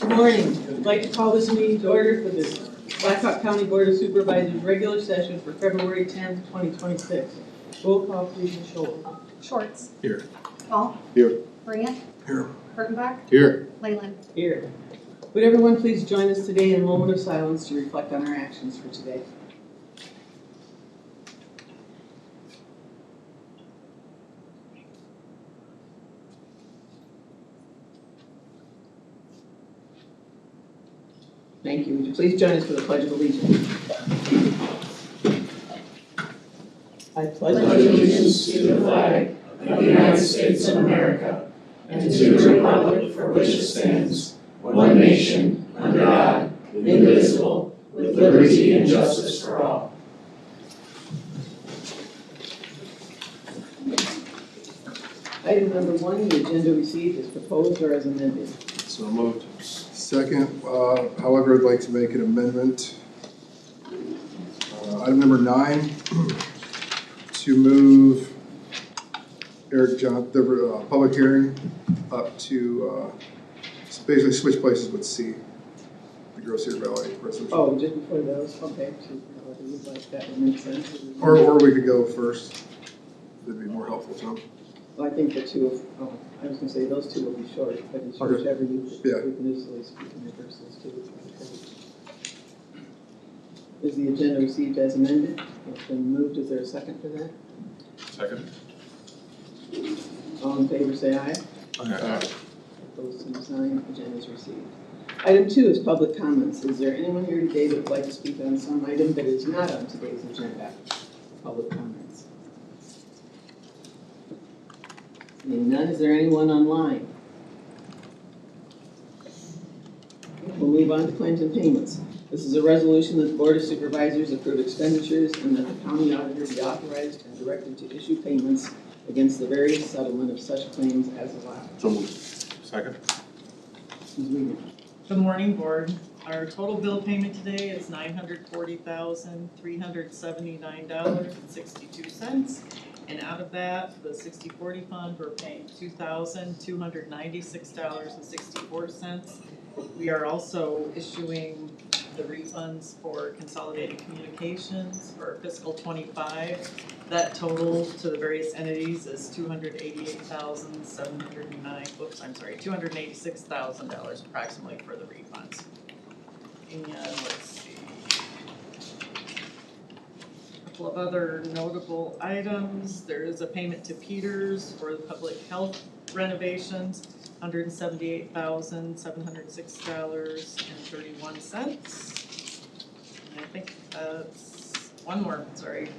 Good morning. I'd like to call this meeting to order for the Blackhawk County Board of Supervisors regular session for February 10th, 2026. Roll call, please, Ms. Scholl. Schwartz. Here. Hall. Here. Brandt. Here. Kurtenbach. Here. Leyland. Here. Would everyone please join us today in a moment of silence to reflect on our actions for today? Thank you. Would you please join us for the Pledge of Allegiance? I pledge allegiance to the flag of the United States of America and to the republic for which it stands, one nation, under God, indivisible, with liberty and justice for all. Item number 1, the agenda received is proposed or as amended. So moved. Second, however, I'd like to make an amendment. Item number 9, to move Eric John, the public hearing up to, basically switch places with C, the Gross Cedar Valley resolution. Oh, just before those, okay, so however you'd like, that would make sense. Or we could go first. That'd be more helpful, Tom. Well, I think the two of, oh, I was gonna say those two will be short, but it's Okay. whichever you, Yeah. we can easily speak in reverse those two. Is the agenda received as amended? It's been moved, is there a second for that? Second. All in favor, say aye. Aye. Opposed, same sign, agenda is received. Item 2 is public comments. Is there anyone here today that would like to speak on some item that is not on today's agenda? Public comments. Seeing none, is there anyone online? We'll move on to claims and payments. This is a resolution that the Board of Supervisors approve expenditures and that the county auditor be authorized and directed to issue payments against the various settlement of such claims as allowed. So moved. Second. Ms. Weaver. Good morning, Board. Our total bill payment today is $940,379.62. And out of that, the 60/40 fund, we're paying $2,296.64. We are also issuing the refunds for Consolidated Communications for fiscal '25. That total to the various entities is $286,000 approximately for the refunds. And let's see. A couple of other notable items. There is a payment to Peters for the public health renovations, $178,706.31. And I think that's one more, sorry.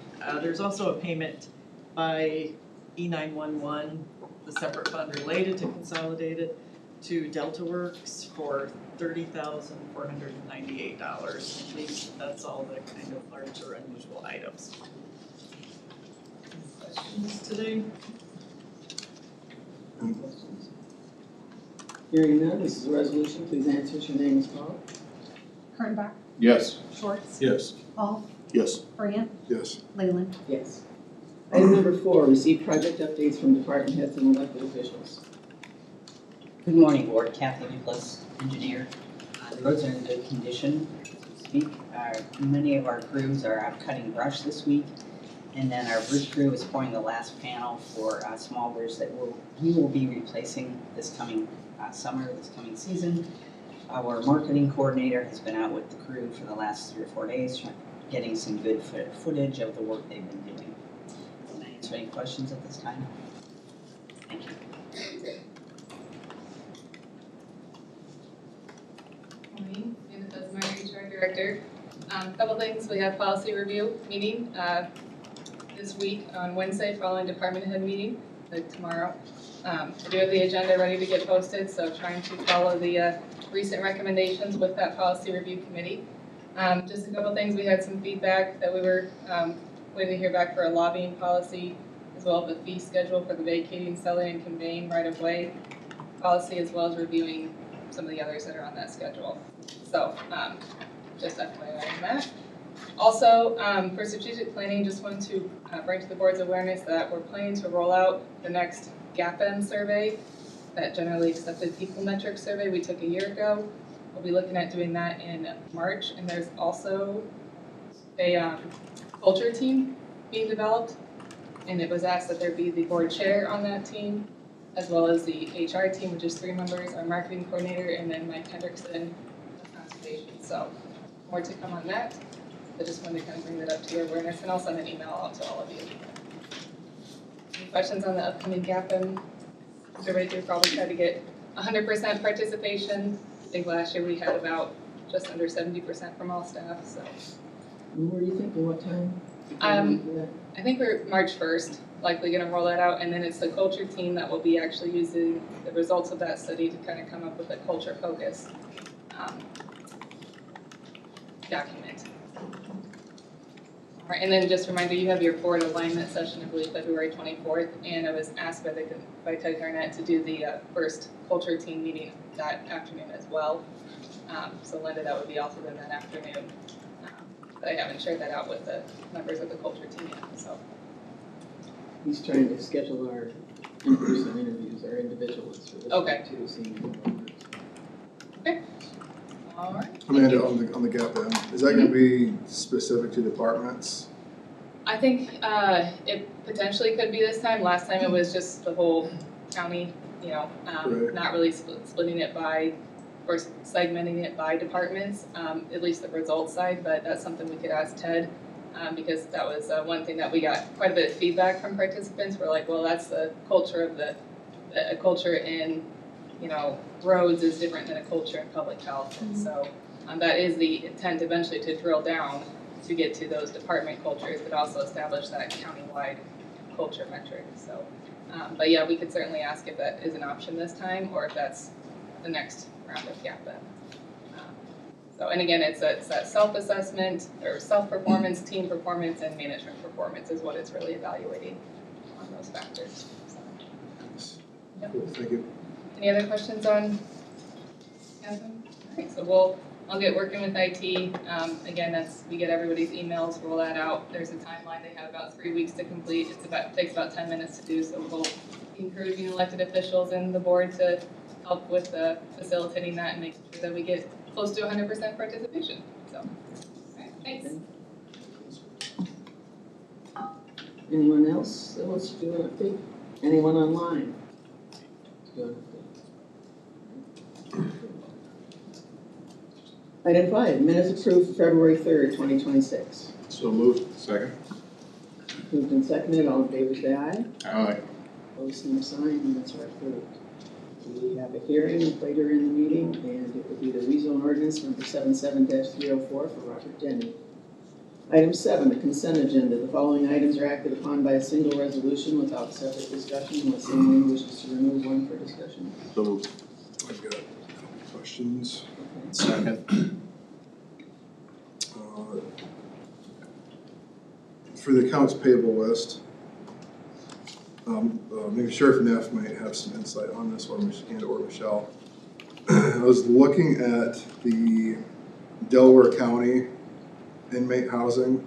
There's also a payment by E911, the separate fund related to Consolidated, to Delta Works for $30,498. At least that's all the kind of large or unusual items. Any questions today? Any questions? Hearing none, this is a resolution. Please answer as your name is called. Kurtenbach. Yes. Schwartz. Yes. Hall. Yes. Brandt. Yes. Leyland. Yes. Item number 4, receive project updates from department heads and elected officials. Good morning, Board. Kathy Nicholas, engineer. The roads are in good condition as we speak. Many of our crews are out cutting brush this week, and then our bridge crew is pouring the last panel for a small bridge that we will be replacing this coming summer, this coming season. Our marketing coordinator has been out with the crew for the last 3 or 4 days, getting some good footage of the work they've been doing. Can I answer any questions at this time? Thank you. Morning, and this is my HR director. Couple things, we have policy review meeting this week on Wednesday following department head meeting, like tomorrow. We do have the agenda ready to get posted, so trying to follow the recent recommendations with that policy review committee. Just a couple things, we had some feedback that we were waiting to hear back for a lobbying policy, as well as the fee schedule for the vacating, selling, and conveying right-of-way policy, as well as reviewing some of the others that are on that schedule. So, just FYI on that. Also, for strategic planning, just wanted to bring to the board's awareness that we're planning to roll out the next GAPM survey, that generally accepted people metric survey we took a year ago. we'll be looking at doing that in March, and there's also a culture team being developed, and it was asked that there be the board chair on that team, as well as the HR team, which is 3 members, our marketing coordinator, and then Mike Hendrickson of conservation. So more to come on that. I just wanted to kind of bring that up to your awareness, and I'll send an email out to all of you. Any questions on the upcoming GAPM? Everybody could probably try to get 100% participation. I think last year we had about just under 70% from all staff, so. And what were you thinking, what time? I think we're March 1st, likely gonna roll that out, and then it's the culture team that will be actually using the results of that study to kind of come up with a culture focus document. All right, and then just a reminder, you have your board alignment session, I believe, February 24th, and I was asked by Ted Garnett to do the first culture team meeting that afternoon as well. So Linda, that would be also in that afternoon. But I haven't shared that out with the members of the culture team yet, so. He's trying to schedule our in-person interviews, our individuals for this Okay. week too, seeing how it works. All right. Amanda, on the GAPM, is that gonna be specific to departments? I think it potentially could be this time. Last time it was just the whole county, you know, Right. not really splitting it by, or segmenting it by departments, at least the results side, but that's something we could ask Ted, because that was one thing that we got quite a bit of feedback from participants. We're like, well, that's the culture of a culture in, you know, roads is different than a culture in public health. And so that is the intent eventually, to drill down to get to those department cultures, but also establish that countywide culture metric. So, but yeah, we could certainly ask if that is an option this time, or if that's the next round of GAPM. So, and again, it's that self-assessment, or self-performance, team performance, and management performance is what it's really evaluating on those factors. So, yep. Cool, thank you. Any other questions on GAPM? All right, so I'll get working with IT. Again, we get everybody's emails, roll that out. There's a timeline. They have about 3 weeks to complete. Takes about 10 minutes to do, so we'll be encouraging elected officials and the board to help with facilitating that and making sure that we get close to 100% participation. So, all right, thanks. Anyone else that wants to do an update? Anyone online? Do an update. Item 5, minutes approved for February 3rd, 2026. So moved. Second. Moved and seconded, all in favor say aye. Aye. Opposed, same sign, minutes are approved. We have a hearing later in the meeting, and it will be the rezone ordinance number 77-304 for Robert Denny. Item 7, the consent agenda. The following items are acted upon by a single resolution without separate discussion unless anyone wishes to remove one for discussion. So moved. I've got questions. Second. For the accounts payable list, maybe Sheriff Neff might have some insight on this one, and or Michelle. I was looking at the Delaware County inmate housing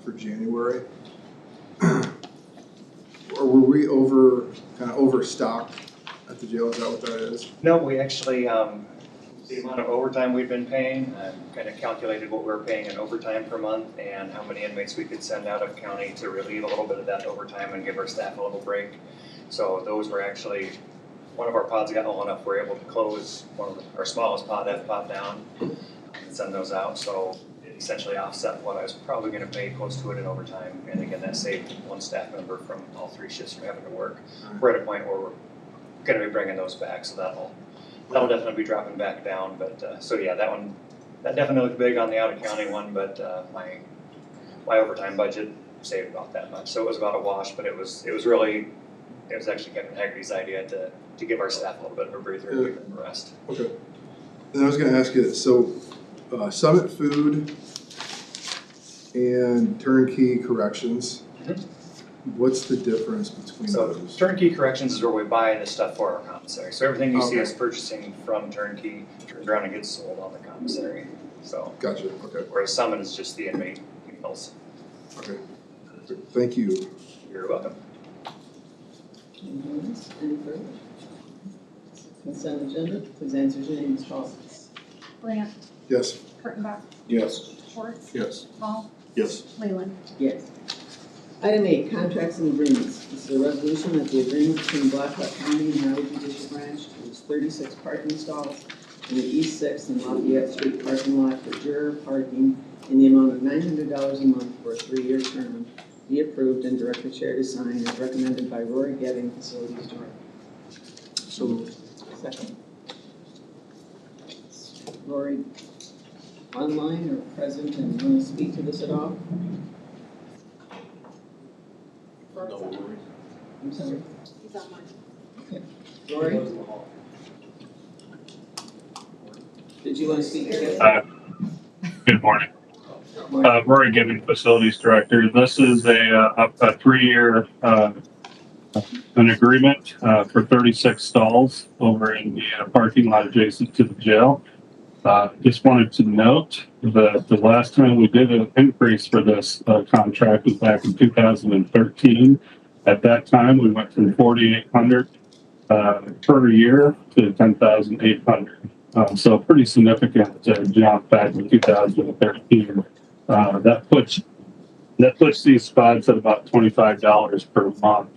for January. Or were we kind of overstocked at the jail? Is that what that is? No, we actually, the amount of overtime we've been paying, kind of calculated what we were paying in overtime per month and how many inmates we could send out of county to relieve a little bit of that overtime and give our staff a little break. So those were actually, one of our pods got low enough, we're able to close our smallest pod, F pod down, and send those out. So it essentially offset what I was probably gonna pay close to it in overtime. And again, that saved one staff member from all 3 shifts from having to work. We're at a point where we're gonna be bringing those back, so that'll definitely be dropping back down, but, so yeah, that definitely looked big on the out-of-county one, but, my overtime budget saved about that much, so it was about a wash, but it was actually Kevin Haggerty's idea to give our staff a little bit of a breather and give them a rest. Okay. And I was gonna ask you, so, Summit Food and Turnkey Corrections, what's the difference between So those? Turnkey Corrections is where we buy the stuff for our commissary, so everything you see us purchasing from Turnkey turns around and gets sold on the commissary, so. Gotcha, okay, Whereas Summit is just the inmate meals. okay. Thank you. You're welcome. Anyone else? Any further? Consent agenda, please answer your name as follows. Grant, Yes. Kurttenbach, Yes. Schwartz, Yes. Paul, Yes. Leyland. Yes. Item 8, contracts and agreements. This is a resolution that the agreement between Blackhawk County and Howard Judicial Branch to use 36 parking stalls in the East 6th and Lafayette Street parking lot for juror parking in the amount of $900 a month for a 3-year term be approved and direct the chair to sign as recommended by Rory Getting, Facilities Director. So moved. Second. Rory, online or present, and you want to speak to this at all? No worries. I'm sorry. He's on mine. Rory? Did you want to speak to this? Good morning. Morning. Rory Gibbon, Facilities Director. This is a 3-year an agreement for 36 stalls over in the parking lot adjacent to the jail. Just wanted to note that the last time we did an increase for this contract was back in 2013. At that time, we went from 4,800 per year to 10,800. So pretty significant jump back in 2013. That puts these spots at about $25 per month.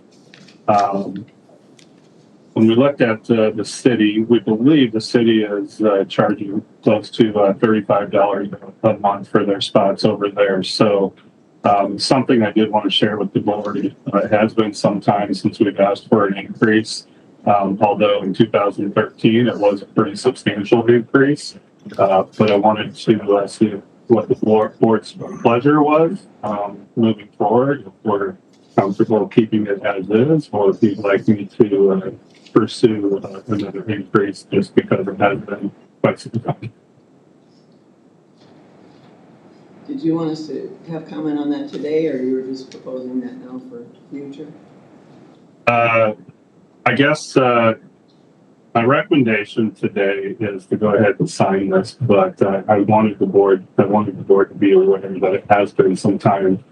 When we looked at the city, we believe the city is charging close to $35 a month for their spots over there. So something I did want to share with the board. It has been some time since we've asked for an increase. Although in 2013 it was a pretty substantial increase, but I wanted to see what the board's pleasure was moving forward. If we're comfortable keeping it as is, or if you'd like me to pursue another increase just because it has been quite some time. Did you want us to have comment on that today, or you were just proposing that now for future? I guess my recommendation today is to go ahead and sign this, but I wanted the board to be aware that it has been some time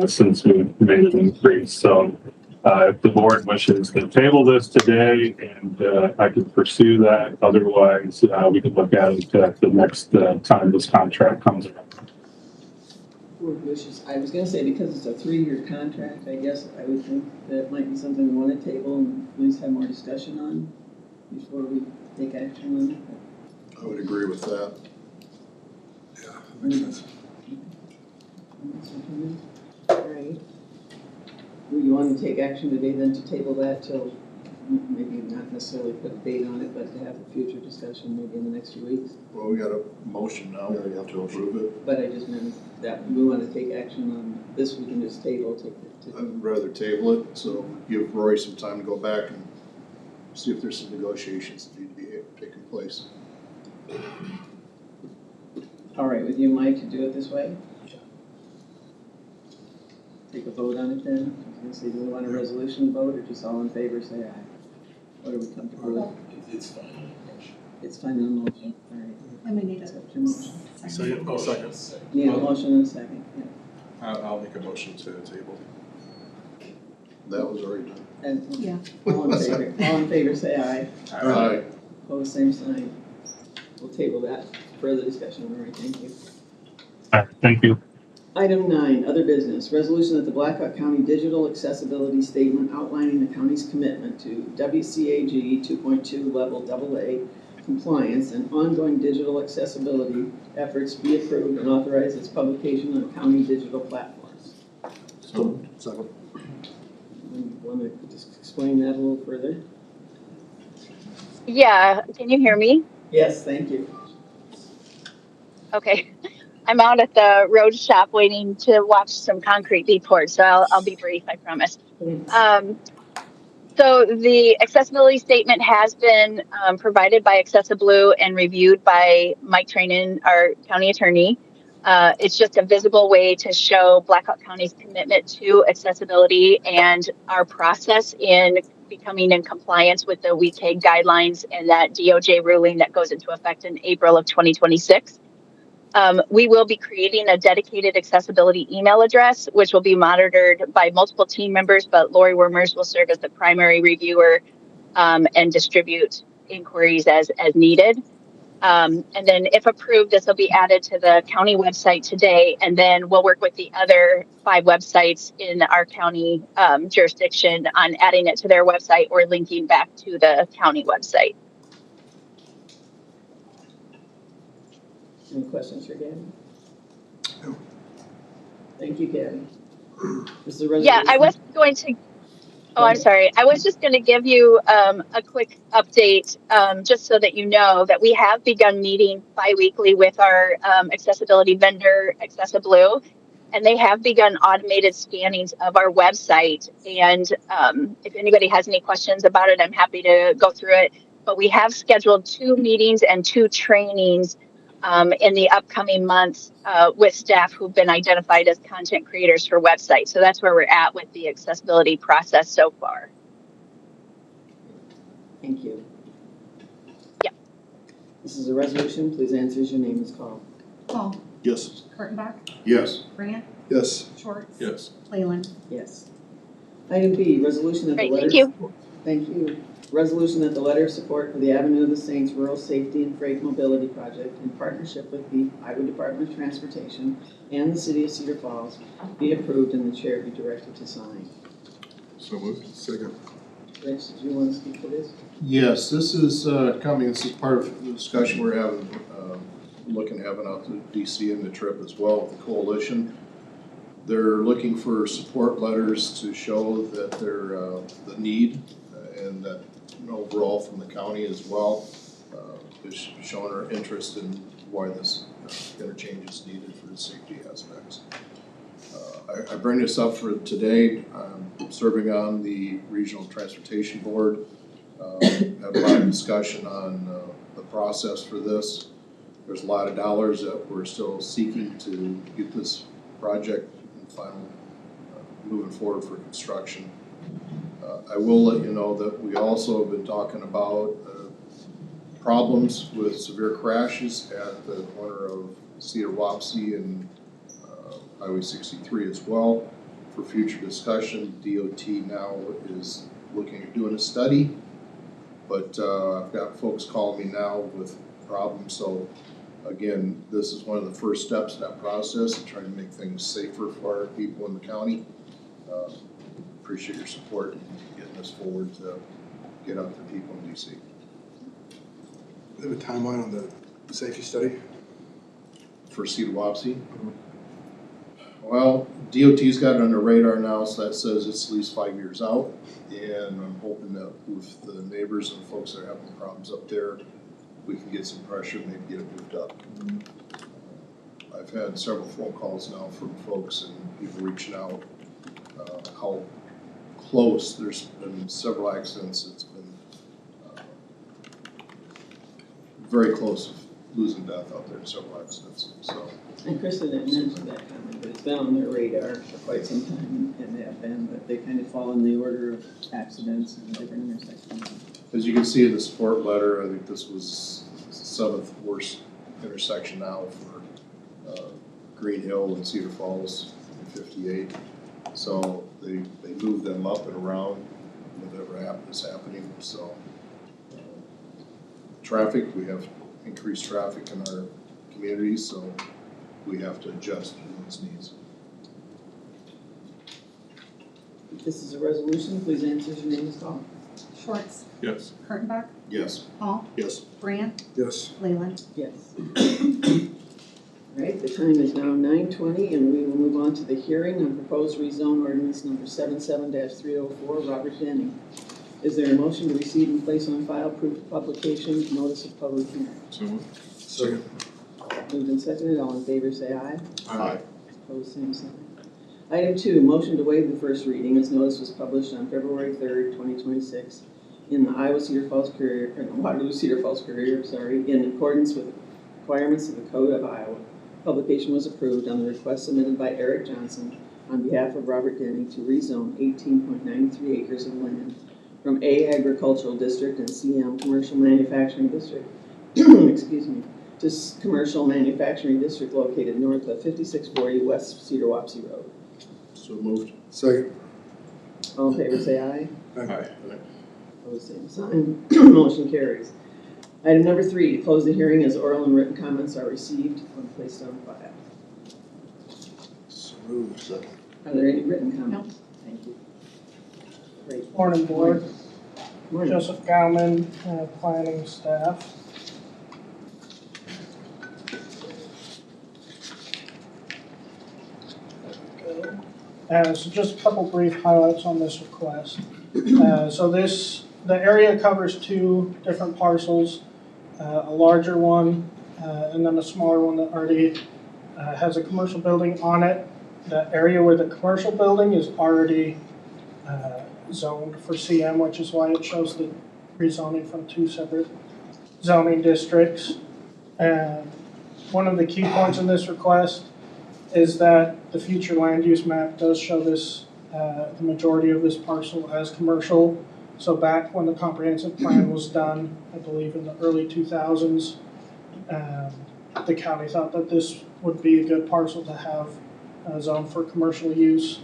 since we made an increase. So if the board wishes to table this today, and I can pursue that. Otherwise, we could look at it the next time this contract comes around. Board wishes. I was going to say, because it's a 3-year contract, I guess I would think that might be something we want to table and at least have more discussion on before we take action on it. I would agree with that. Yeah, that makes sense. All right. Would you want to take action today then to table that till maybe not necessarily put a date on it, but to have a future discussion maybe in the next few weeks? Well, we got a motion now. We have to approve it. But I just meant that we want to take action on this, we can just table, take it to. I'd rather table it, so give Rory some time to go back and see if there's some negotiations that need to be taking place. All right, with you, Mike, to do it this way? Take a vote on it then? I was gonna say, do we want a resolution vote, or just all in favor, say aye? What are we comfortable with? It's fine. It's fine on the motion, all right. And we need Accept your motion. Second. Oh, second. Need a motion and a second, yeah. I'll make a motion to table. That was already done. And Yeah. all in favor, say aye. Aye. Opposed, same sign. We'll table that. Further discussion, all right, thank you. All right, thank you. Item 9, other business. Resolution that the Blackhawk County Digital Accessibility Statement outlining the county's commitment to WCAG 2.2 Level AA compliance and ongoing digital accessibility efforts be approved and authorize its publication on county digital platforms. So, second. Want to just explain that a little further? Yeah, can you hear me? Yes, thank you. Okay. I'm out at the road shop waiting to watch some concrete be poured, so I'll be brief, I promise. So the accessibility statement has been provided by Accessiblue and reviewed by Mike Trainin, our county attorney. It's just a visible way to show Blackhawk County's commitment to accessibility and our process in becoming in compliance with the WCAG guidelines and that DOJ ruling that goes into effect in April of 2026. We will be creating a dedicated accessibility email address, which will be monitored by multiple team members, but Lori Wormers will serve as the primary reviewer and distribute inquiries as needed. And then if approved, this will be added to the county website today, and then we'll work with the other 5 websites in our county jurisdiction on adding it to their website or linking back to the county website. Any questions for Gabby? No. Thank you, Gabby. This is a resolution. Yeah, I was going to. Oh, I'm sorry. I was just going to give you a quick update, just so that you know that we have begun meeting biweekly with our accessibility vendor, AccessiBlue, and they have begun automated scannings of our website. And if anybody has any questions about it, I'm happy to go through it. But we have scheduled 2 meetings and 2 trainings in the upcoming months with staff who've been identified as content creators for websites. So that's where we're at with the accessibility process so far. Thank you. Yeah. This is a resolution. Please answer as your name is called. Paul, Yes. Kurttenbach, Yes. Grant, Yes. Schwartz. Yes. Leyland. Yes. Item B, resolution that the Great, letter. thank you. Thank you. Resolution that the letter of support for the Avenue of the Saints Rural Safety and Freight Mobility Project in partnership with the Iowa Department of Transportation and the City of Cedar Falls be approved and the chair be directed to sign. So moved. Second. Rich, did you want to speak to this? Yes, this is this is part of the discussion we're having, looking at having out to DC and the trip as well with the coalition. They're looking for support letters to show that they're, the need and that overall from the county as well, is showing our interest in why this interchange is needed for the safety aspects. I bring this up for today. I'm serving on the Regional Transportation Board. Have a lot of discussion on the process for this. There's a lot of dollars that we're still seeking to get this project and final moving forward for construction. I will let you know that we also have been talking about problems with severe crashes at the corner of Cedar Wapsie and Highway 63 as well. For future discussion, DOT now is looking at doing a study, but I've got folks calling me now with problems. So again, this is one of the first steps in that process of trying to make things safer for our people in the county. Appreciate your support in getting this forward to get out to people in DC. Do you have a timeline on the safety study? For Cedar Wapsie? Well, DOT's got it on their radar now, so that says it's at least 5 years out. And I'm hoping that with the neighbors and folks that are having problems up there, we can get some pressure, maybe get it moved up. I've had several phone calls now from folks and people reaching out, how close, there's been several accidents, it's been very close to losing death out there in several accidents, so. And Krista didn't mention that comment, but it's been on their radar for quite some time, and they have been, but they kind of fall in the order of accidents and different intersections. As you can see in the support letter, I think this was the 7th worst intersection now for Green Hill and Cedar Falls in 58. So they moved them up and around, whatever is happening, so. Traffic, we have increased traffic in our communities, so we have to adjust to those needs. This is a resolution. Please answer as your name is called. Schwartz, Yes. Kurttenbach, Yes. Paul, Yes. Grant, Yes. Leyland. Yes. All right, the time is now 9:20, and we will move on to the hearing on proposed rezone ordinance number 77-304, Robert Denny. Is there a motion to receive and place on file proof of publication, notice of public hearing? So moved. Second. Moved and seconded, all in favor say aye. Aye. Opposed, same sign. Item 2, motion to waive the first reading as notice was published on February 3rd, 2026 in the Iowa Cedar Falls Courier, or the Waterloo Cedar Falls Courier, in accordance with the requirements of the Code of Iowa. Publication was approved on the request submitted by Eric Johnson on behalf of Robert Denny to rezone 18.93 acres of land from A Agricultural District and CM Commercial Manufacturing District, excuse me, to Commercial Manufacturing District located north of 5640 West Cedar Wapsie Road. So moved. Second. All in favor say aye. Aye. Opposed, same sign. Motion carries. Item number 3, to close the hearing as oral and written comments are received and placed on file. So moved. Second. Are there any written comments? Thank you. Great. Morning, Board. Morning. Joseph Gauman, planning staff. So just a couple brief highlights on this request. The area covers 2 different parcels, a larger one and then a smaller one that already has a commercial building on it. The area where the commercial building is already zoned for CM, which is why it shows the rezoning from 2 separate zoning districts. One of the key points in this request is that the future land use map does show this, the majority of this parcel as commercial. So back when the comprehensive plan was done, I believe in the early 2000s, the county thought that this would be a good parcel to have zoned for commercial use.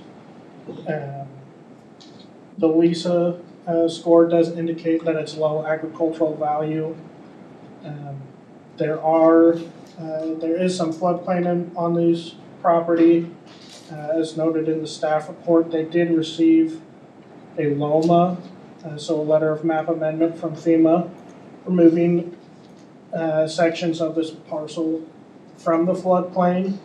The LISA score does indicate that it's low agricultural value. There is some floodplain on these property. As noted in the staff report, they did receive a LOMA, so a letter of map amendment from FEMA, removing sections of this parcel from the floodplain.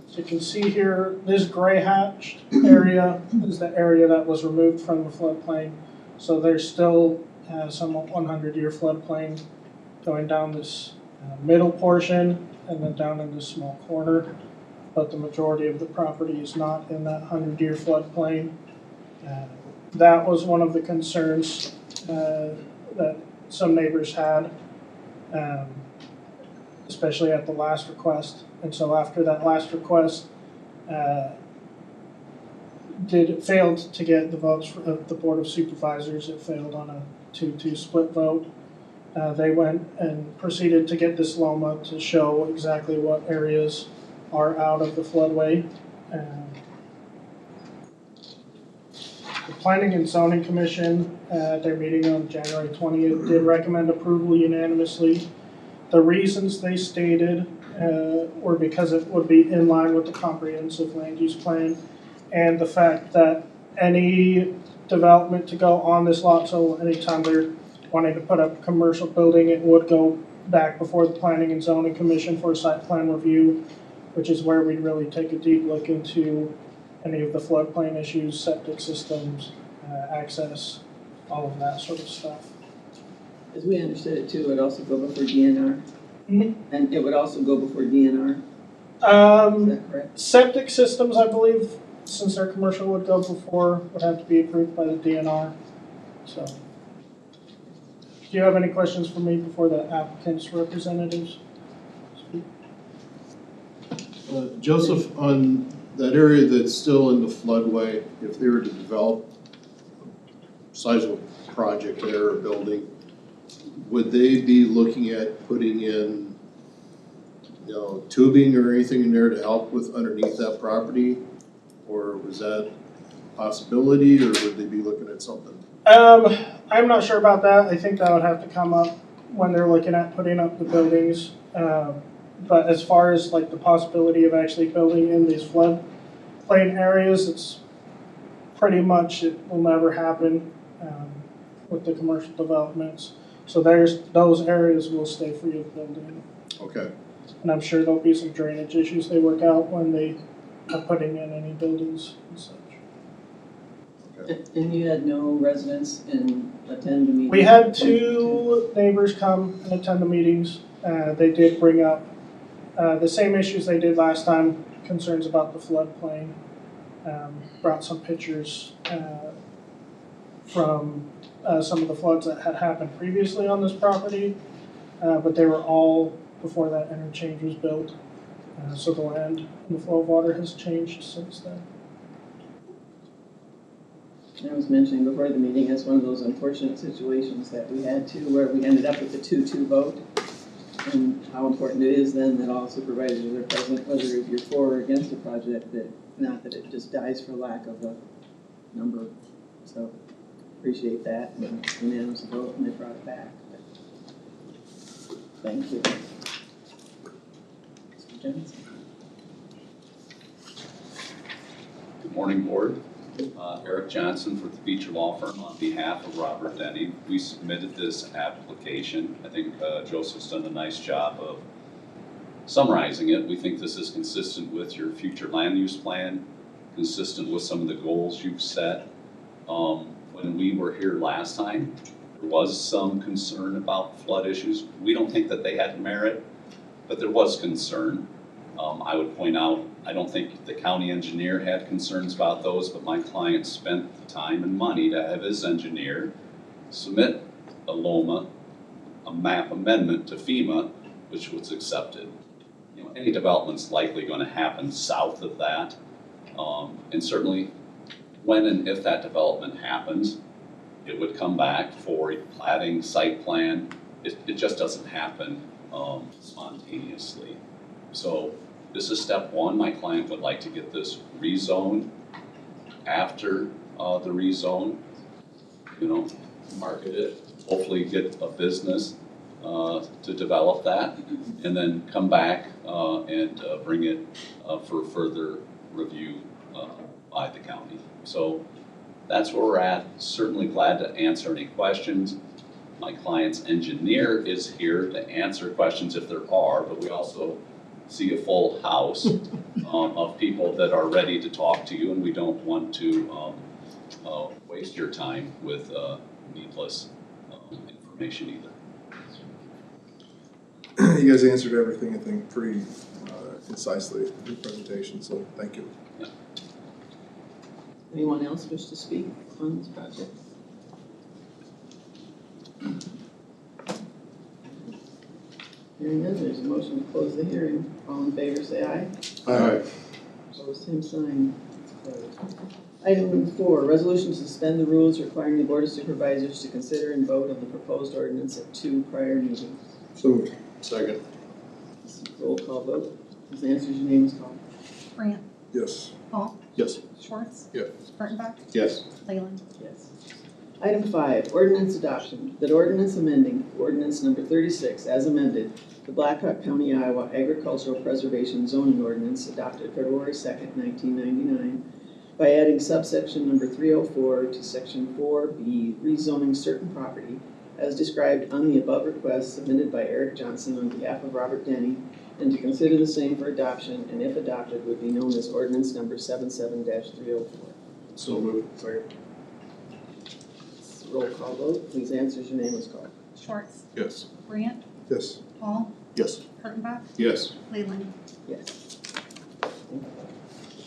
So you can see here, this gray hatched area is the area that was removed from the floodplain. So there's still some 100-year floodplain going down this middle portion and then down in this small corner. But the majority of the property is not in that 100-year floodplain. That was one of the concerns that some neighbors had, especially at the last request. And so after that last request failed to get the votes of the Board of Supervisors, it failed on a 2-2 split vote. They went and proceeded to get this LOMA to show exactly what areas are out of the floodway. The Planning and Zoning Commission, at their meeting on January 20th, did recommend approval unanimously. The reasons they stated were because it would be in line with the comprehensive land use plan and the fact that any development to go on this lot, so anytime they're wanting to put up a commercial building, it would go back before the Planning and Zoning Commission for site plan review, which is where we'd really take a deep look into any of the floodplain issues, septic systems, access, all of that sort of stuff. As we understood it too, it would also go before DNR. Mm-hmm. And it would also go before DNR, is that correct? Septic systems, I believe, since they're commercial, would go before, would have to be approved by the DNR. So, do you have any questions for me before the applicant's representatives speak? Joseph, on that area that's still in the floodway, if they were to develop a sizable project there or building, would they be looking at putting in, tubing or anything in there to help with underneath that property? Or was that a possibility, or would they be looking at something? I'm not sure about that. I think that would have to come up when they're looking at putting up the buildings. But as far as like the possibility of actually building in these floodplain areas, it's pretty much, it will never happen with the commercial developments. So those areas will stay free of building. Okay. And I'm sure there'll be some drainage issues they work out when they are putting in any buildings and such. And you had no residents attend the meeting? We had 2 neighbors come and attend the meetings. They did bring up the same issues they did last time, concerns about the floodplain. Brought some pictures from some of the floods that had happened previously on this property, but they were all before that interchange was built. So the land and the flow of water has changed since then. I was mentioning before the meeting, it's one of those unfortunate situations that we had to, where we ended up with a 2-2 vote. and how important it is then that all supervisors are present, whether you're for or against a project, that not that it just dies for lack of a number. So appreciate that, and unanimous vote, and they brought it back. Thank you. Mr. Johnson. Good morning, Board. Eric Johnson for the Beecher Law Firm on behalf of Robert Denny. We submitted this application. I think Joseph's done a nice job of summarizing it. We think this is consistent with your future land use plan, consistent with some of the goals you've set. When we were here last time, there was some concern about flood issues. We don't think that they had merit, but there was concern. I would point out, I don't think the county engineer had concerns about those, but my client spent the time and money to have his engineer submit a LOMA, a map amendment to FEMA, which was accepted. You know, any development's likely going to happen south of that, and certainly when and if that development happens, it would come back for a platting, site plan. It just doesn't happen spontaneously. So this is step one. My client would like to get this rezoned. After the rezone, you know, market it, hopefully get a business to develop that, and then come back and bring it for further review by the county. So that's where we're at. Certainly glad to answer any questions. My client's engineer is here to answer questions if there are, but we also see a full house of people that are ready to talk to you, and we don't want to waste your time with needless information either. You guys answered everything, I think, pretty concisely in the presentation, so thank you. Yeah. Anyone else wish to speak on this project? Hearing none, there's a motion to close the hearing. All in favor, say aye. Aye. Opposed, same sign. Item 4, resolution to suspend the rules requiring the Board of Supervisors to consider and vote on the proposed ordinance at 2 prior meetings. So moved. Second. Roll call vote. As answers, your name is called. Grant, Yes. Paul, Yes. Schwartz. Yes. Kurttenbach, Yes. Leyland. Yes. Item 5, ordinance adoption. That ordinance amending ordinance number 36 as amended, the Blackhawk County, Iowa Agricultural Preservation Zoning Ordinance adopted February 2nd, 1999 by adding subsection number 304 to section 4B, rezoning certain property as described on the above request submitted by Eric Johnson on behalf of Robert Denny, and to consider the same for adoption, and if adopted, would be known as ordinance number 77-304. So moved. Second. Roll call vote. Please answer as your name is called. Schwartz, Yes. Grant, Yes. Paul, Yes. Kurttenbach, Yes. Leyland. Yes.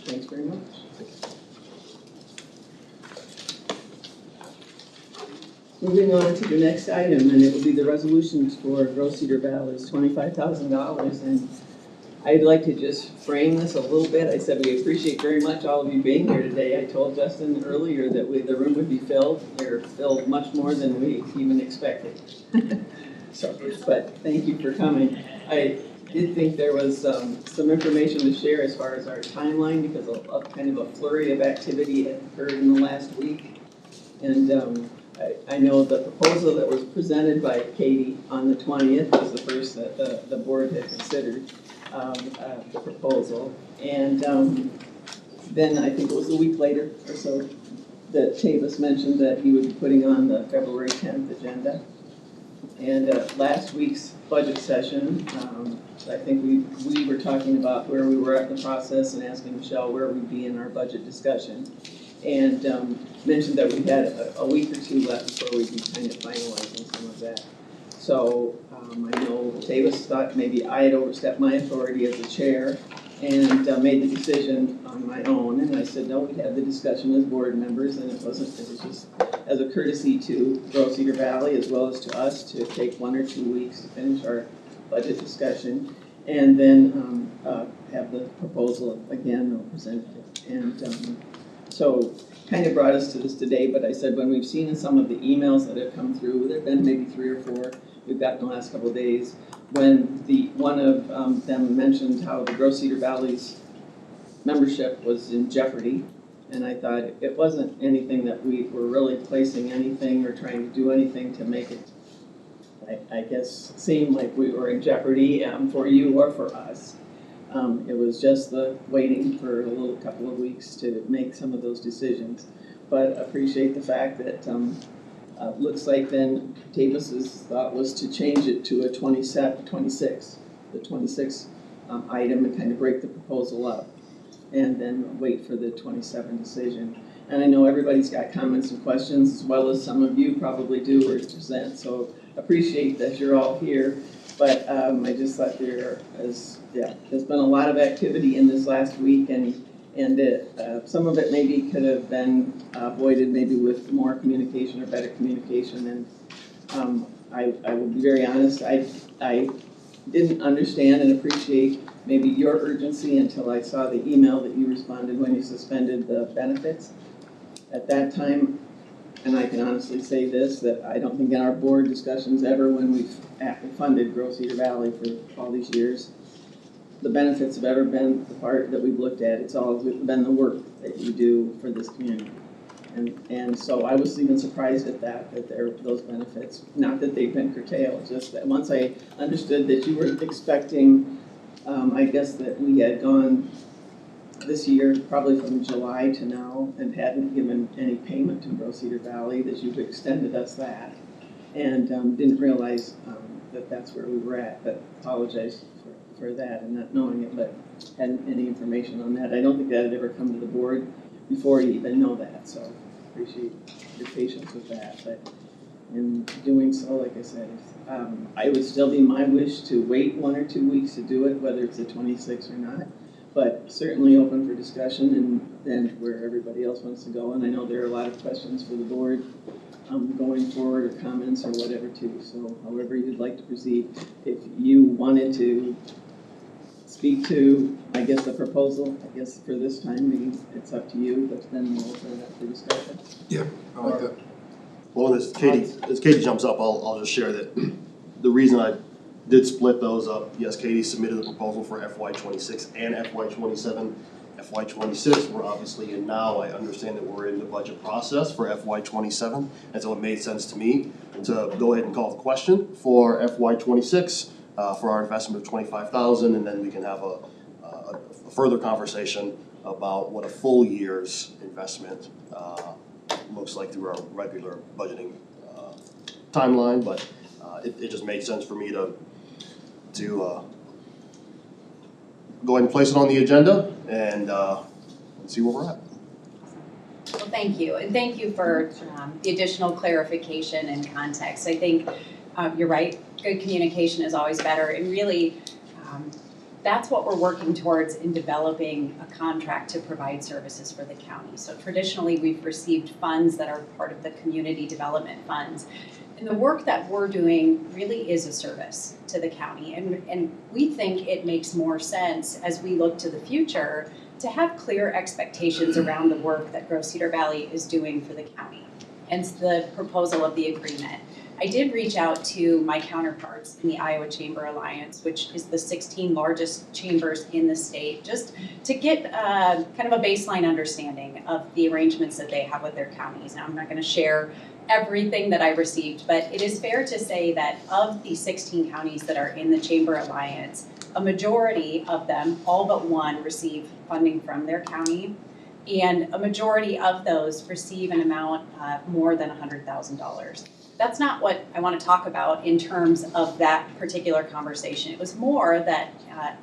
Thanks very much. Moving on to the next item, and it will be the resolutions for Gross Cedar Valley's $25,000. And I'd like to just frame this a little bit. I said we appreciate very much all of you being here today. I told Justin earlier that the room would be filled. They're filled much more than we even expected. So, but thank you for coming. I did think there was some information to share as far as our timeline, because a kind of a flurry of activity had occurred in the last week. And I know the proposal that was presented by Katie on the 20th was the first that the board had considered, the proposal. And then I think it was a week later or so that Tavis mentioned that he would be putting on the February 10th agenda. And last week's budget session, I think we were talking about where we were at in the process and asking Michelle where we'd be in our budget discussion. And mentioned that we had a week or two left before we'd be kind of finalizing some of that. So I know Tavis thought maybe I had overstepped my authority as the chair and made the decision on my own. And I said, no, we'd have the discussion as board members, and it was just as a courtesy to Gross Cedar Valley as well as to us to take 1 or 2 weeks to finish our budget discussion and then have the proposal again presented. And so kind of brought us to this today, but I said when we've seen in some of the emails that have come through, there have been maybe 3 or 4 we've gotten the last couple of days, when one of them mentioned how the Gross Cedar Valley's membership was in jeopardy. And I thought it wasn't anything that we were really placing anything or trying to do anything to make it, I guess, seem like we were in jeopardy for you or for us. It was just the waiting for a little couple of weeks to make some of those decisions. But appreciate the fact that looks like then Tavis's thought was to change it to a 26 item and kind of break the proposal up and then wait for the 27 decision. And I know everybody's got comments and questions, as well as some of you probably do or present, so appreciate that you're all here. But I just thought there's been a lot of activity in this last week, and some of it maybe could have been avoided maybe with more communication or better communication. And I will be very honest, I didn't understand and appreciate maybe your urgency until I saw the email that you responded when you suspended the benefits. At that time, and I can honestly say this, that I don't think in our board discussions ever when we've funded Gross Cedar Valley for all these years, the benefits have ever been the part that we've looked at. It's always been the work that you do for this community. And so I was even surprised at that those benefits, not that they've been curtailed, just that once I understood that you were expecting, I guess that we had gone this year, probably from July to now, and hadn't given any payment to Gross Cedar Valley, that you've extended us that, and didn't realize that that's where we were at, but apologize for that and not knowing it, but hadn't any information on that. I don't think that had ever come to the board before you even know that, so appreciate your patience with that. But in doing so, like I said, I would still be my wish to wait 1 or 2 weeks to do it, whether it's the 26th or not, but certainly open for discussion and where everybody else wants to go. And I know there are a lot of questions for the board going forward, or comments or whatever too. So however you'd like to proceed, if you wanted to speak to, I guess, the proposal, I guess for this time, maybe it's up to you, but then we'll open it up for discussion. Yeah, I like that. Well, as Katie jumps up, I'll just share that the reason I did split those up, yes, Katie submitted the proposal for FY26 and FY27. FY26, we're obviously in now. I understand that we're in the budget process for FY27, and so it made sense to me to go ahead and call the question for FY26 for our investment of $25,000, and then we can have a further conversation about what a full year's investment looks like through our regular budgeting timeline. But it just made sense for me to go ahead and place it on the agenda and see where we're at. Well, thank you, and thank you for the additional clarification and context. I think you're right, good communication is always better, and really that's what we're working towards in developing a contract to provide services for the county. So traditionally, we've received funds that are part of the community development funds. And the work that we're doing really is a service to the county. And we think it makes more sense as we look to the future to have clear expectations around the work that Gross Cedar Valley is doing for the county. Hence the proposal of the agreement. I did reach out to my counterparts in the Iowa Chamber Alliance, which is the 16 largest chambers in the state, just to get kind of a baseline understanding of the arrangements that they have with their counties. Now, I'm not going to share everything that I received, but it is fair to say that of the 16 counties that are in the Chamber Alliance, a majority of them, all but one, receive funding from their county, and a majority of those receive an amount more than $100,000. That's not what I want to talk about in terms of that particular conversation. It was more that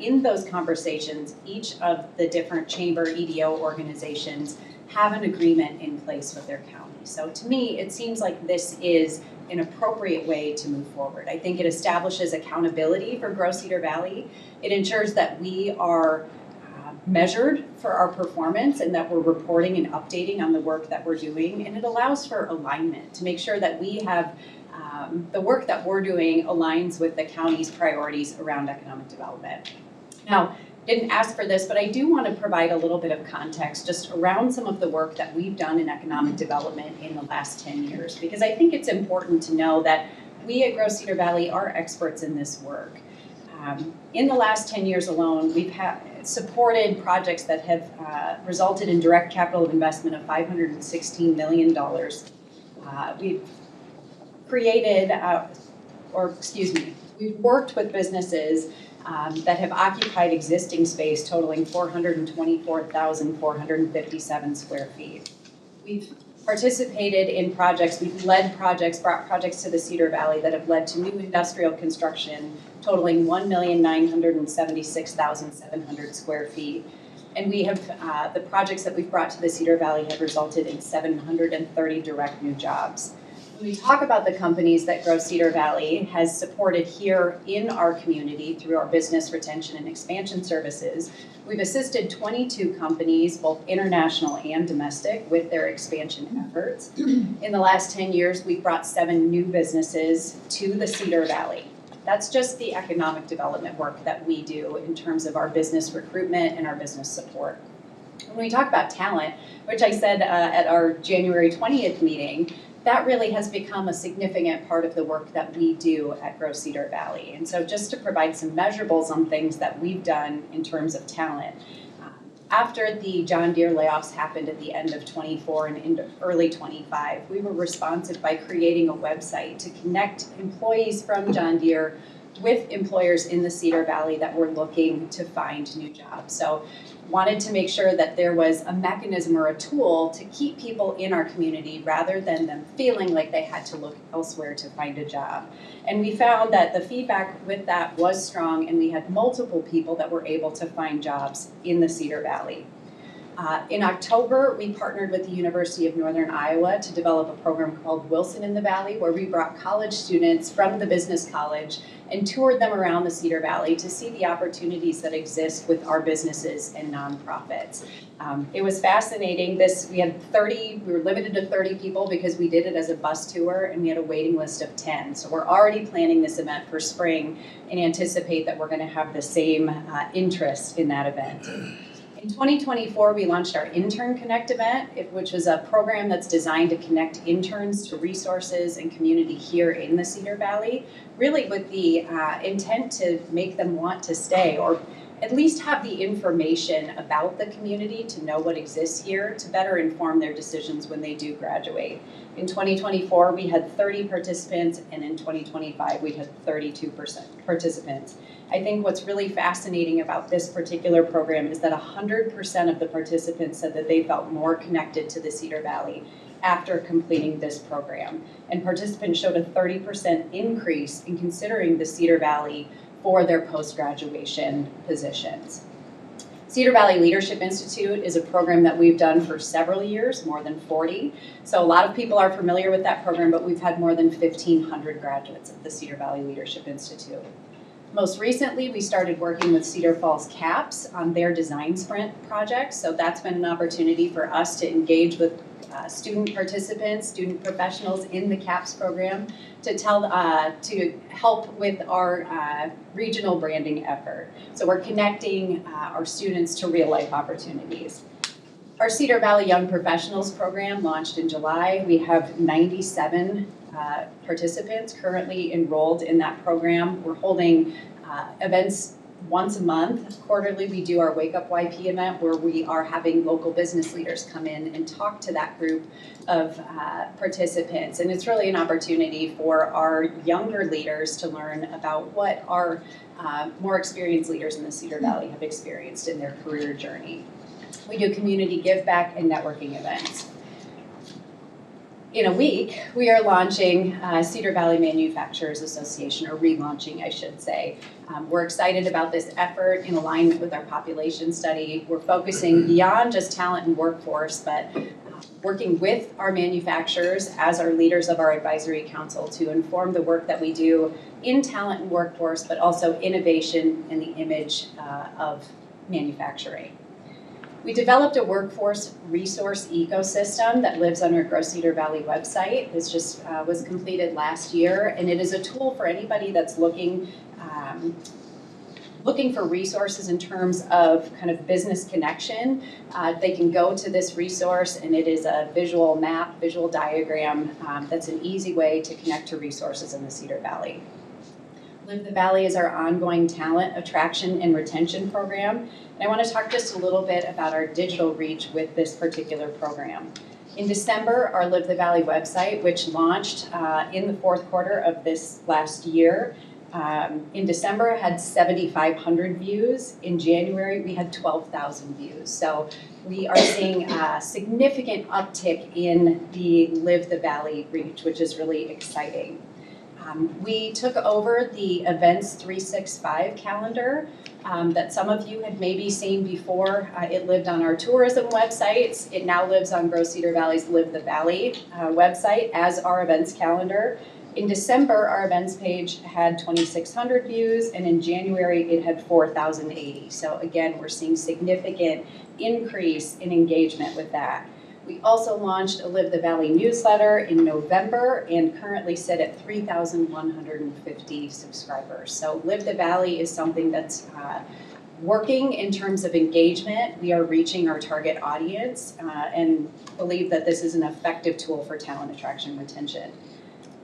in those conversations, each of the different chamber EDO organizations have an agreement in place with their county. So to me, it seems like this is an appropriate way to move forward. I think it establishes accountability for Gross Cedar Valley. It ensures that we are measured for our performance and that we're reporting and updating on the work that we're doing. And it allows for alignment to make sure that we have the work that we're doing aligns with the county's priorities around economic development. Now, didn't ask for this, but I do want to provide a little bit of context just around some of the work that we've done in economic development in the last 10 years, because I think it's important to know that we at Gross Cedar Valley are experts in this work. In the last 10 years alone, we've supported projects that have resulted in direct capital investment of $516 million. We've created, we've worked with businesses that have occupied existing space totaling 424,457 square feet. We've participated in projects, we've led projects, brought projects to the Cedar Valley that have led to new industrial construction totaling 1,976,700 square feet. And we have, the projects that we've brought to the Cedar Valley have resulted in 730 direct new jobs. When we talk about the companies that Gross Cedar Valley has supported here in our community through our business retention and expansion services, we've assisted 22 companies, both international and domestic, with their expansion efforts. In the last 10 years, we've brought 7 new businesses to the Cedar Valley. That's just the economic development work that we do in terms of our business recruitment and our business support. When we talk about talent, which I said at our January 20th meeting, that really has become a significant part of the work that we do at Gross Cedar Valley. And so just to provide some measurables on things that we've done in terms of talent, after the John Deere layoffs happened at the end of 24 and into early 25, we were responsive by creating a website to connect employees from John Deere with employers in the Cedar Valley that were looking to find new jobs. So wanted to make sure that there was a mechanism or a tool to keep people in our community rather than them feeling like they had to look elsewhere to find a job. And we found that the feedback with that was strong, and we had multiple people that were able to find jobs in the Cedar Valley. In October, we partnered with the University of Northern Iowa to develop a program called Wilson in the Valley, where we brought college students from the business college and toured them around the Cedar Valley to see the opportunities that exist with our businesses and nonprofits. It was fascinating. We were limited to 30 people because we did it as a bus tour, and we had a waiting list of 10. So we're already planning this event for spring and anticipate that we're going to have the same interest in that event. In 2024, we launched our Intern Connect event, which is a program that's designed to connect interns to resources and community here in the Cedar Valley, really with the intent to make them want to stay, or at least have the information about the community to know what exists here to better inform their decisions when they do graduate. In 2024, we had 30 participants, and in 2025, we had 32 participants. I think what's really fascinating about this particular program is that 100% of the participants said that they felt more connected to the Cedar Valley after completing this program. And participants showed a 30% increase in considering the Cedar Valley for their post-graduation positions. Cedar Valley Leadership Institute is a program that we've done for several years, more than 40. So a lot of people are familiar with that program, but we've had more than 1,500 graduates at the Cedar Valley Leadership Institute. Most recently, we started working with Cedar Falls CAPS on their Design Sprint project. So that's been an opportunity for us to engage with student participants, student professionals in the CAPS program to help with our regional branding effort. So we're connecting our students to real life opportunities. Our Cedar Valley Young Professionals program launched in July. We have 97 participants currently enrolled in that program. We're holding events once a month. Quarterly, we do our Wake Up YP event where we are having local business leaders come in and talk to that group of participants. And it's really an opportunity for our younger leaders to learn about what our more experienced leaders in the Cedar Valley have experienced in their career journey. We do community give back and networking events. In a week, we are launching Cedar Valley Manufacturers Association, or relaunching, I should say. We're excited about this effort in alignment with our population study. We're focusing beyond just talent and workforce, but working with our manufacturers as our leaders of our advisory council to inform the work that we do in talent and workforce, but also innovation and the image of manufacturing. We developed a workforce resource ecosystem that lives on our Gross Cedar Valley website. This just was completed last year, and it is a tool for anybody that's looking looking for resources in terms of kind of business connection, they can go to this resource, and it is a visual map, visual diagram that's an easy way to connect to resources in the Cedar Valley. Live the Valley is our ongoing talent attraction and retention program. And I want to talk just a little bit about our digital reach with this particular program. In December, our Live the Valley website, which launched in the fourth quarter of this last year, in December had 7,500 views. In January, we had 12,000 views. So we are seeing a significant uptick in the Live the Valley reach, which is really exciting. We took over the Events 365 calendar that some of you had maybe seen before. It lived on our tourism websites. It now lives on Grow Cedar Valley's Live the Valley website as our events calendar. In December, our events page had 2,600 views, and in January, it had 4,080. So again, we're seeing significant increase in engagement with that. We also launched a Live the Valley newsletter in November and currently sit at 3,150 subscribers. So Live the Valley is something that's working in terms of engagement. We are reaching our target audience and believe that this is an effective tool for talent attraction and retention.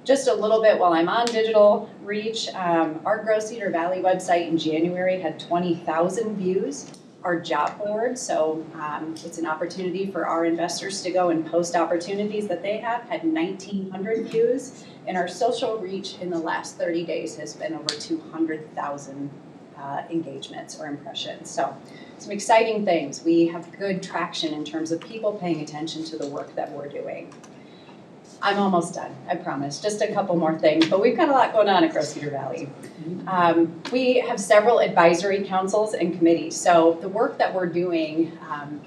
Just a little bit while I'm on digital reach, our Grow Cedar Valley website in January had 20,000 views. Our job board, so it's an opportunity for our investors to go and post opportunities that they have, had 1,900 views, and our social reach in the last 30 days has been over 200,000 engagements or impressions. So some exciting things. We have good traction in terms of people paying attention to the work that we're doing. I'm almost done, I promise. Just a couple more things, but we've got a lot going on at Grow Cedar Valley. We have several advisory councils and committees. So the work that we're doing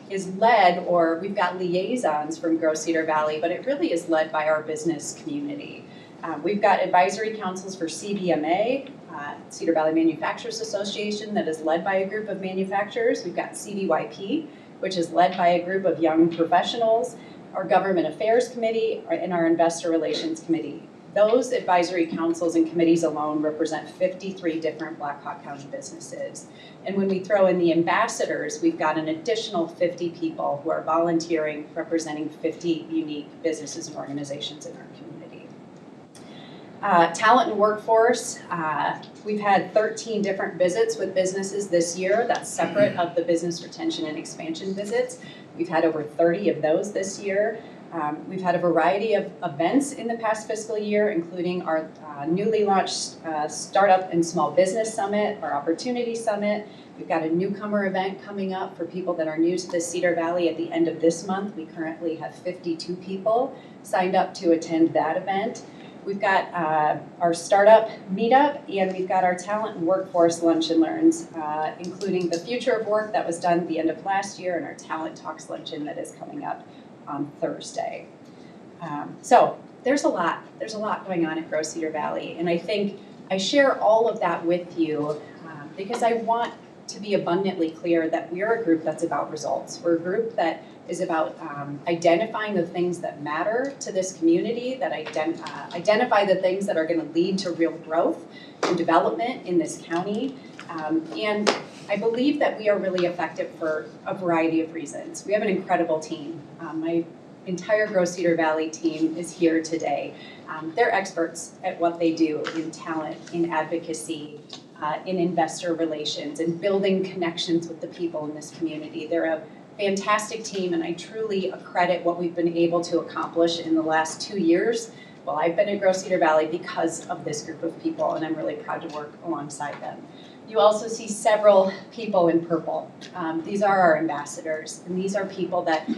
is led, or we've got liaisons from Grow Cedar Valley, but it really is led by our business community. We've got advisory councils for CVMA, Cedar Valley Manufacturers Association, that is led by a group of manufacturers. We've got CVYP, which is led by a group of young professionals, our Government Affairs Committee, and our Investor Relations Committee. Those advisory councils and committees alone represent 53 different Black Hawk County businesses. And when we throw in the ambassadors, we've got an additional 50 people who are volunteering, representing 50 unique businesses and organizations in our community. Talent and workforce, we've had 13 different visits with businesses this year. That's separate of the business retention and expansion visits. We've had over 30 of those this year. We've had a variety of events in the past fiscal year, including our newly launched Startup and Small Business Summit, our Opportunity Summit. We've got a newcomer event coming up for people that are new to the Cedar Valley at the end of this month. We currently have 52 people signed up to attend that event. We've got our startup meetup, and we've got our talent and workforce lunch and learns, including the future of work that was done at the end of last year, and our talent talks luncheon that is coming up on Thursday. So there's a lot going on at Grow Cedar Valley, and I think I share all of that with you because I want to be abundantly clear that we are a group that's about results. We're a group that is about identifying the things that matter to this community, that identify the things that are going to lead to real growth and development in this county. And I believe that we are really effective for a variety of reasons. We have an incredible team. My entire Grow Cedar Valley team is here today. They're experts at what they do in talent, in advocacy, in investor relations, and building connections with the people in this community. They're a fantastic team, and I truly accredit what we've been able to accomplish in the last 2 years while I've been at Grow Cedar Valley because of this group of people, and I'm really proud to work alongside them. You also see several people in purple. These are our ambassadors, and these are people that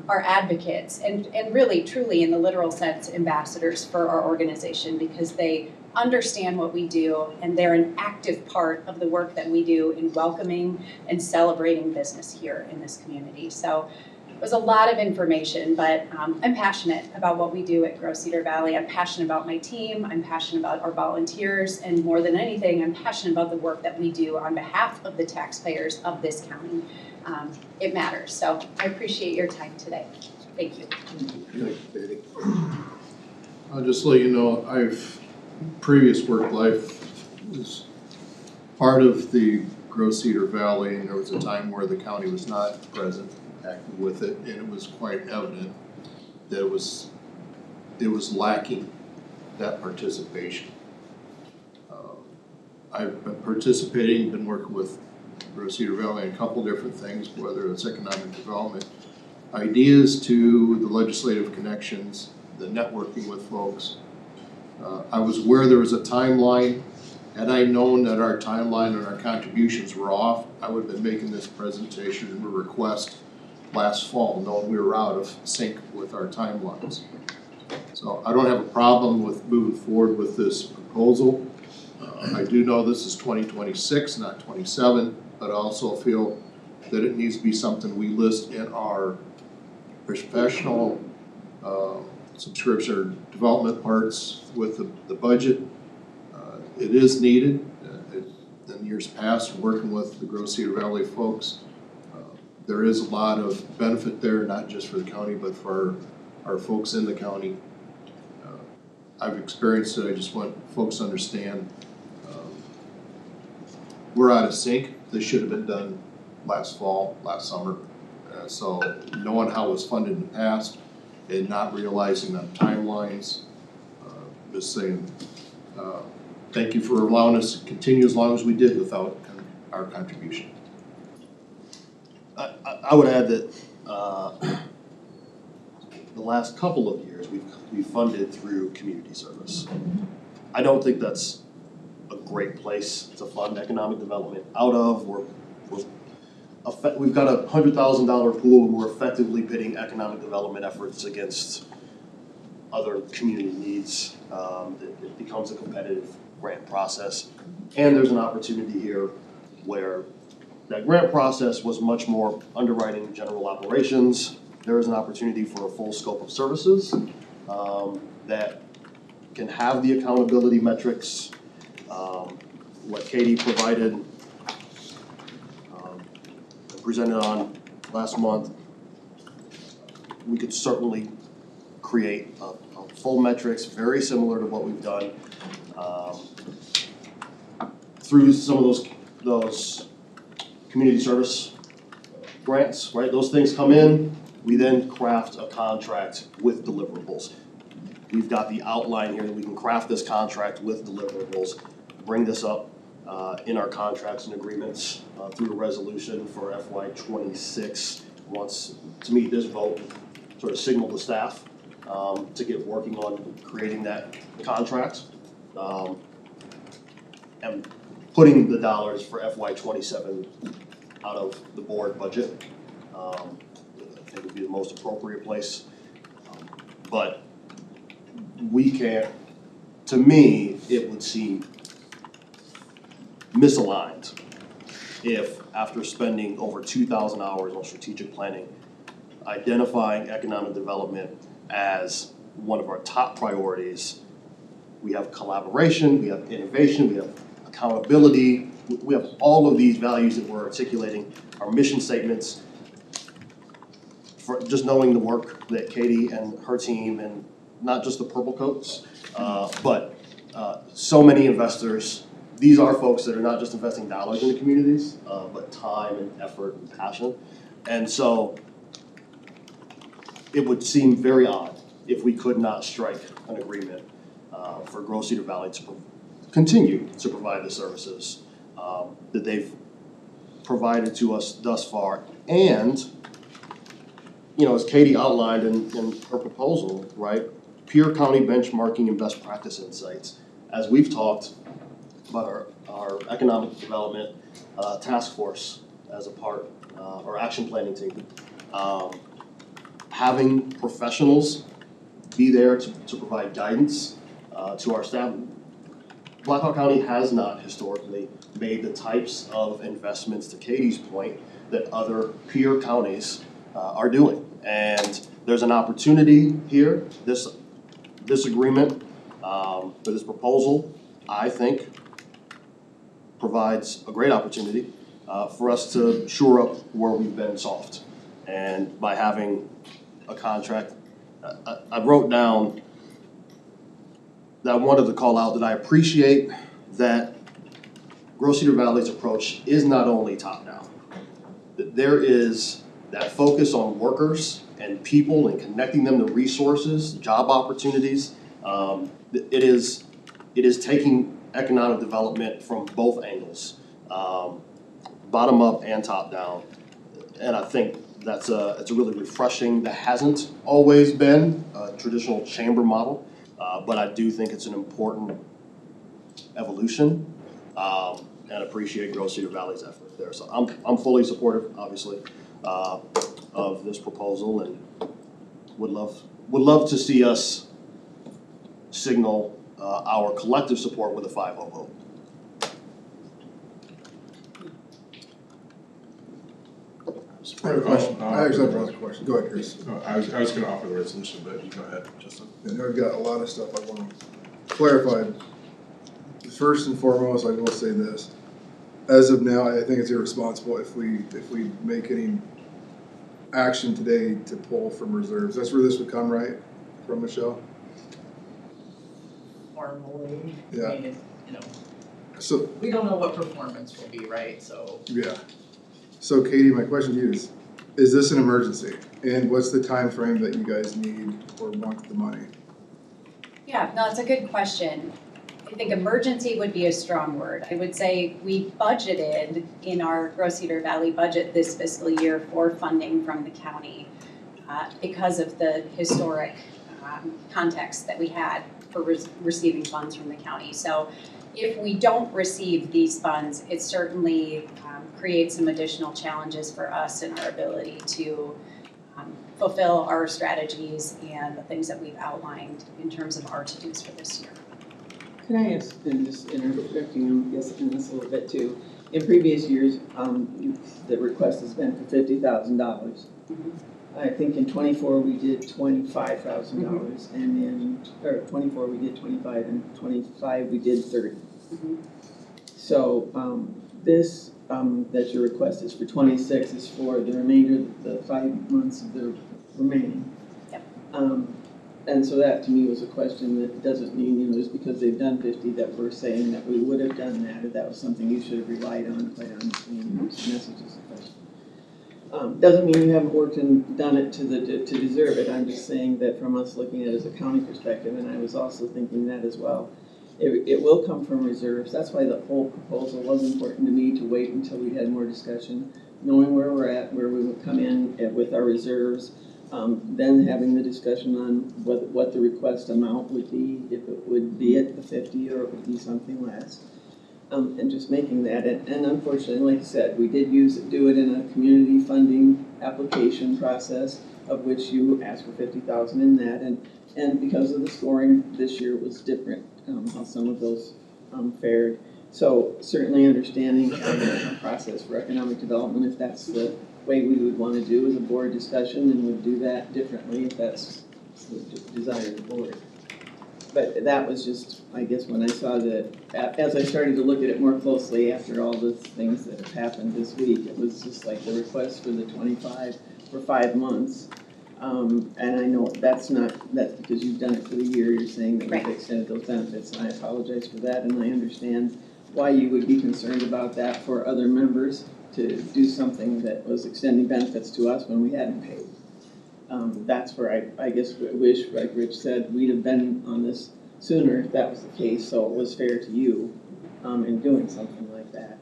are advocates, and really, truly, in the literal sense, ambassadors for our organization because they understand what we do, and they're an active part of the work that we do in welcoming and celebrating business here in this community. So it was a lot of information, but I'm passionate about what we do at Grow Cedar Valley. I'm passionate about my team. I'm passionate about our volunteers, and more than anything, I'm passionate about the work that we do on behalf of the taxpayers of this county. It matters. So I appreciate your time today. Thank you. Thank you, Katie. I'll just let you know, previous work life was part of the Gross Cedar Valley, and there was a time where the county was not present, active with it, and it was quite evident that it was lacking that participation. I've been participating, been working with Gross Cedar Valley on a couple different things, whether it's economic development, ideas to the legislative connections, the networking with folks. I was aware there was a timeline. Had I known that our timeline and our contributions were off, I would have been making this presentation and request last fall, knowing we were out of sync with our timelines. So I don't have a problem with moving forward with this proposal. I do know this is 2026, not 27, but I also feel that it needs to be something we list in our professional subscription or development parts with the budget. It is needed. In years past, working with the Gross Cedar Valley folks, there is a lot of benefit there, not just for the county, but for our folks in the county. I've experienced it. I just want folks to understand we're out of sync. This should have been done last fall, last summer. So knowing how it was funded in the past and not realizing the timelines, just saying, thank you for allowing us to continue as long as we did without our contribution. I would add that the last couple of years, we've funded through community service. I don't think that's a great place to fund economic development out of. We've got a $100,000 pool, and we're effectively pitting economic development efforts against other community needs. It becomes a competitive grant process. And there's an opportunity here where that grant process was much more underwriting general operations. There is an opportunity for a full scope of services that can have the accountability metrics, what Katie provided, presented on last month. We could certainly create a full metrics very similar to what we've done through some of those community service grants, right? Those things come in, we then craft a contract with deliverables. We've got the outline here that we can craft this contract with deliverables, bring this up in our contracts and agreements through a resolution for FY26. Wants to meet this vote, sort of signal the staff to get working on creating that contract and putting the dollars for FY27 out of the board budget. I think would be the most appropriate place. But we can't, to me, it would seem misaligned if after spending over 2,000 hours on strategic planning, identifying economic development as one of our top priorities, we have collaboration, we have innovation, we have accountability, we have all of these values that we're articulating, our mission statements, for just knowing the work that Katie and her team, and not just the purple coats, but so many investors. These are folks that are not just investing dollars in the communities, but time and effort and passion. And so it would seem very odd if we could not strike an agreement for Gross Cedar Valley to continue to provide the services that they've provided to us thus far. And, you know, as Katie outlined in her proposal, right, peer county benchmarking and best practice insights. As we've talked about our economic development task force as a part, our action planning team, having professionals be there to provide guidance to our staff. Blackhawk County has not historically made the types of investments, to Katie's point, that other peer counties are doing. And there's an opportunity here. This agreement, for this proposal, I think, provides a great opportunity for us to shore up where we've been soft. And by having a contract, I wrote down that I wanted to call out that I appreciate that Gross Cedar Valley's approach is not only top-down. There is that focus on workers and people and connecting them to resources, job opportunities. It is taking economic development from both angles, bottom up and top down. And I think it's a really refreshing, that hasn't always been a traditional chamber model, but I do think it's an important evolution, and appreciate Gross Cedar Valley's effort there. So I'm fully supportive, obviously, of this proposal, and would love to see us signal our collective support with a 5-0 vote. I have a question. I actually have another question. Go ahead, Chris. I was gonna offer the resolution, but you go ahead, Justin. And I've got a lot of stuff I want to clarify. First and foremost, I will say this. As of now, I think it's irresponsible if we make any action today to pull from reserves. That's where this would come, right? From Michelle? Formally, Yeah. I mean, if, you know, So, we don't know what performance will be, right, so. yeah. So Katie, my question to you is this an emergency? And what's the time frame that you guys need or want the money? Yeah, no, it's a good question. I think emergency would be a strong word. I would say we budgeted in our Gross Cedar Valley budget this fiscal year for funding from the county because of the historic context that we had for receiving funds from the county. So if we don't receive these funds, it certainly creates some additional challenges for us in our ability to fulfill our strategies and the things that we've outlined in terms of our to-dos for this year. Can I ask, and just interjecting this a little bit too, in previous years, the request has been for $50,000. I think in '24 we did $25,000, and or '24 we did 25, and '25 we did 30. So this that your request is for 26 is for the remainder, the 5 months of the remaining. Yep. And so that to me was a question that doesn't mean, you know, just because they've done 50 that we're saying that we would have done that, or that was something you should have relied on, quite honestly, in your messages and questions. Doesn't mean you haven't worked and done it to deserve it. I'm just saying that from us looking at it as a county perspective, and I was also thinking that as well, it will come from reserves. That's why the whole proposal was important to me, to wait until we had more discussion, knowing where we're at, where we would come in with our reserves. Then having the discussion on what the request amount would be, if it would be at the 50 or it would be something less, and just making that. And unfortunately, like I said, we did do it in a community funding application process, of which you asked for 50,000 in that, and because of the scoring this year, it was different how some of those fared. So certainly understanding a process for economic development, if that's the way we would want to do as a board discussion, and would do that differently if that's the desire of the board. But that was just, I guess, when I saw that, as I started to look at it more closely after all the things that have happened this week, it was just like the request for the 25 for 5 months. And I know that's because you've done it for the year, you're saying that we've extended those benefits, and I apologize for that, and I understand why you would be concerned about that for other members, to do something that was extending benefits to us when we hadn't paid. That's where I guess wish, like Rich said, we'd have been on this sooner if that was the case, so it was fair to you in doing something like that.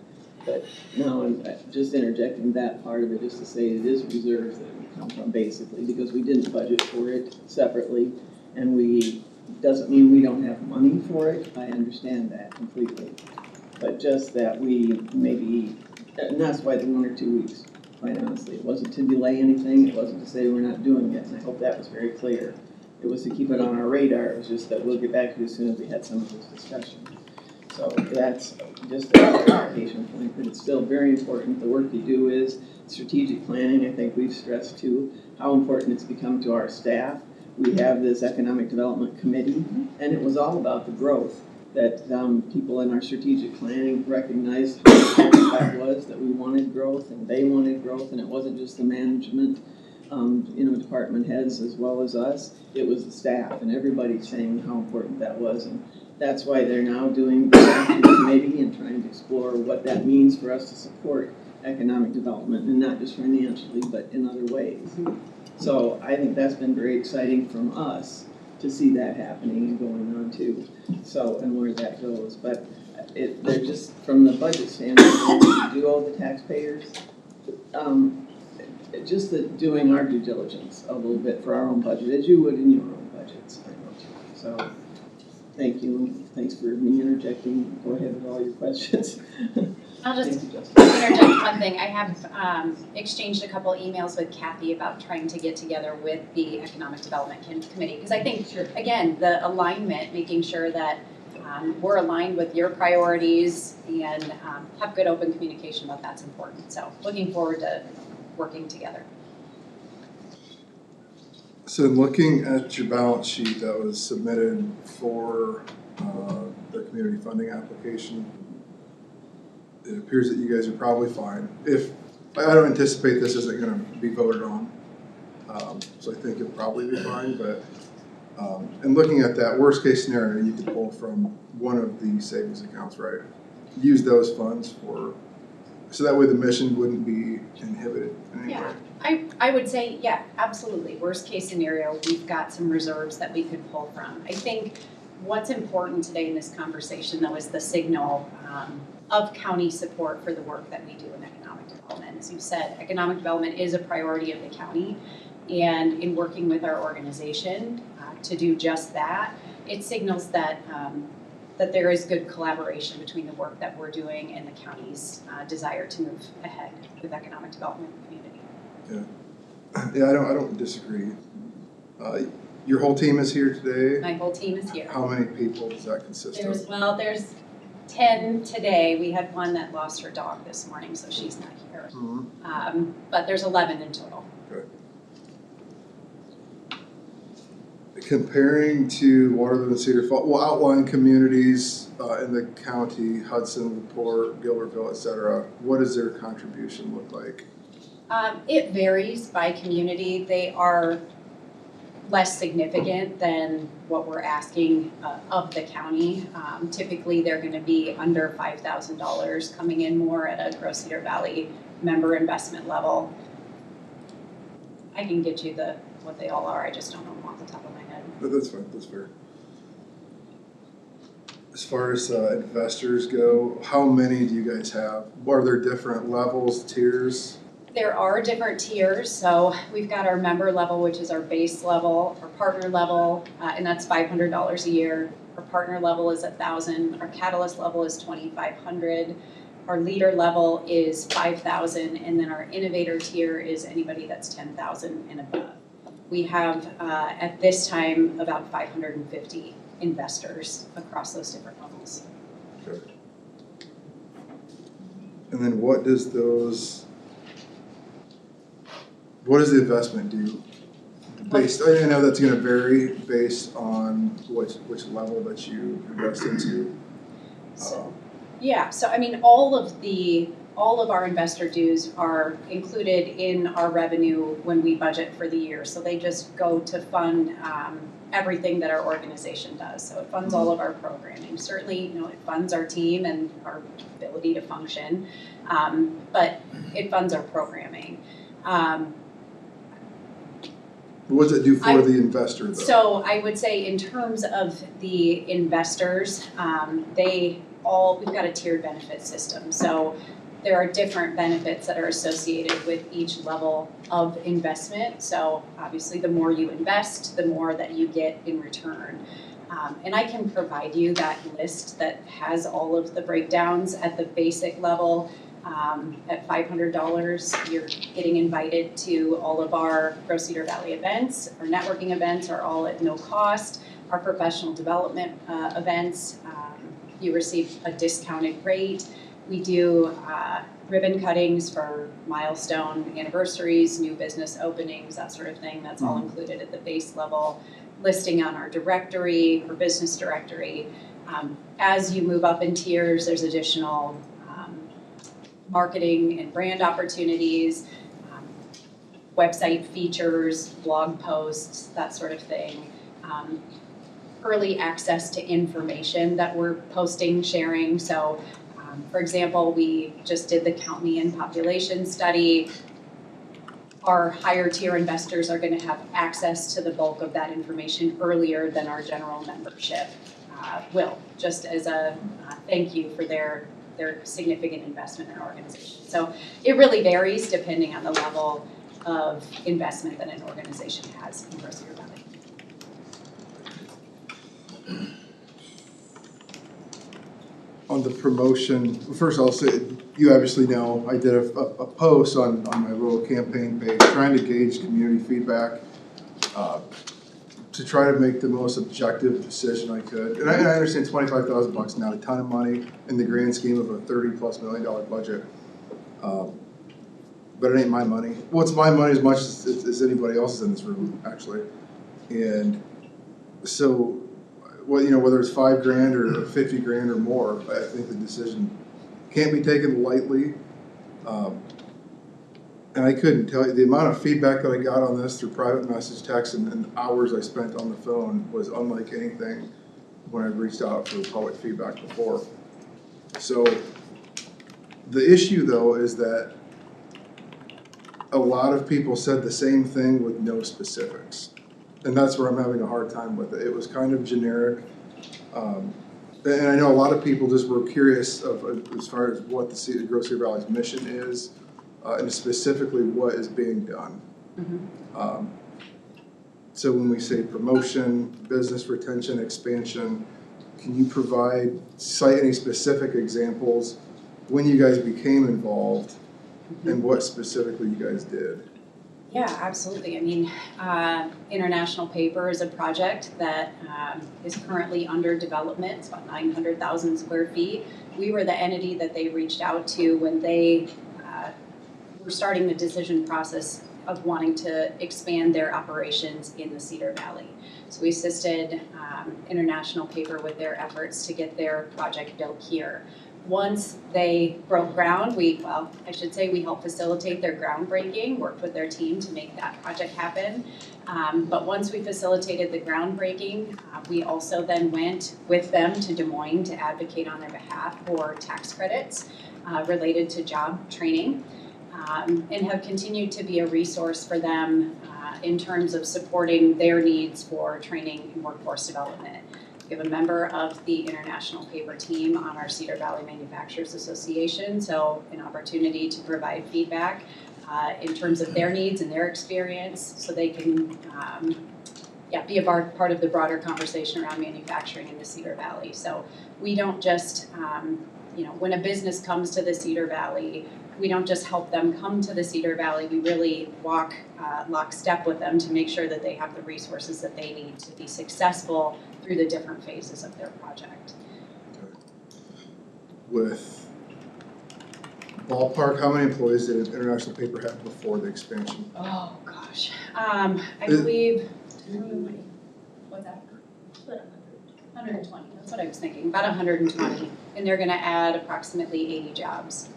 But no, I'm just interjecting that part of it, just to say it is reserves that it would come from, basically, because we didn't budget for it separately, and doesn't mean we don't have money for it. I understand that completely, but just that we maybe, and that's why the 1 or 2 weeks, quite honestly. It wasn't to delay anything, it wasn't to say we're not doing it, and I hope that was very clear. It was to keep it on our radar. It was just that we'll get back to you as soon as we had some of this discussion. So that's just a clarification point, but it's still very important. The work you do is strategic planning. I think we've stressed too how important it's become to our staff. We have this economic development committee, and it was all about the growth that people in our strategic planning recognized how important that was, that we wanted growth and they wanted growth, and it wasn't just the management, department heads as well as us. It was the staff, and everybody saying how important that was. that's why they're now doing the action committee and trying to explore what that means for us to support economic development, and not just financially, but in other ways. So I think that's been very exciting from us to see that happening and going on too. So, and where that goes, but they're just, from the budget standpoint, we do owe the taxpayers. Just doing our due diligence a little bit for our own budget, as you would in your own budgets, I know too. So, thank you, and thanks for me interjecting. Go ahead with all your questions. I'll just Thank you, Justin. interject one thing. I have exchanged a couple emails with Kathy about trying to get together with the Economic Development Committee, because I think, again, the alignment, making sure that we're aligned with your priorities and have good open communication about that's important. So looking forward to working together. So looking at your balance sheet that was submitted for the community funding application, it appears that you guys are probably fine. If I don't anticipate this isn't going to be voted on, so I think you'll probably be fine. But and looking at that worst case scenario, you could pull from one of the savings accounts, right? Use those funds for, so that way the mission wouldn't be inhibited in any way. I would say, yeah, absolutely. Worst case scenario, we've got some reserves that we could pull from. I think what's important today in this conversation, though, is the signal of county support for the work that we do in economic development. As you said, economic development is a priority of the county, and in working with our organization to do just that, it signals that that there is good collaboration between the work that we're doing and the county's desire to move ahead with economic development in the community. Yeah, I don't disagree. Your whole team is here today. My whole team is here. How many people does that consist of? There's 10 today. We had one that lost her dog this morning, so she's not here. Mm-hmm. But there's 11 in total. Okay. Comparing to Waterloo and Cedar Falls, well, outlying communities in the county, Hudson, LaPorte, Gilbertville, et cetera, what does their contribution look like? It varies by community. They are less significant than what we're asking of the county. Typically, they're going to be under $5,000, coming in more at a Gross Cedar Valley member investment level. I can get you what they all are. I just don't know them off the top of my head. But that's fine. That's fair. As far as investors go, how many do you guys have? Are there different levels, tiers? There are different tiers. So we've got our member level, which is our base level, our partner level, and that's $500 a year. Our partner level is $1,000. Our catalyst level is $2,500. Our leader level is $5,000, and then our innovator tier is anybody that's $10,000 and above. We have at this time about 550 investors across those different levels. Okay. And then what does the investment do? Based, I know that's going to vary based on which level that you invest into. Yeah, so I mean, all of our investor dues are included in our revenue when we budget for the year. So they just go to fund everything that our organization does. So it funds all of our programming. Certainly, it funds our team and our ability to function, but it funds our programming. What does it do for the investor, though? So I would say in terms of the investors, we've got a tiered benefit system. So there are different benefits that are associated with each level of investment. So obviously the more you invest, the more that you get in return. And I can provide you that list that has all of the breakdowns at the basic level. At $500, you're getting invited to all of our Gross Cedar Valley events. Our networking events are all at no cost. Our professional development events, you receive a discounted rate. We do ribbon cuttings for milestone anniversaries, new business openings, that sort of thing. That's all included at the base level. Listing on our directory, our business directory. As you move up in tiers, there's additional marketing and brand opportunities, website features, blog posts, that sort of thing. early access to information that we're posting, sharing. So, for example, we just did the Count Me In population study. Our higher tier investors are going to have access to the bulk of that information earlier than our general membership will, just as a thank you for their significant investment in our organization. So it really varies depending on the level of investment that an organization has in Gross Cedar Valley. On the promotion, first I'll say, you obviously know, I did a post on my little campaign page trying to gauge community feedback to try to make the most objective decision I could. And I understand $25,000 not a ton of money in the grand scheme of a $30+ million budget. But it ain't my money. Well, it's my money as much as anybody else's in this room, actually. And so, well, you know, whether it's $5 grand or 50 grand or more, I think the decision can't be taken lightly. And I couldn't tell you, the amount of feedback that I got on this through private message, text, and hours I spent on the phone was unlike anything when I reached out for public feedback before. So the issue though is that a lot of people said the same thing with no specifics. And that's where I'm having a hard time with it. It was kind of generic. And I know a lot of people just were curious as far as what the Gross Cedar Valley's mission is, and specifically what is being done. Mm-hmm. So when we say promotion, business retention, expansion, can you cite any specific examples when you guys became involved and what specifically you guys did? Yeah, absolutely. I mean, International Paper is a project that is currently under development. It's about 900,000 square feet. We were the entity that they reached out to when they were starting the decision process of wanting to expand their operations in the Cedar Valley. So we assisted International Paper with their efforts to get their project built here. Once they broke ground, we helped facilitate their groundbreaking, worked with their team to make that project happen. But once we facilitated the groundbreaking, we also then went with them to Des Moines to advocate on their behalf for tax credits related to job training, and have continued to be a resource for them in terms of supporting their needs for training and workforce development. We have a member of the International Paper team on our Cedar Valley Manufacturers Association, so an opportunity to provide feedback in terms of their needs and their experience so they can be a part of the broader conversation around manufacturing in the Cedar Valley. So we don't just, when a business comes to the Cedar Valley, we don't just help them come to the Cedar Valley, we really walk lockstep with them to make sure that they have the resources that they need to be successful through the different phases of their project. With ballpark, how many employees did International Paper have before the expansion? Oh, gosh. I believe, what's that? 120, that's what I was thinking, about 120. And they're gonna add approximately 80 jobs.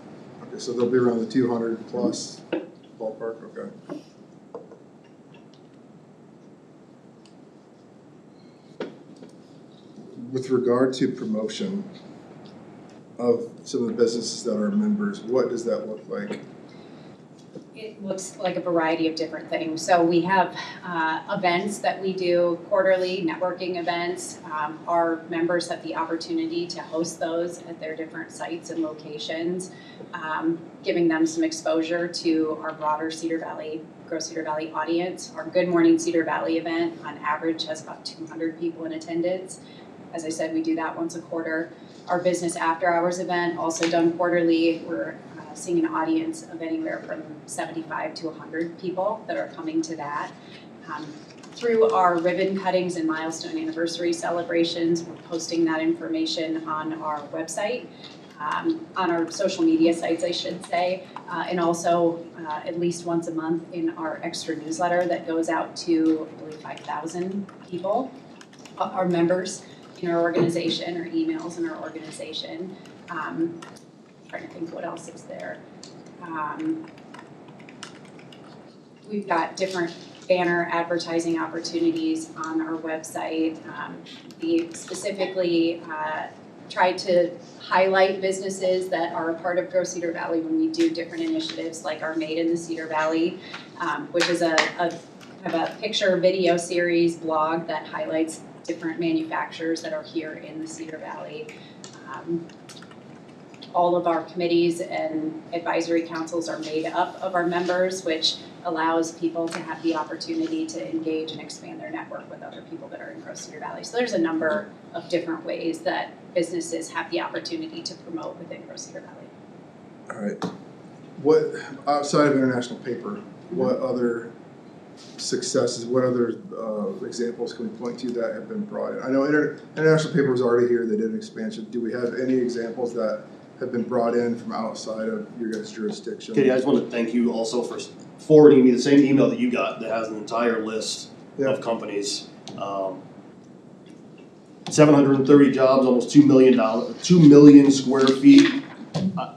Okay, so they'll be around the 200 plus ballpark, okay. With regard to promotion of some of the businesses that are members, what does that look like? It looks like a variety of different things. So we have events that we do quarterly, networking events. Our members have the opportunity to host those at their different sites and locations, giving them some exposure to our broader Gross Cedar Valley audience. Our Good Morning Cedar Valley event on average has about 200 people in attendance. As I said, we do that once a quarter. Our Business After Hours event, also done quarterly. We're seeing an audience of anywhere from 75 to 100 people that are coming to that. Through our ribbon cuttings and milestone anniversary celebrations, we're posting that information on our website, on our social media sites, I should say, and also at least once a month in our extra newsletter that goes out to, I believe, 5,000 people, our members in our organization, or emails in our organization. Trying to think what else is there. We've got different banner advertising opportunities on our website. We specifically try to highlight businesses that are a part of Grow Cedar Valley when we do different initiatives like our Made in the Cedar Valley, which is a picture video series blog that highlights different manufacturers that are here in the Cedar Valley. All of our committees and advisory councils are made up of our members, which allows people to have the opportunity to engage and expand their network with other people that are in Grow Cedar Valley. So there's a number of different ways that businesses have the opportunity to promote within Grow Cedar Valley. All right. What, outside of International Paper, what other successes, what other examples can we point to that have been brought in? I know International Paper was already here, they did an expansion. Do we have any examples that have been brought in from outside of your guys' jurisdiction? Katie, I just want to thank you also for forwarding me the same email that you got that has an entire list of companies. 730 jobs, almost $2 million square feet.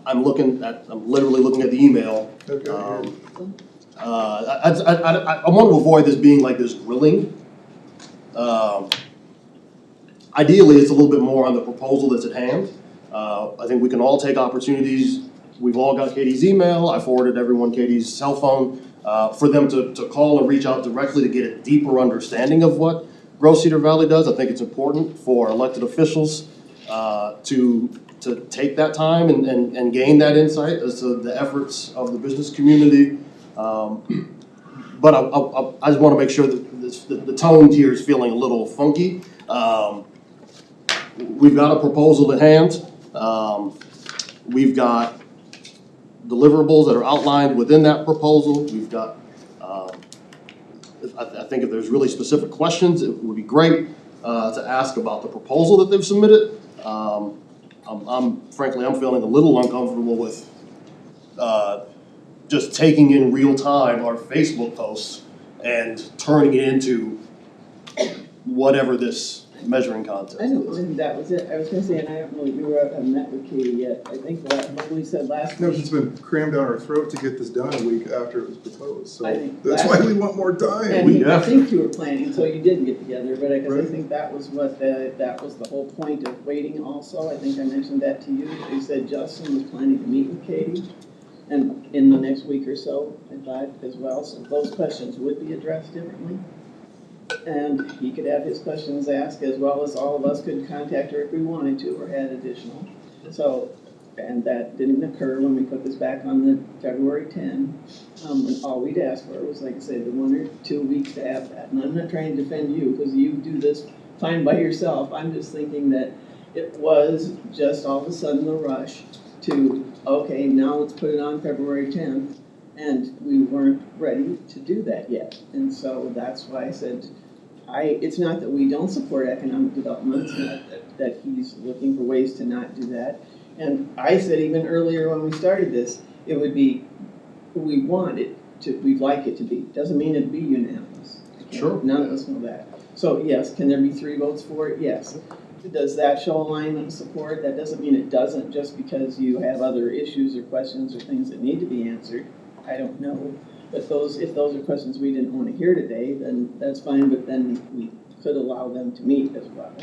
I'm literally looking at the email. Okay. I want to avoid this being like this grilling. Ideally, it's a little bit more on the proposal that's at hand. I think we can all take opportunities. We've all got Katie's email. I forwarded everyone Katie's cell phone for them to call and reach out directly to get a deeper understanding of what Grow Cedar Valley does. I think it's important for elected officials to take that time and gain that insight as to the efforts of the business community. But I just want to make sure that the tone here is feeling a little funky. We've got a proposal at hand. We've got deliverables that are outlined within that proposal. We've got, I think if there's really specific questions, it would be great to ask about the proposal that they've submitted. Frankly, I'm feeling a little uncomfortable with just taking in real time our Facebook posts and turning it into whatever this measuring contest. I don't think that was it. I was gonna say, and I don't know if you have met with Katie yet. I think what we said last No, week. it's been crammed down our throat to get this done a week after it was proposed, so I think that's why we want more time. And I think you were planning, so you didn't get together, but I Right. think that was what that was the whole point of waiting also. I think I mentioned that to you. You said Justin was planning to meet with Katie and in the next week or so, I thought as well, so those questions would be addressed differently. And he could have his questions asked as well as all of us could contact her if we wanted to or had additional. So, and that didn't occur when we put this back on the February 10. And all we'd ask for was, like I said, the 1 or 2 weeks to have that. And I'm not trying to defend you because you do this fine by yourself. I'm just thinking that it was just all of a sudden the rush to, okay, now let's put it on February 10th. And we weren't ready to do that yet. And so that's why I said, it's not that we don't support economic development, it's not that he's looking for ways to not do that. And I said even earlier when we started this, it would be, we'd like it to be. Doesn't mean it'd be unanimous. Sure. None of us know that. So yes, can there be 3 votes for it? Yes. Does that show alignment and support? That doesn't mean it doesn't just because you have other issues or questions or things that need to be answered. I don't know. But if those are questions we didn't want to hear today, then that's fine, but then we could allow them to meet as well.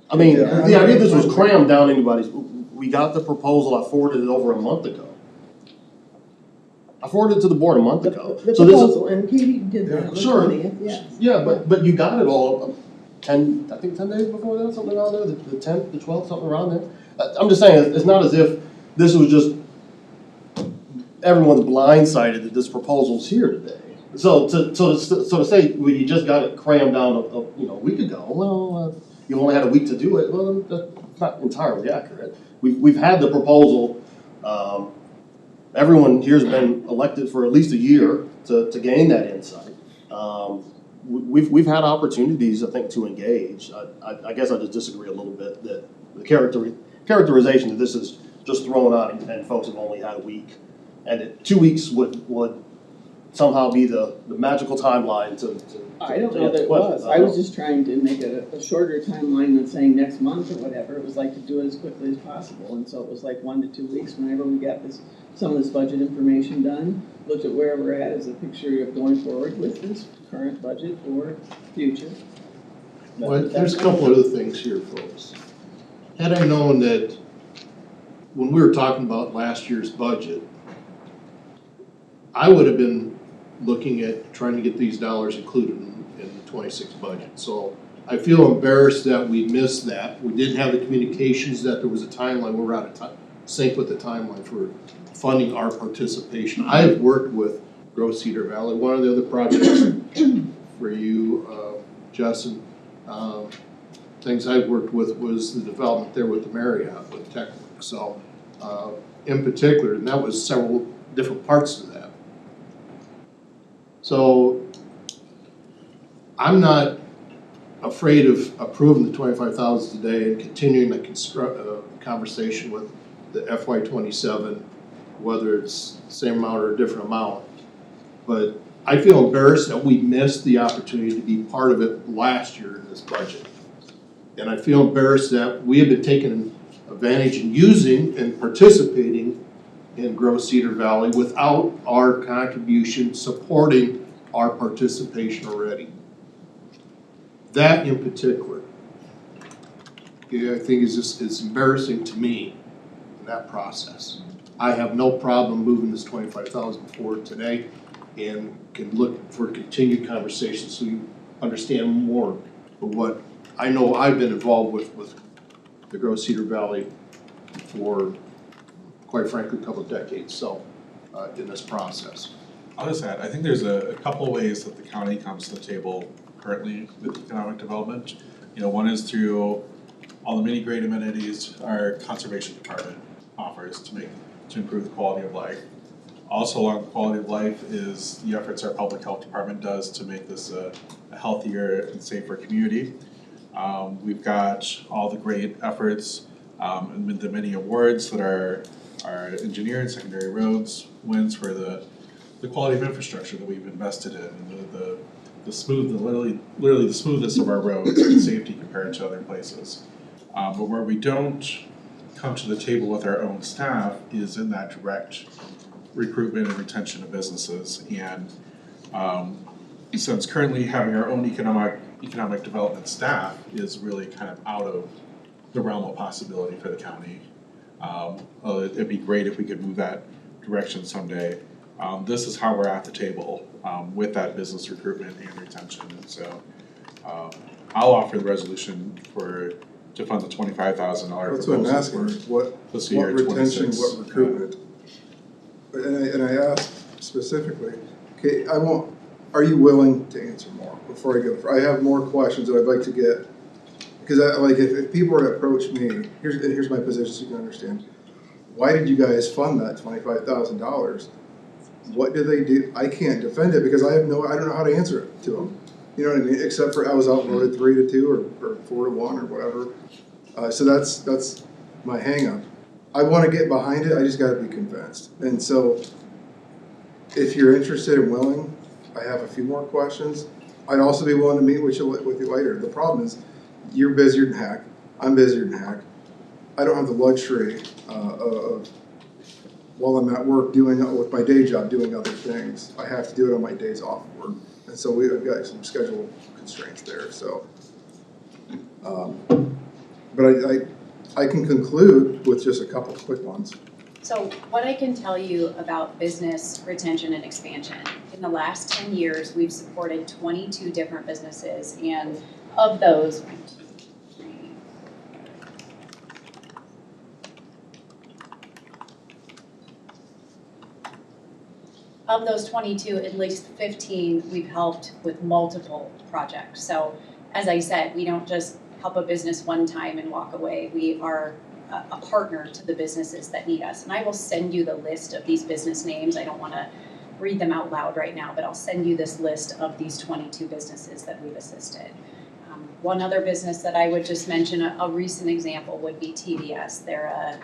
I mean, the idea this was crammed down anybody's, we got the proposal, I forwarded it over a month ago. I forwarded it to the board a month ago. The So proposal, and Katie did that on the Sure. 20th, yes. Yeah, but you got it all 10 days before that, something around there, the 10th, the 12th, something around there. I'm just saying, it's not as if this was just everyone's blindsided that this proposal's here today. So to say, well, you just got it crammed down a week ago, well, you only had a week to do it, well, that's not entirely accurate. We've had the proposal, everyone here's been elected for at least a year to gain that insight. We've had opportunities, I think, to engage. I guess I just disagree a little bit that the characterization that this is just thrown out and folks have only had a week. And that 2 weeks would somehow be the magical timeline to I don't know that it was. I was just trying to make it a shorter timeline than saying next month or whatever. It was like to do it as quickly as possible. And so it was like 1 to 2 weeks whenever we got some of this budget information done. looked at where we're at as a picture of going forward with this current budget or future. Well, there's a couple other things here, folks. Had I known that when we were talking about last year's budget, I would have been looking at trying to get these dollars included in the 26 budget. So I feel embarrassed that we missed that. We didn't have the communications that there was a timeline. We're out of sync with the timeline for funding our participation. I've worked with Grow Cedar Valley. One of the other projects for you, Justin, things I've worked with was the development there with the Marriott, with Tech. So in particular, and that was several different parts to that. So I'm not afraid of approving the 25,000 today and continuing the conversation with the FY27, whether it's the same amount or a different amount. But I feel embarrassed that we missed the opportunity to be part of it last year in this budget. And I feel embarrassed that we have been taking advantage and using and participating in Grow Cedar Valley without our contribution supporting our participation already. That in particular, I think it's embarrassing to me in that process. I have no problem moving this 25,000 forward today and can look for continued conversation so you understand more of what I know I've been involved with the Grow Cedar Valley for, quite frankly, a couple of decades, so, in this process. I'll just add, I think there's a couple ways that the county comes to the table currently with economic development. You know, one is through all the mini great amenities our conservation department offers to improve the quality of life. Also along the quality of life is the efforts our public health department does to make this a healthier and safer community. We've got all the great efforts and the many awards that our engineering secondary roads wins for the quality of infrastructure that we've invested in, and literally the smoothest of our roads and safety compared to other places. But where we don't come to the table with our own staff is in that direct recruitment and retention of businesses. And since currently having our own economic development staff is really kind of out of the realm of possibility for the county. It'd be great if we could move that direction someday. This is how we're at the table with that business recruitment and retention. And so I'll offer the resolution to fund the $25,000. That's what I'm asking, what retention, what recruitment? And I asked specifically, okay, are you willing to answer more before I go? I have more questions that I'd like to get, because if people were to approach me, here's my position so you can understand. Why did you guys fund that $25,000? What did they do? I can't defend it because I don't know how to answer it to them. You know what I mean? Except for I was outvoted 3-2 or 4-1 or whatever. So that's my hang up. I want to get behind it, I just gotta be convinced. And so if you're interested and willing, I have a few more questions. I'd also be willing to meet with you later. The problem is, you're busier than heck, I'm busier than heck. I don't have the luxury of, while I'm at work with my day job, doing other things. I have to do it on my days off work. And so I've got some schedule constraints there, so. But I can conclude with just a couple of quick ones. So what I can tell you about business retention and expansion, in the last 10 years, we've supported 22 different businesses, and of those, of those 22, at least 15 we've helped with multiple projects. So as I said, we don't just help a business one time and walk away. We are a partner to the businesses that need us. And I will send you the list of these business names. I don't want to read them out loud right now, but I'll send you this list of these 22 businesses that we've assisted. One other business that I would just mention, a recent example would be TVS. They're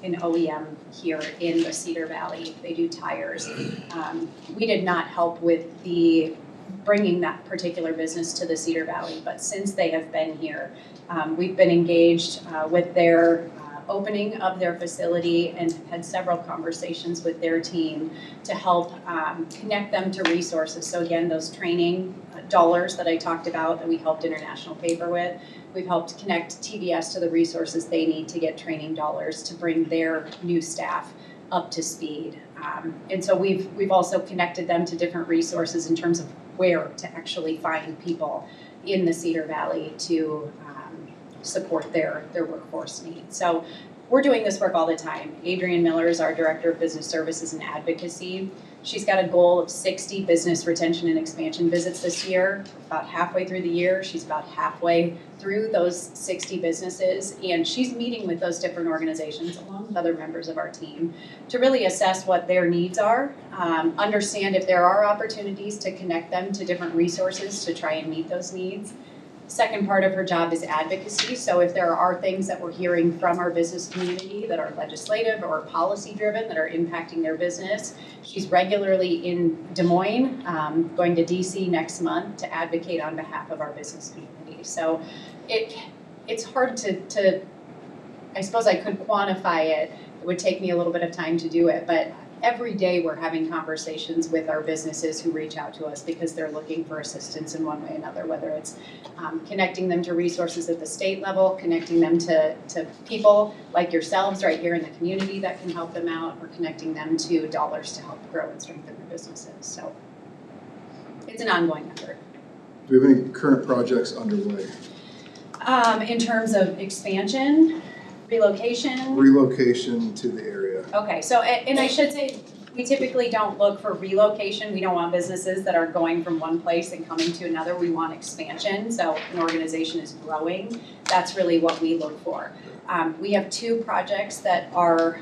an OEM here in the Cedar Valley. They do tires. We did not help with bringing that particular business to the Cedar Valley, but since they have been here, we've been engaged with their opening of their facility and had several conversations with their team to help connect them to resources. So again, those training dollars that I talked about that we helped International Paper with, we've helped connect TVS to the resources they need to get training dollars to bring their new staff up to speed. And so we've also connected them to different resources in terms of where to actually find people in the Cedar Valley to support their workforce needs. So we're doing this work all the time. Adrienne Miller is our Director of Business Services and Advocacy. She's got a goal of 60 business retention and expansion visits this year. About halfway through the year, she's about halfway through those 60 businesses, and she's meeting with those different organizations along with other members of our team to really assess what their needs are, understand if there are opportunities to connect them to different resources to try and meet those needs. Second part of her job is advocacy. So if there are things that we're hearing from our business community that are legislative or policy driven that are impacting their business, she's regularly in Des Moines, going to DC next month to advocate on behalf of our business community. So it's hard to I suppose I could quantify it. It would take me a little bit of time to do it, but every day we're having conversations with our businesses who reach out to us because they're looking for assistance in one way or another, whether it's connecting them to resources at the state level, connecting them to people like yourselves right here in the community that can help them out, or connecting them to dollars to help grow and strengthen their businesses. So it's an ongoing effort. Do we have any current projects underway? In terms of expansion, relocation? Relocation to the area. Okay, so, and I should say, we typically don't look for relocation. We don't want businesses that are going from one place and coming to another. We want expansion, so an organization is growing. That's really what we look for. We have 2 projects that are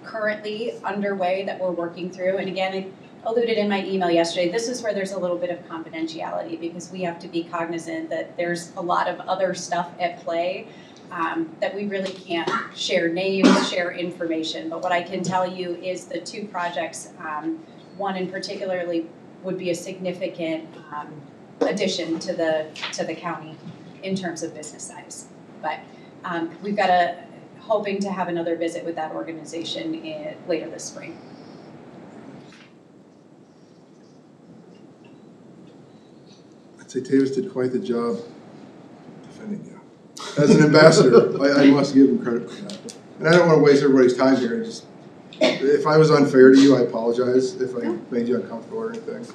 currently underway that we're working through. And again, I alluded in my email yesterday, this is where there's a little bit of confidentiality because we have to be cognizant that there's a lot of other stuff at play. That we really can't share names, share information. But what I can tell you is the 2 projects, one in particularly would be a significant addition to the county in terms of business size. But we've got hoping to have another visit with that organization later this spring. I'd say Tavis did quite the job defending you. As an ambassador, I must give him credit for that. And I don't want to waste everybody's time here. If I was unfair to you, I apologize if I made you uncomfortable or anything.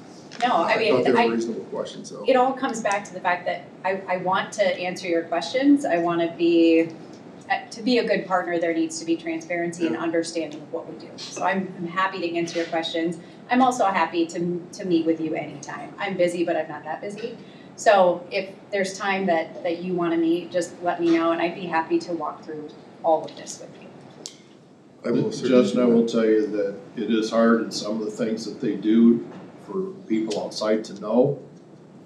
No, I mean, thought they were reasonable questions, so. It all comes back to the fact that I want to answer your questions. I want to be a good partner, there needs to be transparency and understanding of what we do. So I'm happy to answer your questions. I'm also happy to meet with you anytime. I'm busy, but I'm not that busy. So if there's time that you want to meet, just let me know, and I'd be happy to walk through all of this with you. I will certainly. Justin, I will tell you that it is hard in some of the things that they do for people outside to know,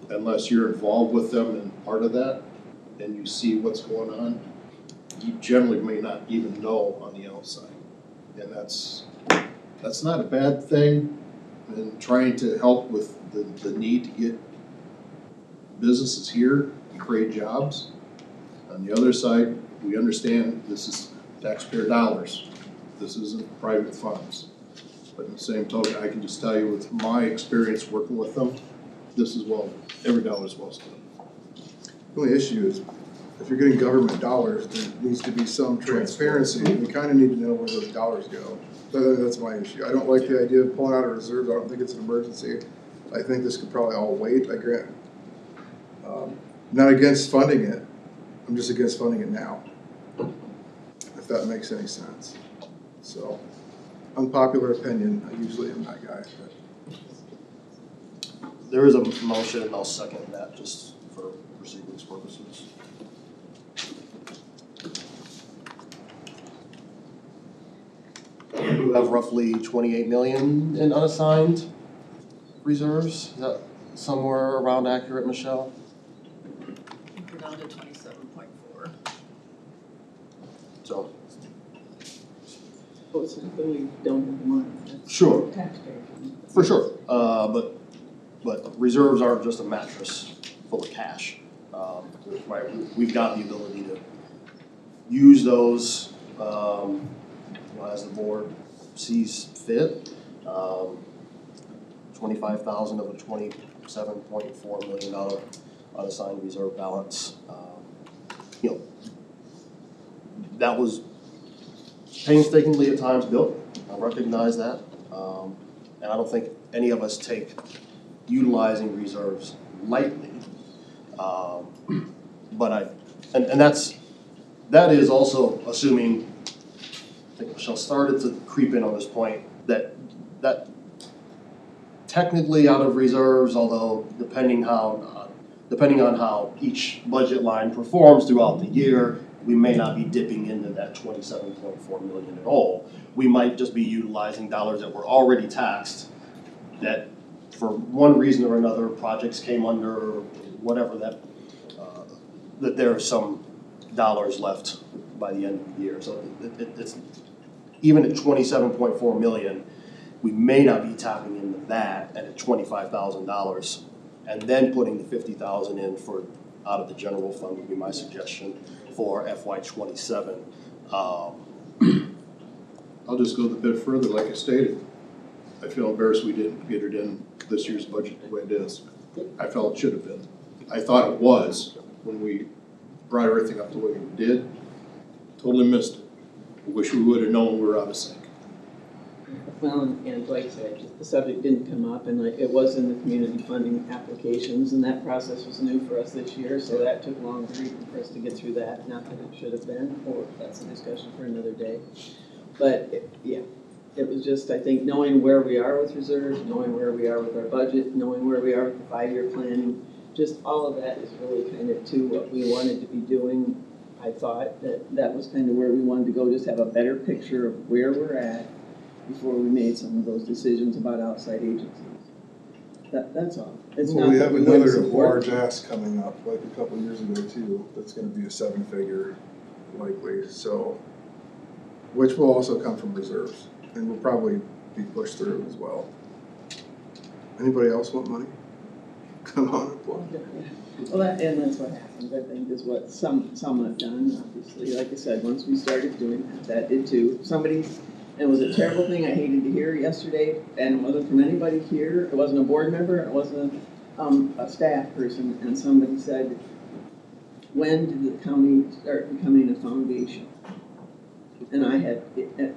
unless you're involved with them and part of that, and you see what's going on. You generally may not even know on the outside, and that's not a bad thing. And trying to help with the need to get businesses here and create jobs. On the other side, we understand this is taxpayer dollars. This isn't private funds. But in the same token, I can just tell you with my experience working with them, every dollar is well spent. The only issue is, if you're getting government dollars, there needs to be some transparency. We kind of need to know where those dollars go. That's my issue. I don't like the idea of pulling out of reserves. I don't think it's an emergency. I think this could probably all wait. I grant. Not against funding it. I'm just against funding it now. If that makes any sense. So, unpopular opinion. I usually am that guy. But. There is a motion, and I'll second that just for proceedings purposes. We have roughly 28 million in unassigned reserves. Is that somewhere around accurate, Michelle? I think we're down to 27.4. So. Oh, it's not that we don't have the money. That's Sure. taxpayer money. For sure, but reserves aren't just a mattress full of cash. Right, we've got the ability to use those as the board sees fit. 25,000 of a $27.4 million unassigned reserve balance. That was painstakingly at times built. I recognize that. And I don't think any of us take utilizing reserves lightly. But that is also assuming, I think Michelle started to creep in on this point, that technically out of reserves, although depending on how each budget line performs throughout the year, we may not be dipping into that 27.4 million at all. We might just be utilizing dollars that were already taxed, that for one reason or another, projects came under, or whatever, that there are some dollars left by the end of the year. So it's even at 27.4 million, we may not be tapping into that, and at $25,000, and then putting the 50,000 in for out of the general fund would be my suggestion for FY27. I'll just go a bit further, like I stated. I feel embarrassed we didn't get it in this year's budget the way it is. I felt it should have been. I thought it was when we brought everything up the way we did. Totally missed it. I wish we would have known we were out of sync. Well, and like I said, the subject didn't come up, and it was in the community funding applications, and that process was new for us this year, so that took longer even for us to get through that. Not that it should have been, or that's a discussion for another day. But it was just, I think, knowing where we are with reserves, knowing where we are with our budget, knowing where we are with the 5-year planning, just all of that is really kind of to what we wanted to be doing. I thought that was kind of where we wanted to go, just have a better picture of where we're at before we made some of those decisions about outside agencies. That's all. It's Well, not we that have we wouldn't another support large ask coming up, like a couple years ago too, that's gonna be a 7-figure likely, so, which will also come from reserves, and will probably be pushed through as well. Anybody else want money? Come on, apply. Well, and that's what happens, I think, is what some have done, obviously. Like I said, once we started doing that did too. It was a terrible thing I hated to hear yesterday, and it wasn't from anybody here, it wasn't a board member, it wasn't a staff person, and somebody said, when did the county start becoming a foundation? And I had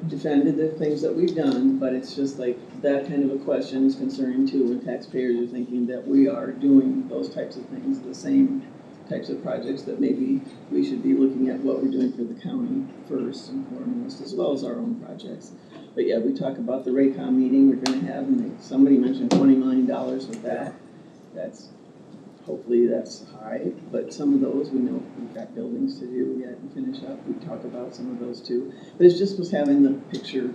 defended the things that we've done, but it's just like, that kind of a question is concerning too, when taxpayers are thinking that we are doing those types of things, the same types of projects, that maybe we should be looking at what we're doing for the county first and foremost, as well as our own projects. But yeah, we talk about the Raycom meeting we're gonna have, and somebody mentioned $20 million with that. Hopefully that's high, but some of those, we know we've got buildings to do yet and finish up. We talk about some of those too. But it just was having the picture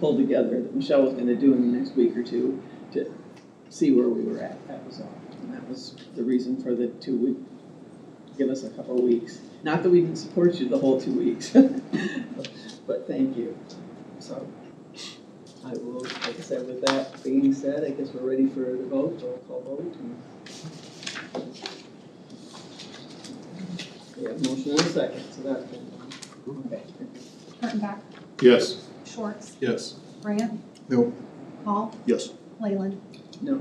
pulled together that Michelle was gonna do in the next week or two to see where we were at. That was all. And that was the reason for the 2 week. Give us a couple of weeks. Not that we didn't support you the whole 2 weeks, but thank you. So I will, like I said, with that being said, I guess we're ready for the vote, roll call vote. We have a motion and a second, so that's been done. Okay. Kurttenbach, Yes. Schwartz, Yes. Grant, No, Hall, Yes. Leyland. No.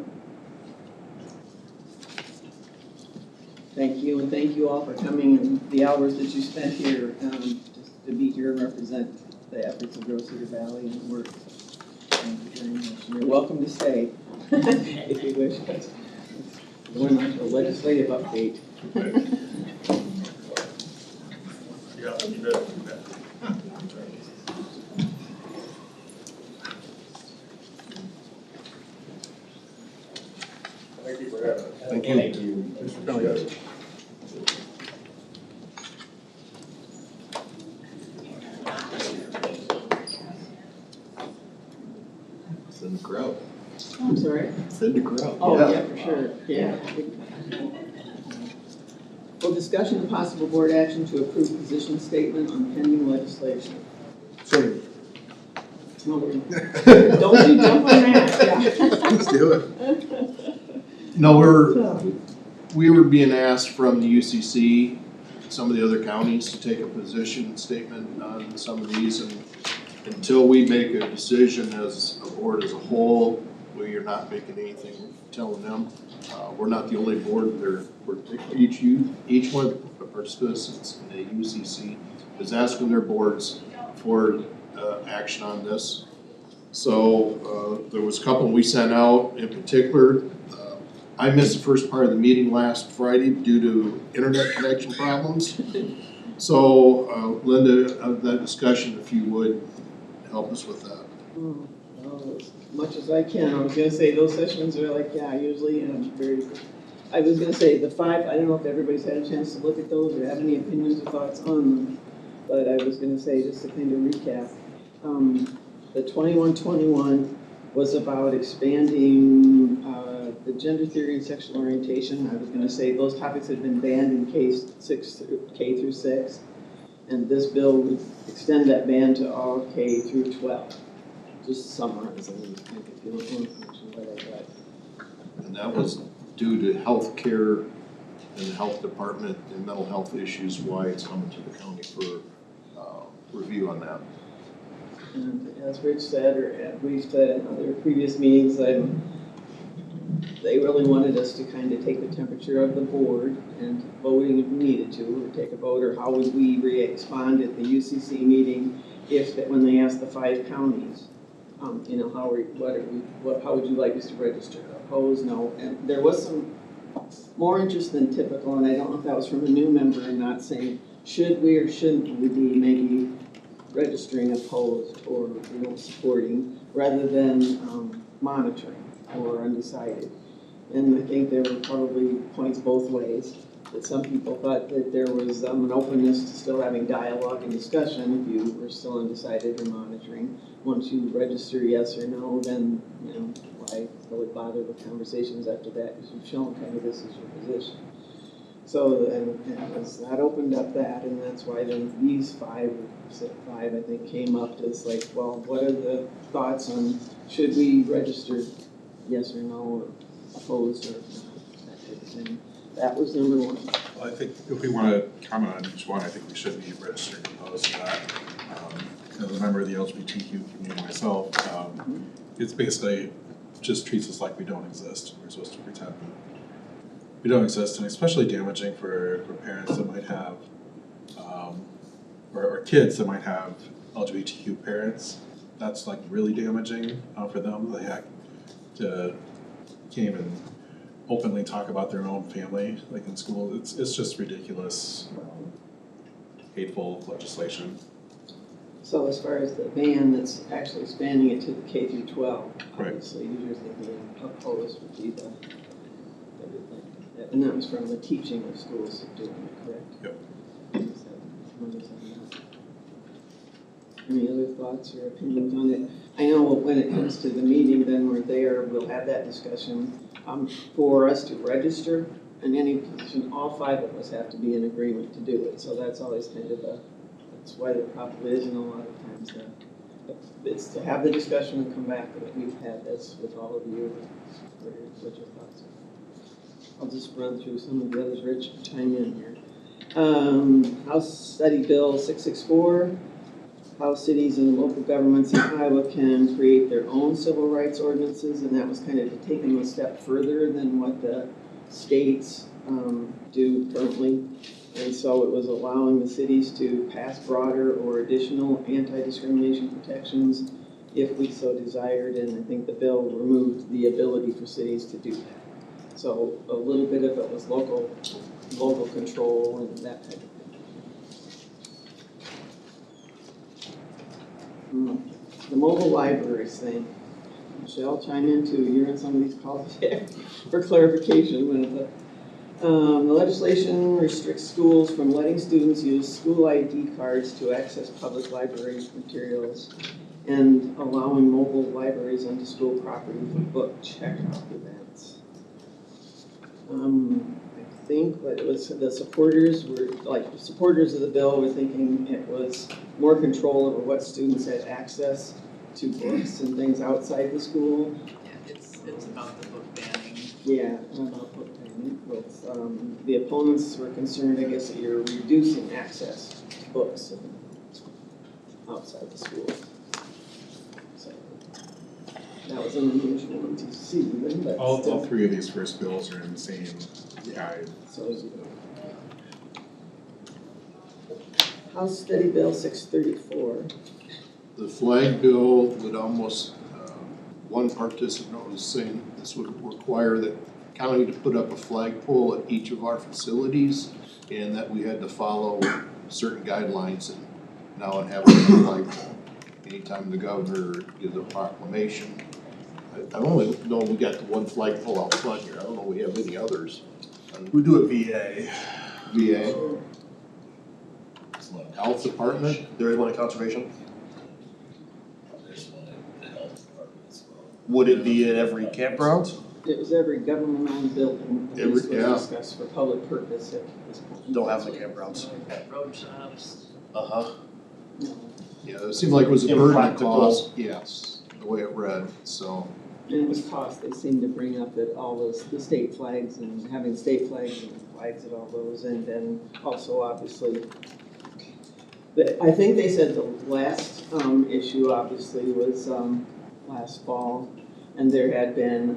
Thank you, and thank you all for coming and the hours that you spent here, just to be here and represent the efforts of Rose Cedar Valley and work. Thank you very much. And you're welcome to stay, if you wish. Going on to a legislative update. Yeah, you bet. Thank you for having us. Thank you. Thank you. Thanks for coming, guys. It's in the crowd. I'm sorry? It's in the crowd. Oh, yeah, for sure, yeah. Well, discussion and possible board action to approve position statement on pending legislation. sorry. No, don't you jump on that, yeah. Let's do it. No, we were being asked from the UCC some of the other counties to take a position statement on some of these, and until we make a decision as a board as a whole, we are not making anything telling them. We're not the only board there, each one of the participants in the UCC is asking their boards for action on this. So there was a couple we sent out in particular. I missed the first part of the meeting last Friday due to internet connection problems. So Linda, of that discussion, if you would help us with that. Well, as much as I can. I was gonna say, those sessions are like, yeah, usually, I was gonna say, the 5, I don't know if everybody's had a chance to look at those or have any opinions or thoughts on them, but I was gonna say, just to kind of recap, the 2121 was about expanding the gender theory and sexual orientation. I was gonna say those topics had been banned in K through 6, and this bill would extend that ban to all K through 12. Just summarizing, if you want more information about that. And that was due to health care and the health department and mental health issues, why it's coming to the county for review on that. And as Rich said, or we've said in other previous meetings, they really wanted us to kind of take the temperature of the board and voting if we needed to, or take a vote, or how would we respond at the UCC meeting when they asked the 5 counties, how would you like us to register? Opposed, no, and there was some more interest than typical, and I don't know if that was from a new member or not, saying should we or shouldn't we be maybe registering opposed or supporting rather than monitoring or undecided. And I think there were probably points both ways, that some people thought that there was an openness to still having dialogue and discussion if you were still undecided or monitoring. Once you register yes or no, then why really bother with conversations after that, because you've shown kind of this is your position. So that opened up that, and that's why then these 5 I think came up as like, well, what are the thoughts on should we register yes or no, or opposed, or that type of thing. That was number 1. Well, I think if we want to comment on each one, I think we should be registered opposed to that. As a member of the LGBTQ community myself, it's basically just treats us like we don't exist. We're supposed to pretend we don't exist, and especially damaging for parents that might have, or kids that might have LGBTQ parents. That's like really damaging for them. They have to can't even openly talk about their own family, like in school. It's just ridiculous, hateful legislation. So as far as the ban that's actually expanding it to the K through 12, right. Obviously you're thinking opposed would be the everything. And that was from the teaching of schools doing it, correct? Yep. Any other thoughts or opinions on it? I know when it comes to the meeting, then we're there, we'll have that discussion. For us to register in any position, all 5 of us have to be in agreement to do it. So that's always kind of that's why there probably isn't a lot of times it's to have the discussion and come back, but we've had this with all of you. What your thoughts are. I'll just run through some of the others. Rich, chime in here. House Study Bill 664. How cities and local governments in Iowa can create their own civil rights ordinances, and that was kind of taking a step further than what the states do currently. And so it was allowing the cities to pass broader or additional anti-discrimination protections if we so desired, and I think the bill removed the ability for cities to do that. So a little bit of it was local control and that type of thing. The mobile libraries thing. Michelle, chime in too. You're in some of these calls for clarification. The legislation restricts schools from letting students use school ID cards to access public library materials and allowing mobile libraries onto school property for book checkout events. I think what it was, the supporters of the bill were thinking it was more control over what students had access to books and things outside the school. Yeah, it's about the book banning. Yeah, and about book banning. With, the opponents were concerned, I guess, that you're reducing access to books outside the school. So that was an unusual one to see, but All still. three of these first bills are in the same guide. So, House Study Bill 634. The flag bill would almost, one participant was saying this would require the county to put up a flagpole at each of our facilities and that we had to follow certain guidelines and now and having a flagpole. Anytime the governor gives a proclamation, I only know we got the one flagpole out front here. I don't know we have any others. We do it VA. VA, Health Department, There is one in conservation. There's one in the health department as well. Would it be at every campground? It was every government-owned building that was yeah. discussed for public purpose at this point. Don't have the campgrounds. Road shops. Uh-huh. No. yeah, it seemed like it was a burden to Impractical. cause, yes, the way it read, so. And it was cost, they seemed to bring up that all the state flags and having state flags and flags at all those, and then also obviously, I think they said the last, issue obviously was, last fall, and there had been,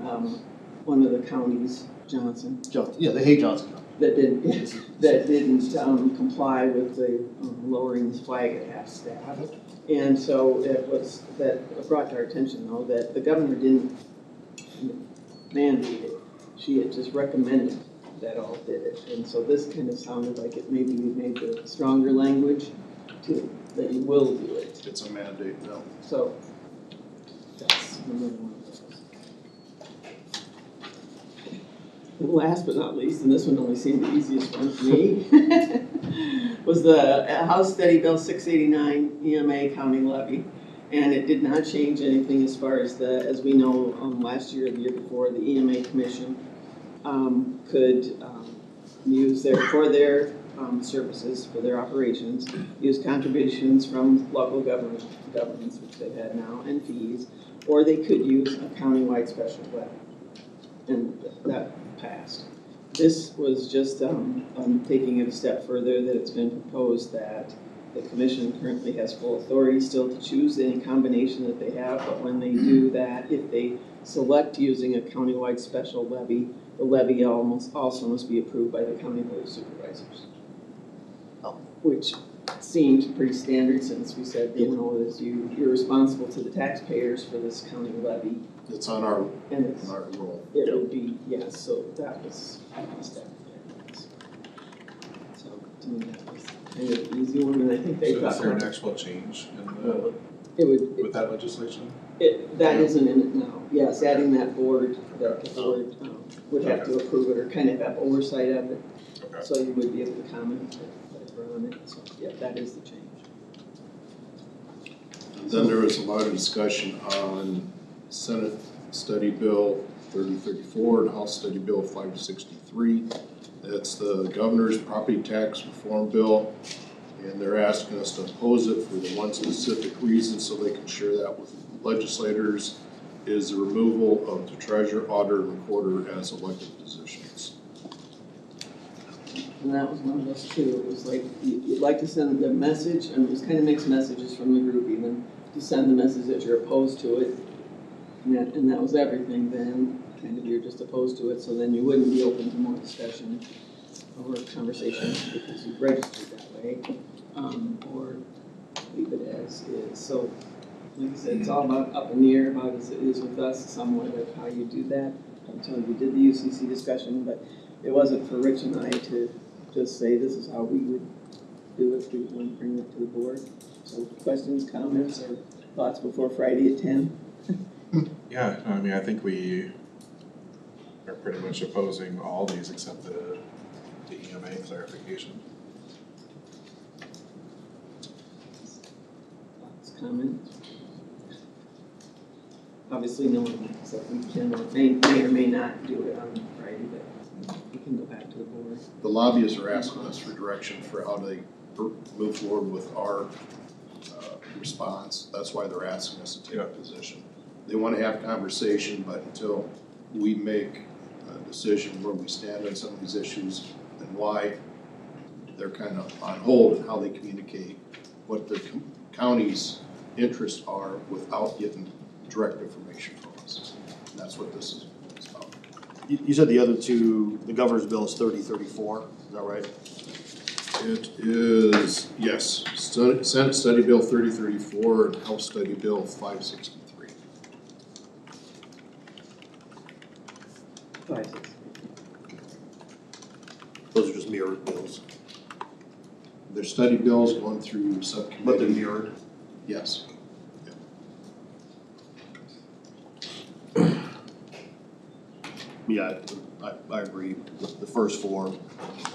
one of the counties, Johnson, Yeah, they hate Johnson. that didn't comply with the lowering the flag at half staff. And so it was, that brought to our attention though, that the governor didn't mandate it. She had just recommended that all did it. And so this kind of sounded like it maybe we made the stronger language to, that you will do it. It's a mandate now. So that's another one of those. And last but not least, and this one only seemed the easiest one for me, was the House Study Bill 689 EMA county levy. And it did not change anything as far as as we know, last year or the year before, the EMA commission could use for their services, for their operations, use contributions from local governments, which they've had now, and fees, or they could use a countywide special levy. And that passed. This was just taking it a step further, that it's been proposed that the commission currently has full authority still to choose any combination that they have, but when they do that, if they select using a countywide special levy, the levy also must be approved by the county board of supervisors. Which seems pretty standard since we said, you're responsible to the taxpayers for this county levy. It's on our, And it's, our roll. it would be, yes, so that was a step. So to me, that was kind of an easy one, and I think they So thought. is there an actual change in with that legislation? That isn't in it now. Yes, adding that board, that the board would have to approve it or kind of have oversight of it. Okay. So you would be able to comment whatever on it. So, yeah, that is the change. And then there was a lot of discussion on Senate Study Bill 3034 and House Study Bill 563. That's the governor's property tax reform bill. And they're asking us to oppose it for the one specific reason, so they can share that with legislators, is the removal of the treasurer, auditor, and recorder as elected positions. And that was one of those too. It was like, you'd like to send the message, and it was kind of mixed messages from the group even, to send the message that you're opposed to it. And that was everything then, kind of you're just opposed to it, so then you wouldn't be open to more discussion or conversation because you registered that way, or leave it as is. So, like I said, it's all about up in the air about as it is with us, somewhat of how you do that until you did the UCC discussion, but it wasn't for Rich and I to just say this is how we would do it, we would bring it to the board. So questions, comments, or thoughts before Friday at 10? Yeah, I mean, I think we are pretty much opposing all these except the EMA clarification. Thoughts, comments? Obviously, no one, except we can, may or may not do it on Friday, but we can go back to the board. The lobbyists are asking us for direction for how they move forward with our response. That's why they're asking us to take a position. They want to have conversation, but until we make a decision where we stand on some of these issues and why, they're kind of on hold in how they communicate what the county's interests are without getting direct information from us. And that's what this is about. You said the other two, the governor's bill is 3034, is that right? It is, yes, Senate Study Bill 3034 and House Study Bill 563. Those are just mirrored bills, Their study bills going through subcommittee. but they're mirrored. Yes. Yeah, I agree. The first four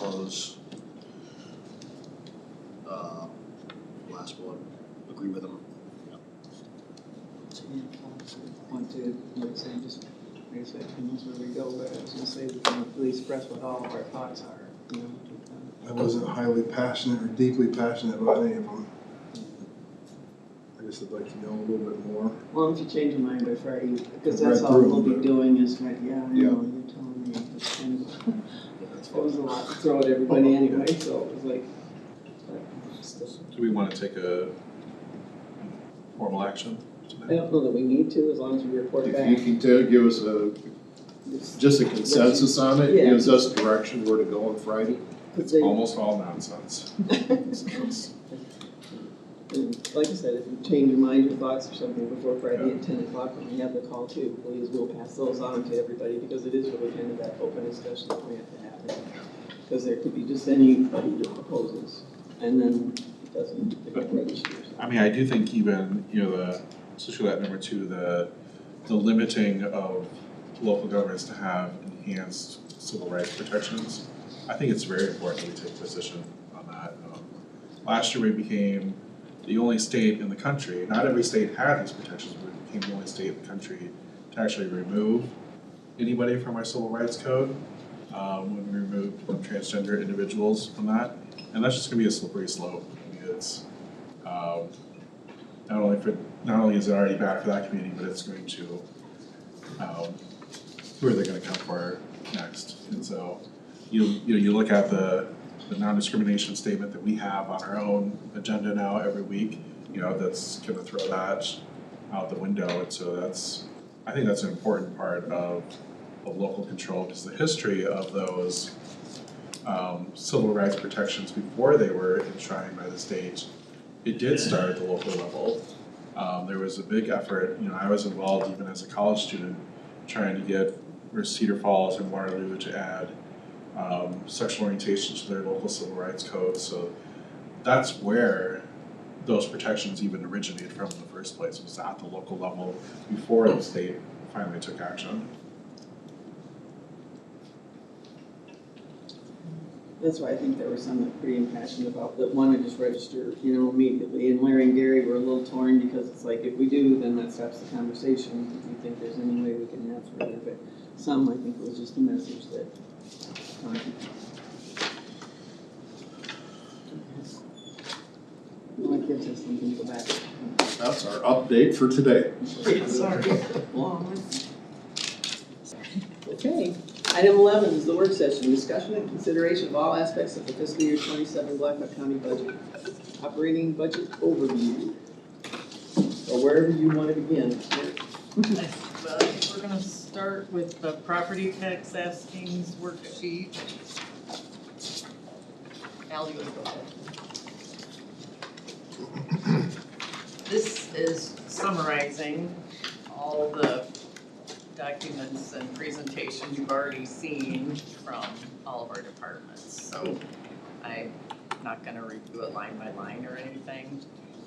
was, last one, agree with them. Want to, like, say, just, like I said, that's where we go, but I was gonna say, we can really express what all of our thoughts are, you know. I wasn't highly passionate or deeply passionate about any of them. I guess I'd like to know a little bit more. Well, if you change your mind by Friday, because I've that's read all through we'll them, be doing is, like, yeah, I know, Yeah. you're telling me, it's kind of, it was a lot to throw at everybody anyway, so it was like, but still. Do we want to take a formal action I tonight? don't know that we need to, as long as we report If back. you can give us just a consensus on it, Yeah. gives us direction where to go on Friday. It's almost all nonsense. And like I said, if you change your mind, your thoughts or something before Friday at 10 o'clock when we have the call too, please, we'll pass those on to everybody because it is really kind of that open discussion that we have to have. Because there could be just anybody that proposes and then it doesn't register. I mean, I do think even, especially that number two, the limiting of local governments to have enhanced civil rights protections, I think it's very important that we take a position on that. Last year we became the only state in the country, not every state had these protections, but we became the only state in the country to actually remove anybody from our civil rights code, when we removed transgender individuals from that. And that's just gonna be a slippery slope. I mean, it's, not only is it already bad for that community, but it's going to, who are they gonna come for next? And so, you look at the non-discrimination statement that we have on our own agenda now every week, that's gonna throw that out the window. And so I think that's an important part of local control, because the history of those civil rights protections before they were enshrined by the state, it did start at the local level. There was a big effort, I was involved even as a college student trying to get Cedar Falls and Waterloo to add sexual orientation to their local civil rights code. So that's where those protections even originated from in the first place, was at the local level before the state finally took action. That's why I think there were some that were pretty impassioned about that want to just register, immediately. And Larry and Gary were a little torn because it's like, if we do, then that stops the conversation. If you think there's any way we can have further, but some, I think, was just a message that. Well, it gives us something to go back. That's our update for today. Sorry. Long. Okay. Item 11 is the work session, discussion and consideration of all aspects of the fiscal year 27 Blackhawk County budget. Operating budget overview. Or wherever you want to begin. Well, I think we're gonna start with the property tax askings worksheet. Al, you wanna go ahead? This is summarizing all the documents and presentations you've already seen from all of our departments. So I'm not gonna review it line by line or anything.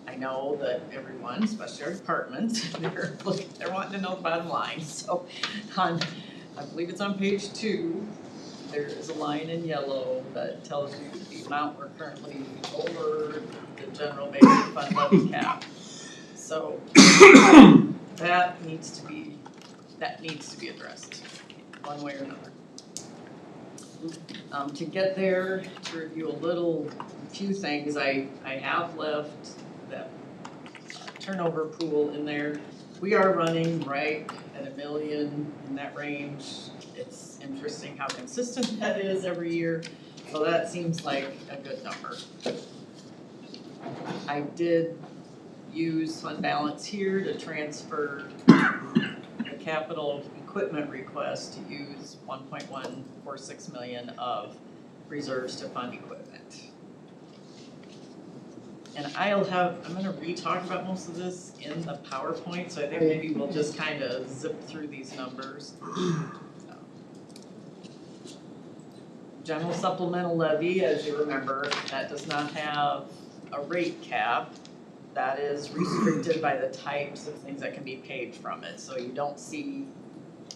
I know that everyone, especially our departments, they're wanting to know the bottom line. So I believe it's on page 2, there is a line in yellow that tells you the amount we're currently over the general basic fund levy cap. So that needs to be addressed one way or another. To get there, to review a few things, I have left that turnover pool in there. We are running right at $1 million in that range. It's interesting how consistent that is every year, so that seems like a good number. I did use fund balance here to transfer the capital equipment request to use 1.146 million of reserves to fund equipment. And I'm gonna re-talk about most of this in the PowerPoint, so I think maybe we'll just kind of zip through these numbers. General supplemental levy, as you remember, that does not have a rate cap. That is restricted by the types of things that can be paid from it, so you don't see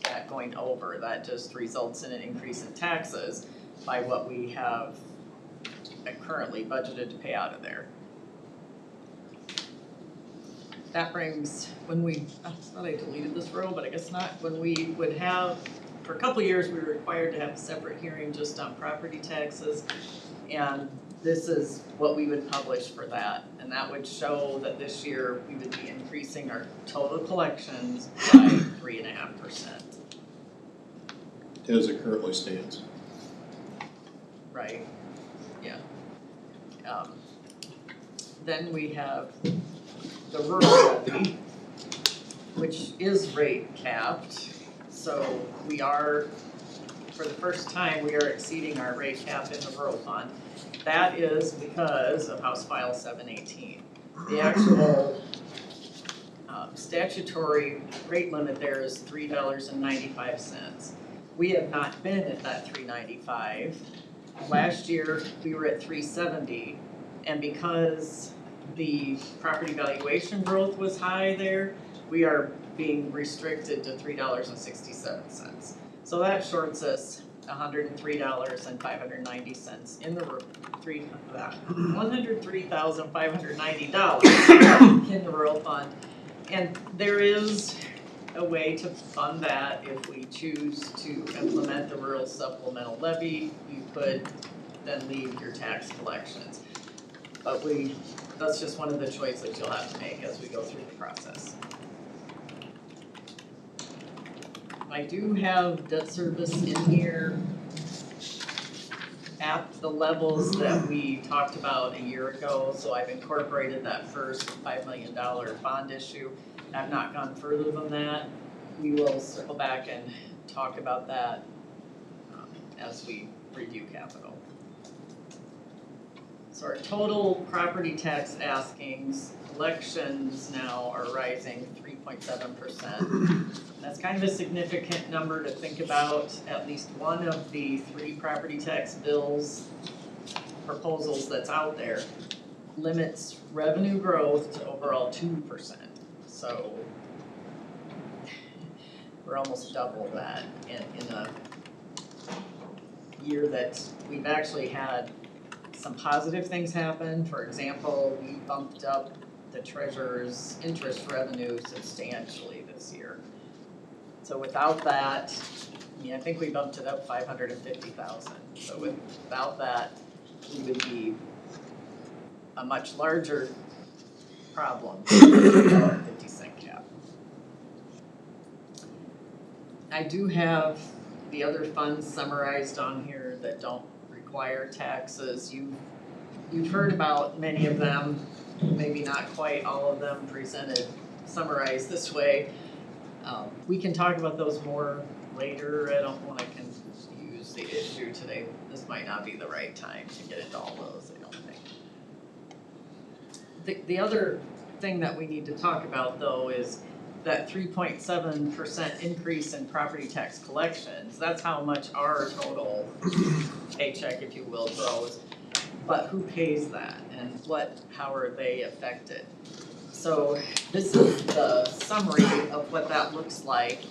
that going over. That just results in an increase in taxes by what we have currently budgeted to pay out of there. That brings, I thought I deleted this row, but I guess not, when we would have, for a couple of years, we were required to have a separate hearing just on property taxes, and this is what we would publish for that, and that would show that this year we would be increasing our total collections by 3.5%. As it currently stands. Right, yeah. Then we have the rural levy, which is rate capped, so we are, for the first time, we are exceeding our rate cap in the rural fund. That is because of House File 718. The actual statutory rate limit there is $3.95. We have not been at that $3.95. Last year, we were at $3.70, and because the property valuation growth was high there, we are being restricted to $3.67. So that shorts us $103.590 in the $103,590 in the rural fund. And there is a way to fund that if we choose to implement the rural supplemental levy. You could then leave your tax collections. But that's just one of the choices you'll have to make as we go through the process. I do have debt service in here at the levels that we talked about a year ago, so I've incorporated that first $5 million bond issue. I've not gone further than that. We will circle back and talk about that as we review capital. So our total property tax askings, collections now are rising 3.7%. That's kind of a significant number to think about. At least one of the 3 property tax bills proposals that's out there limits revenue growth to overall 2%. So we're almost double that in a year that we've actually had some positive things happen. For example, we bumped up the treasurer's interest revenue substantially this year. So without that, I think we bumped it up 550,000. So without that, we would be a much larger problem than our 50-cent cap. I do have the other funds summarized on here that don't require taxes. You've heard about many of them, maybe not quite all of them presented, summarized this way. We can talk about those more later. I don't want to confuse the issue today. This might not be the right time to get into all those, I don't think. The other thing that we need to talk about though is that 3.7% increase in property tax collections. That's how much our total paycheck, if you will, grows. But who pays that and how are they affected? So this is the summary of what that looks like.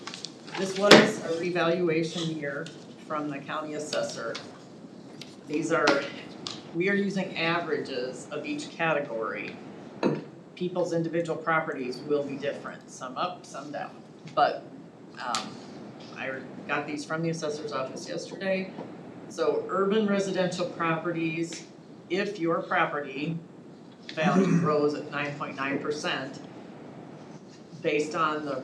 This was a revaluation year from the county assessor. We are using averages of each category. People's individual properties will be different, some up, some down. But I got these from the assessor's office yesterday. So urban residential properties, if your property value grows at 9.9%, based on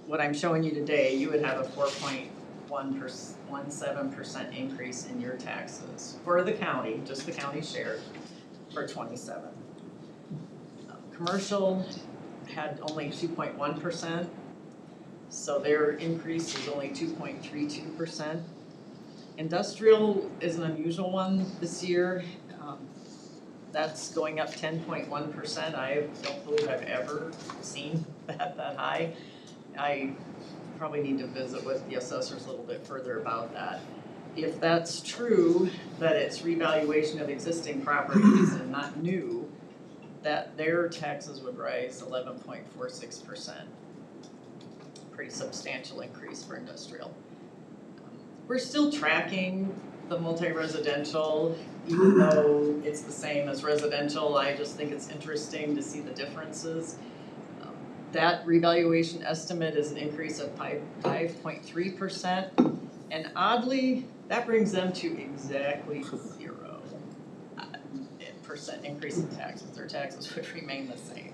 what I'm showing you today, you would have a 4.17% increase in your taxes for the county, just the county share, for 27. Commercial had only 2.1%, so their increase is only 2.32%. Industrial is an unusual one this year. That's going up 10.1%. I don't believe I've ever seen that high. I probably need to visit with the assessors a little bit further about that. If that's true, that it's revaluation of existing properties and not new, that their taxes would rise 11.46%. Pretty substantial increase for industrial. We're still tracking the multi-residential, even though it's the same as residential. I just think it's interesting to see the differences. That revaluation estimate is an increase of 5.3%, and oddly, that brings them to exactly 0% increase in taxes. Their taxes would remain the same.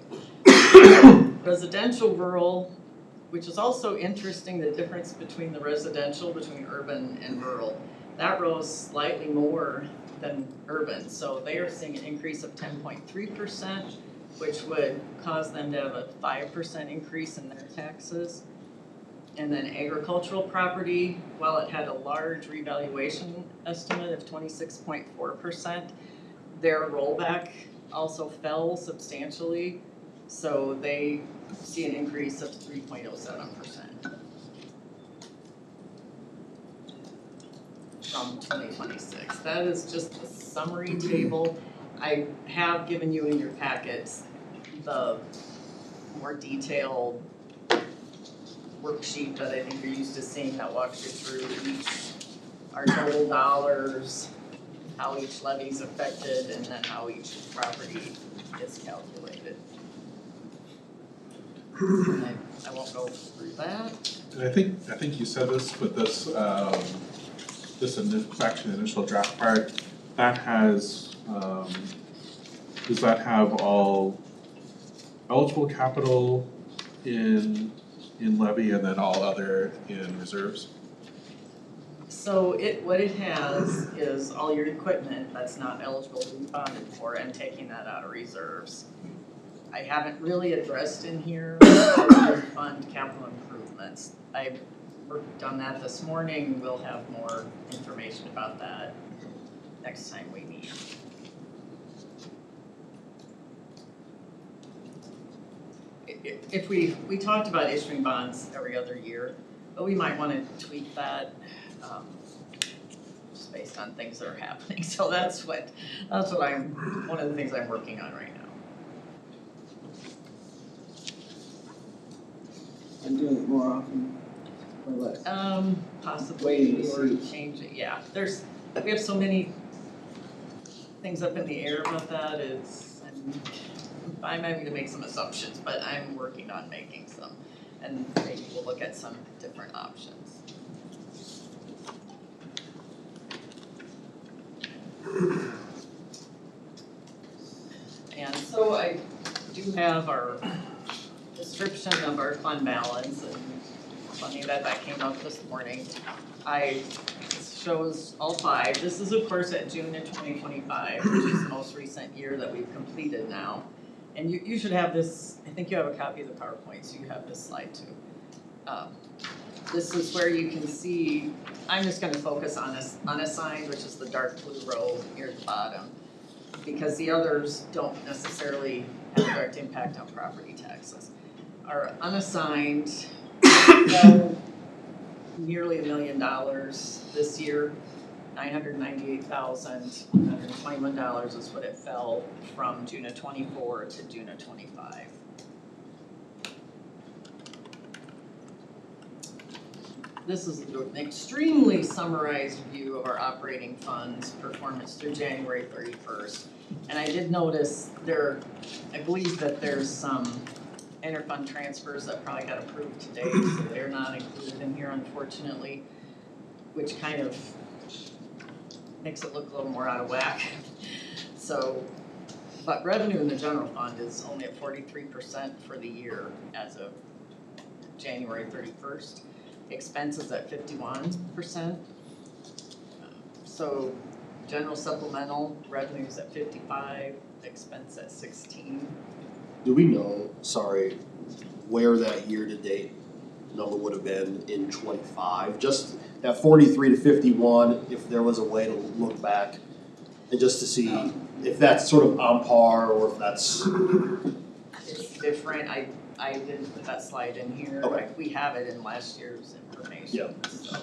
Residential rural, which is also interesting, the difference between the residential, between urban and rural, that rose slightly more than urban. So they are seeing an increase of 10.3%, which would cause them to have a 5% increase in their taxes. And then agricultural property, while it had a large revaluation estimate of 26.4%, their rollback also fell substantially. So they see an increase of 3.07% from 2026. That is just a summary table. I have given you in your packets the more detailed worksheet that I think you're used to seeing that walks you through our total dollars, how each levy is affected, and then how each property is calculated. I won't go through that. And I think you said this, but this initial draft part, that has, does that have all eligible capital in levy and then all other in reserves? So what it has is all your equipment that's not eligible to be bonded for and taking that out of reserves. I haven't really addressed in here fund capital improvements. I worked on that this morning. We'll have more information about that next time we meet. If we talked about issuing bonds every other year, but we might want to tweak that just based on things that are happening. So that's what one of the things I'm working on right now. And doing it more often or less? Possibly, Waiting to or see. change it, yeah. We have so many things up in the air about that, I'm having to make some assumptions, but I'm working on making some, and maybe we'll look at some different options. And so I do have our description of our fund balance, and funny that came up this morning. This shows all five. This is of course at June of 2025, which is the most recent year that we've completed now. And you should have this, I think you have a copy of the PowerPoint, so you have this slide too. This is where you can see, I'm just gonna focus on unassigned, which is the dark blue row near the bottom, because the others don't necessarily have a direct impact on property taxes. Our unassigned fell nearly $1 million this year. $998,121 is what it fell from June of 24 to June of 25. This is an extremely summarized view of our operating funds performance through January 31st. And I did notice I believe that there's some interfund transfers that probably got approved today, so they're not included in here unfortunately, which kind of makes it look a little more out of whack. So But revenue in the general fund is only at 43% for the year as of January 31st. Expenses at 51%. So general supplemental revenues at 55, expense at 16. Do we know, sorry, where that year-to-date number would have been in 25? Just that 43 to 51, if there was a way to look back and just to see if that's sort of on par or if that's. It's different. I didn't put that slide in here. Okay. We have it in last year's information. Yeah. So.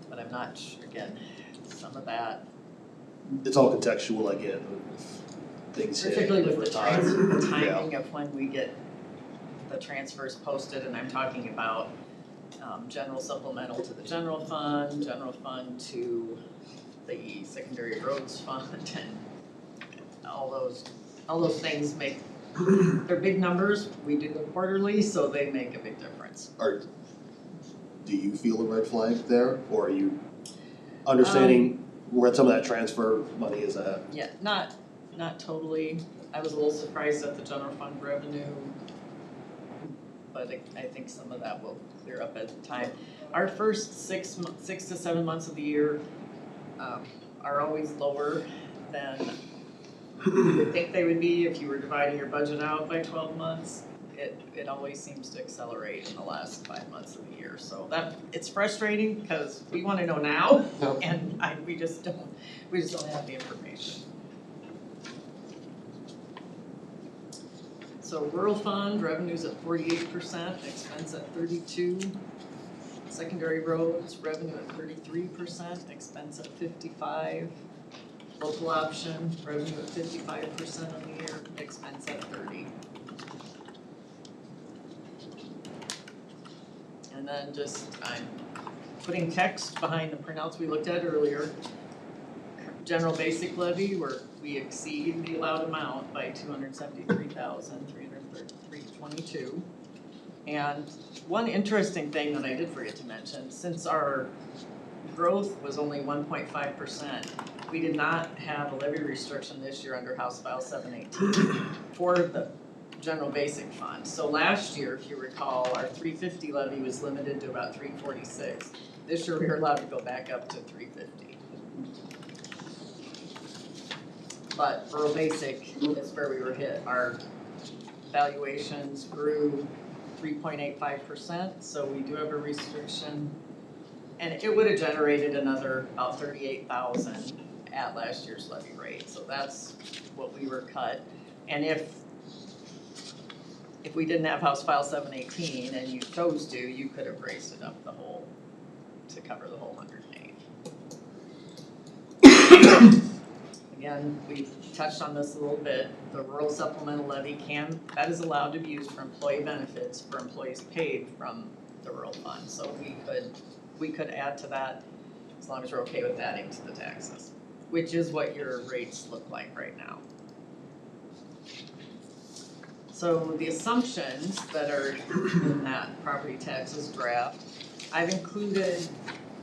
But I'm not sure, again, some of that. It's all contextual, I get, if things hit Particularly with different the times. timing of when we get the transfers posted, and I'm talking about general supplemental to the general fund to the secondary roads fund, and all those things make, they're big numbers. We do them quarterly, so they make a big difference. Do you feel a red flag there, or are you understanding where some of that transfer money is at? Yeah, not totally. I was a little surprised at the general fund revenue, but I think some of that will clear up at the time. Our first 6 to 7 months of the year are always lower than you would think they would be if you were dividing your budget out by 12 months. It always seems to accelerate in the last 5 months of the year. So it's frustrating because we want to know now, and we just don't have the information. So rural fund revenues at 48%, expense at 32%. Secondary roads revenue at 33%, expense at 55%. Local option revenue at 55% on the year, expense at 30%. And then I'm putting text behind the printouts we looked at earlier. General basic levy, where we exceed the allowed amount by $273,333.22. And one interesting thing that I did forget to mention, since our growth was only 1.5%, we did not have a levy restriction this year under House File 718 for the general basic fund. So last year, if you recall, our 350 levy was limited to about 346. This year we were allowed to go back up to 350. But rural basic is where we were hit. Our valuations grew 3.85%, so we do have a restriction. And it would have generated another about 38,000 at last year's levy rate. So that's what we were cut. And if we didn't have House File 718 and you chose to, you could have raised it up to cover the whole 108. Again, we've touched on this a little bit. The rural supplemental levy that is allowed to be used for employee benefits for employees paid from the rural fund. So we could add to that as long as we're okay with adding to the taxes, which is what your rates look like right now. So the assumptions that are in that property taxes draft, I've included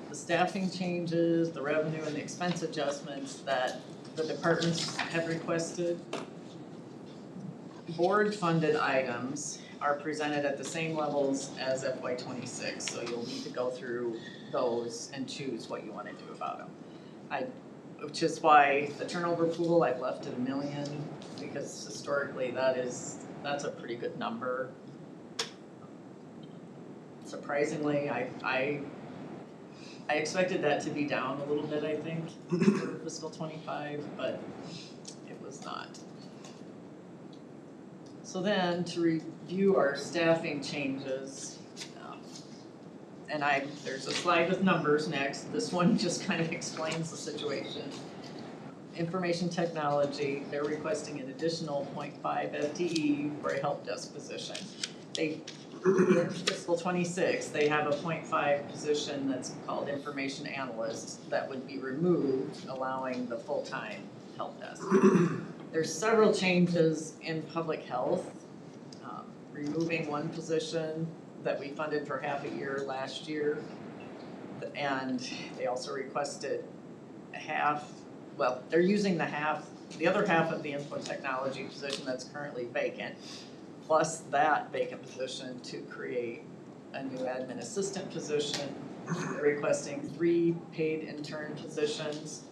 the staffing changes, the revenue and the expense adjustments that the departments have requested. Board funded items are presented at the same levels as FY26, so you'll need to go through those and choose what you want to do about them. Which is why the turnover pool, I've left at $1 million, because historically that's a pretty good number. Surprisingly, I expected that to be down a little bit, I think, for fiscal 25, but it was not. So then, to review our staffing changes, and there's a slide with numbers next. This one just kind of explains the situation. Information technology, they're requesting an additional 0.5 FTE for a help desk position. In fiscal 26, they have a 0.5 position that's called information analyst that would be removed, allowing the full-time help desk. There's several changes in public health, removing one position that we funded for half a year last year, and they also requested they're using the other half of the info technology position that's currently vacant, plus that vacant position to create a new admin assistant position. They're requesting 3 paid intern positions,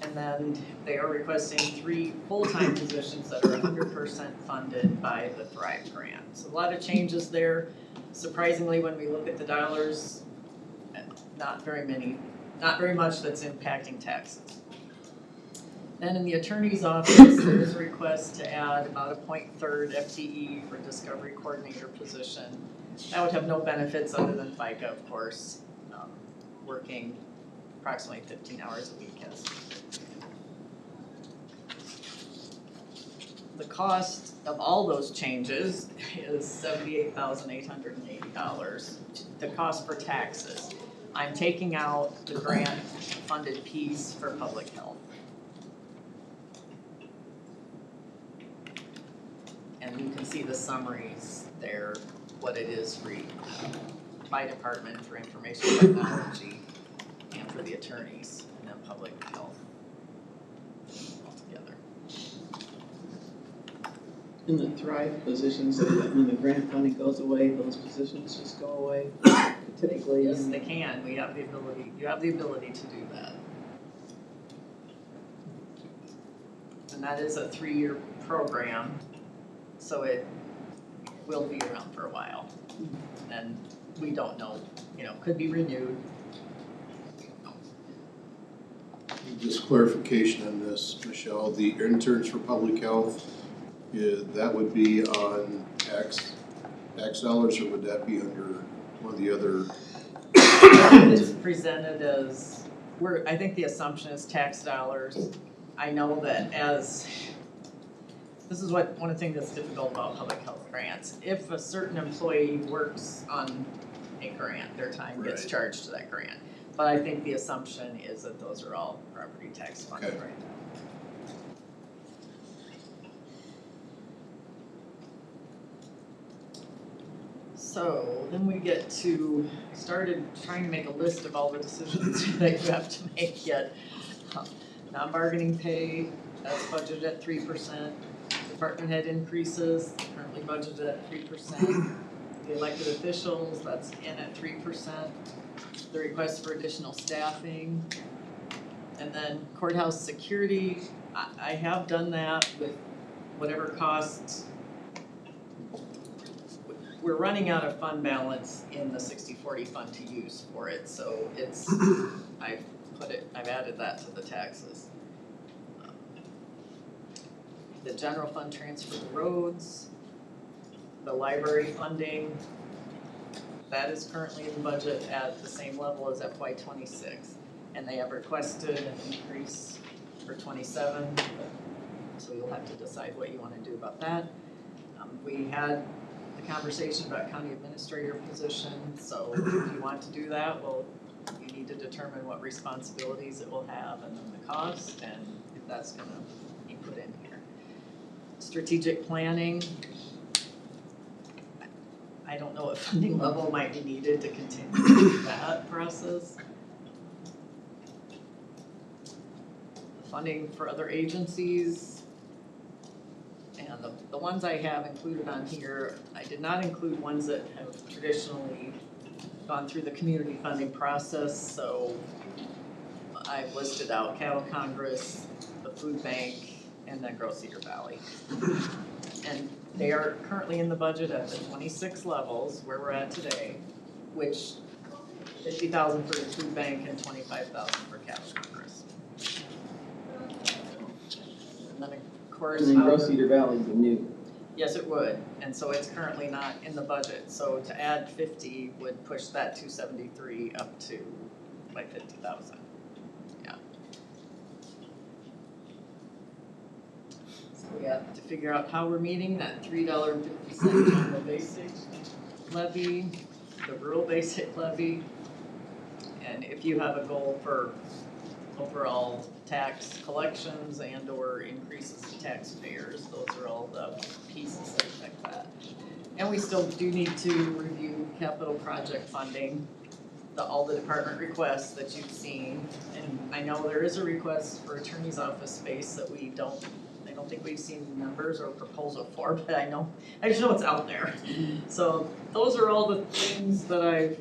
and then they are requesting 3 full-time positions that are 100% funded by the Thrive grant. So a lot of changes there. Surprisingly, when we look at the dollars, not very much that's impacting taxes. Then in the attorney's office, there is a request to add about a 0.3 FTE for discovery coordinator position. That would have no benefits other than FICA, of course, working approximately 15 hours a week. The cost of all those changes is $78,880, the cost for taxes. I'm taking out the grant-funded piece for public health. And you can see the summaries there, what it is for by department for information technology and for the attorneys, and then public health altogether. In the Thrive positions, so that when the grant funding goes away, those positions just go away typically? Yes, they can. You have the ability to do that. And that is a 3-year program, so it will be around for a while. And we don't know, could be renewed. Just clarification on this, Michelle, the interns for public health, that would be on tax dollars, or would that be under one of the other? It's presented as, I think the assumption is tax dollars. I know that this is one of the things that's difficult about public health grants. If a certain employee works on a grant, their time gets charged to that grant. But I think the assumption is that those are all property tax funded right now. So then we get to, I started trying to make a list of all the decisions that you have to make yet. Non-bargaining pay, that's budgeted at 3%. Department head increases, currently budgeted at 3%. The elected officials, that's in at 3%. The request for additional staffing. And then courthouse security, I have done that with whatever costs. We're running out of fund balance in the 60/40 fund to use for it, so I've added that to the taxes. The general fund transfer to roads, the library funding, that is currently in the budget at the same level as FY26. And they have requested an increase for 27, so you'll have to decide what you want to do about that. We had the conversation about county administrator position, so if you want to do that, well, you need to determine what responsibilities it will have and then the cost, and if that's going to be put in here. Strategic planning, I don't know what funding level might be needed to continue that process. Funding for other agencies, and the ones I have included on here, I did not include ones that have traditionally gone through the community funding process, so I've listed out Cattle Congress, the food bank, and then Gross Cedar Valley. And they are currently in the budget at the 26 levels where we're at today, which $50,000 for the food bank and $25,000 for Cattle Congress. And then of course, And then Gross Cedar Valley is new. Yes, it would, and so it's currently not in the budget, so to add 50 would push that 273 up to like 50,000. Yeah. So we have to figure out how we're meeting that $3.50 general basic levy, the rural basic levy, and if you have a goal for overall tax collections and or increases to taxpayers, those are all the pieces that affect that. And we still do need to review capital project funding. all the department requests that you've seen. And I know there is a request for attorney's office space that I don't think we've seen numbers or proposal for, but I just know it's out there. So those are all the things that I've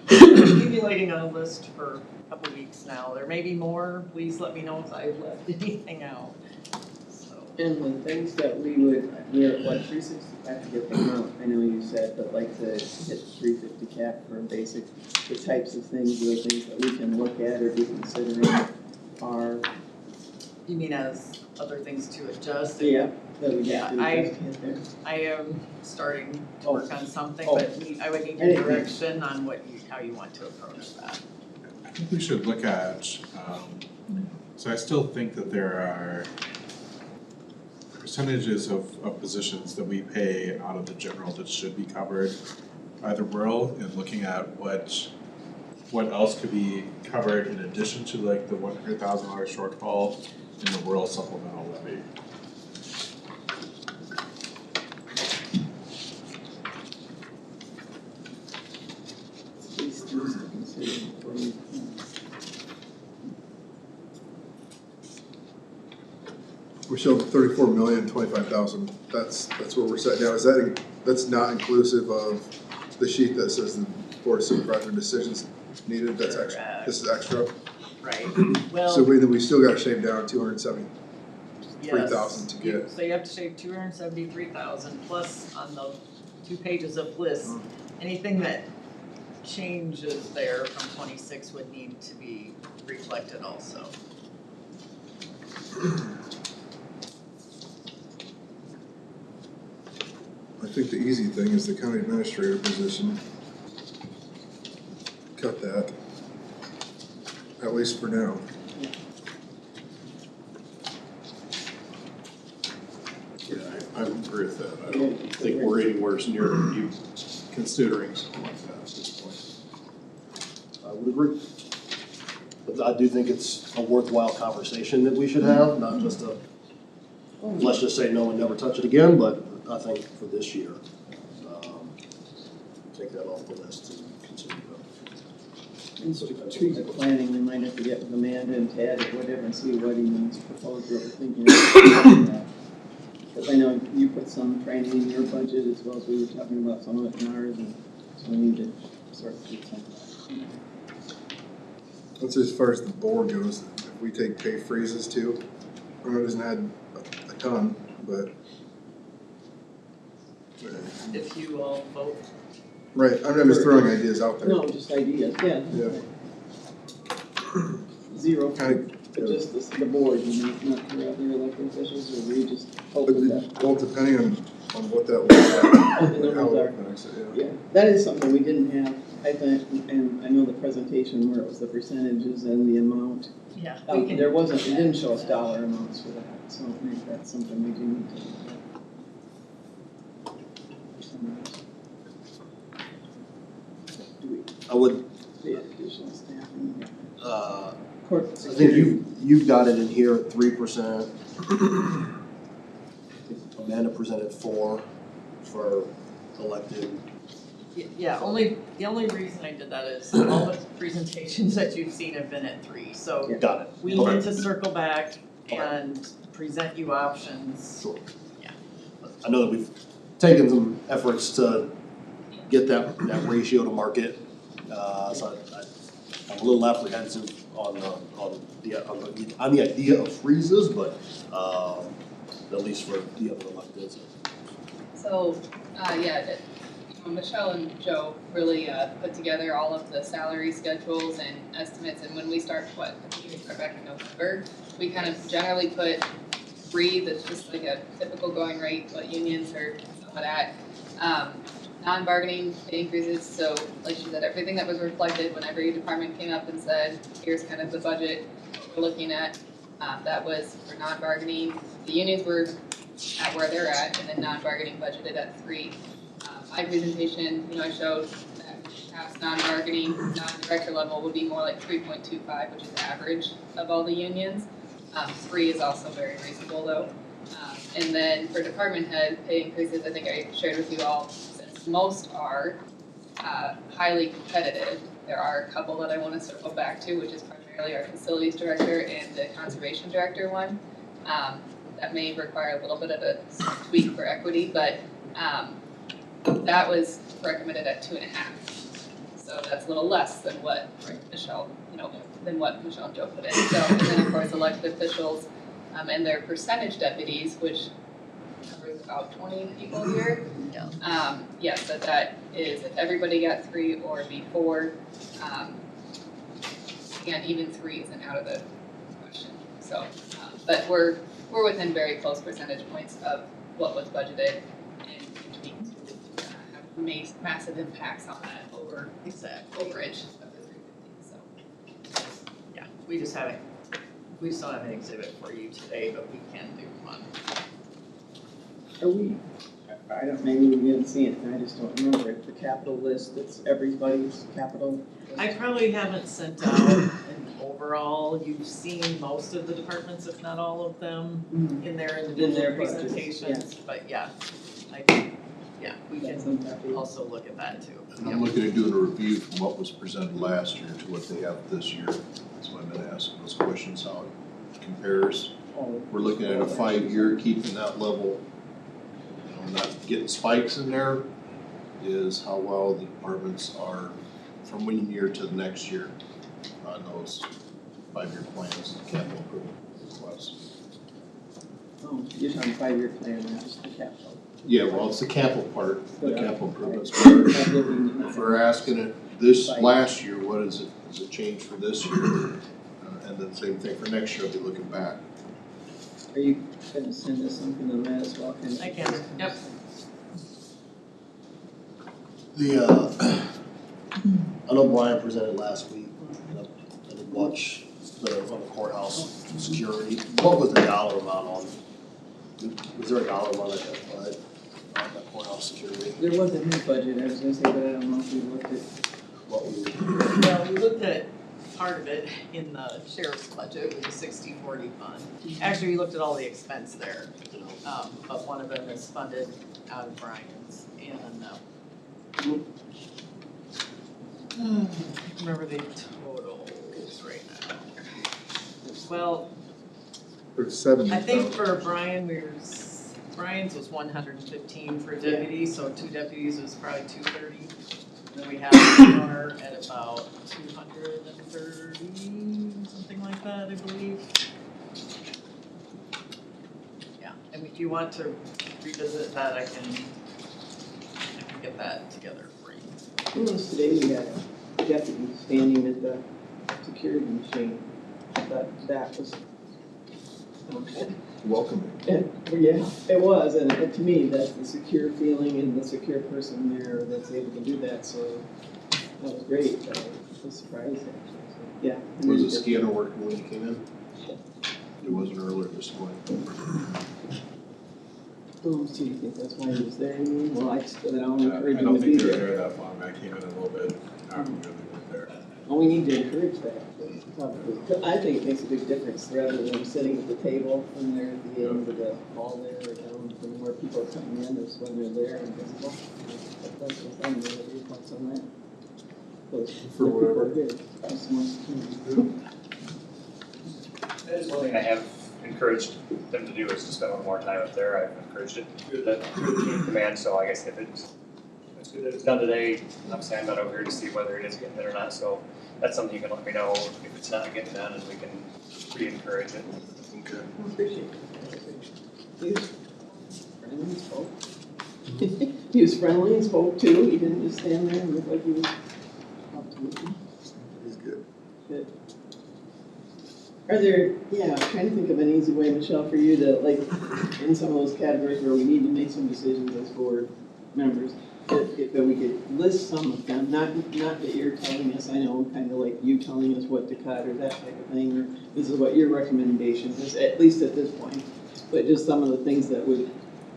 been accumulating on a list for a couple weeks now. There may be more, please let me know if I've left anything out. So, And the things that we're at what, 365 to get the amount, I know you said, but like to hit 350 cap for basic, the types of things, the things that we can look at or be considering are, you mean as other things to adjust? yeah, that we Yeah, have to adjust to hit there. I am starting to work on something, Oh. but I would need your direction on how you want to approach that. I think we should look at, so I still think that there are percentages of positions that we pay out of the general that should be covered by the rural, and looking at what else could be covered in addition to like the $100,000 shortfall in the rural supplemental levy. These things to consider before we. We showed 34,025,000, that's where we're set now, that's not inclusive of the sheet that says the board of supervisor decisions needed, that's extra, this is extra. Right, So well, we still gotta shave down 273,000 yes. to get. So you have to shave 273,000 plus on the 2 pages of lists. Anything that changes there from 26 would need to be reflected also. I think the easy thing is the county administrator position. Cut that, at least for now. Yeah, I agree with that. I don't think we're anywhere near you considering something like that at this point. I would agree. But I do think it's a worthwhile conversation that we should have, not just let's just say no and never touch it again, but I think for this year, take that off the list and consider that. In strategic planning, we might have to get with Amanda and Ted or whatever and see what he needs proposed, what we're thinking of. Because I know you put some training in your budget as well as we were talking about some of it in ours, and so we need to sort of do some of that. That's as far as the board goes, if we take pay freezes too, I know it doesn't add a ton, but. If you all vote. Right, I'm just throwing ideas out there. No, just ideas, yeah. Yeah. Zero, Kind but just the board, you know, not your other elected officials, or we just hoping that. Well, depending on what that looks like. What the numbers are. Impacts it, Yeah, that is something we didn't have, I think, and I know the presentation where it was the percentages and the amount. Yeah. There wasn't, it didn't show us dollar amounts for that, so I think that's something we do need to look at. Do we, I would, the additional staffing? I think you've got it in here at 3%. Amanda presented 4 for elected. Yeah, the only reason I did that is all the presentations that you've seen have been at 3, so Got it. we need to circle back and present you options. Sure. Yeah. I know that we've taken some efforts to get that ratio to market. So I'm a little apprehensive on the idea of freezes, but at least for the other electeds. So, Michelle and Joe really put together all of the salary schedules and estimates, and when we start, I think we start back in November, we kind of generally put 3, that's just like a typical going rate, what unions are somewhat at. Non-bargaining pay increases, so like she said, everything that was reflected when every department came up and said, here's kind of the budget we're looking at, that was for non-bargaining. The unions were at where they're at, and then non-bargaining budgeted at 3. My presentation, I showed that perhaps non-bargaining, non-director level would be more like 3.25, which is the average of all the unions. 3 is also very reasonable though. And then for department head pay increases, I think I shared with you all, since most are highly competitive. There are a couple that I want to circle back to, which is primarily our facilities director and the conservation director one. That may require a little bit of a tweak for equity, but that was recommended at 2.5. So that's a little less than what Michelle, than what Michelle and Joe put in. So, and then of course elected officials and their percentage deputies, which covers about 20 people here. Yes, that is if everybody got 3 or before, and even 3 isn't out of the question. So, but we're within very close percentage points of what was budgeted, and we have massive impacts on that overage of the 350. So, Yeah, we just don't have an exhibit for you today, but we can do one. I don't, maybe we didn't see it, and I just don't remember it, the capital list, that's everybody's capital. I probably haven't sent out an overall, you've seen most of the departments, if not all of them, in their individual budgets, presentations, but yeah, we can also look at that too. And I'm looking at doing a review from what was presented last year to what they have this year. That's why I've been asking those questions, how it compares. We're looking at a 5-year, keeping that level, not getting spikes in there, is how well the departments are from one year to the next year on those 5-year plans, capital improvement requests. Oh, you're talking 5-year plan, not just the capital. Yeah, well, it's the capital part, the capital improvements. If we're asking it this last year, what is it, does it change for this year? And then same thing for next year, I'll be looking back. Are you gonna send us something on that as well? I can, yep. I know Brian presented last week, and I did watch on the courthouse security. What was the dollar amount on, was there a dollar amount identified on the courthouse security? There wasn't his budget, I was gonna say, but I don't know if we looked at What we Well, we looked at part of it in the sheriff's budget with the 60/40 fund. Actually, we looked at all the expense there, but one of them is funded out of Brian's, and I can't remember the totals right now. Well, For 70. I think for Brian's was 115 for a deputy, so 2 deputies was probably 230. Then we have our at about 230, something like that, I believe. Yeah, and if you want to revisit that, I can get that together for you. Almost today we had a deputy standing at the security machine. That was Welcoming. yeah, it was, and to me, that's the secure feeling and the secure person there that's able to do that, so that was great. I was surprised actually, so, yeah. Was the scanner working when you came in? It wasn't earlier this morning. Oh, so you think that's why he was there, you mean? Well, I just, I don't I encourage him don't to be think they were there. there that long, I came in a little bit after they were there. Well, we need to encourage that. I think it makes a big difference rather than sitting at the table when they're at the end of the hall there or down from where people are coming in, is when they're there and visible. That's what I'm doing, your thoughts on that? For whatever. That is one thing I have encouraged them to do, is to spend a little more time up there. I've encouraged it through the team command, so I guess if it's good that it's done today, obviously I'm not over here to see whether it is getting done or not, so that's something you can let me know if it's not getting done, and we can re-encourage it. Okay. I appreciate it. He was friendly and spoke. He was friendly and spoke too, he didn't just stand there and look like he was up to it. He's good. Good. Are there, I'm trying to think of an easy way, Michelle, for you to, like, in some of those categories where we need to make some decisions as board members, if we could list some of them, not that you're telling us, I know, kind of like you telling us what to cut or that type of thing, or this is what your recommendation is, at least at this point, but just some of the things that would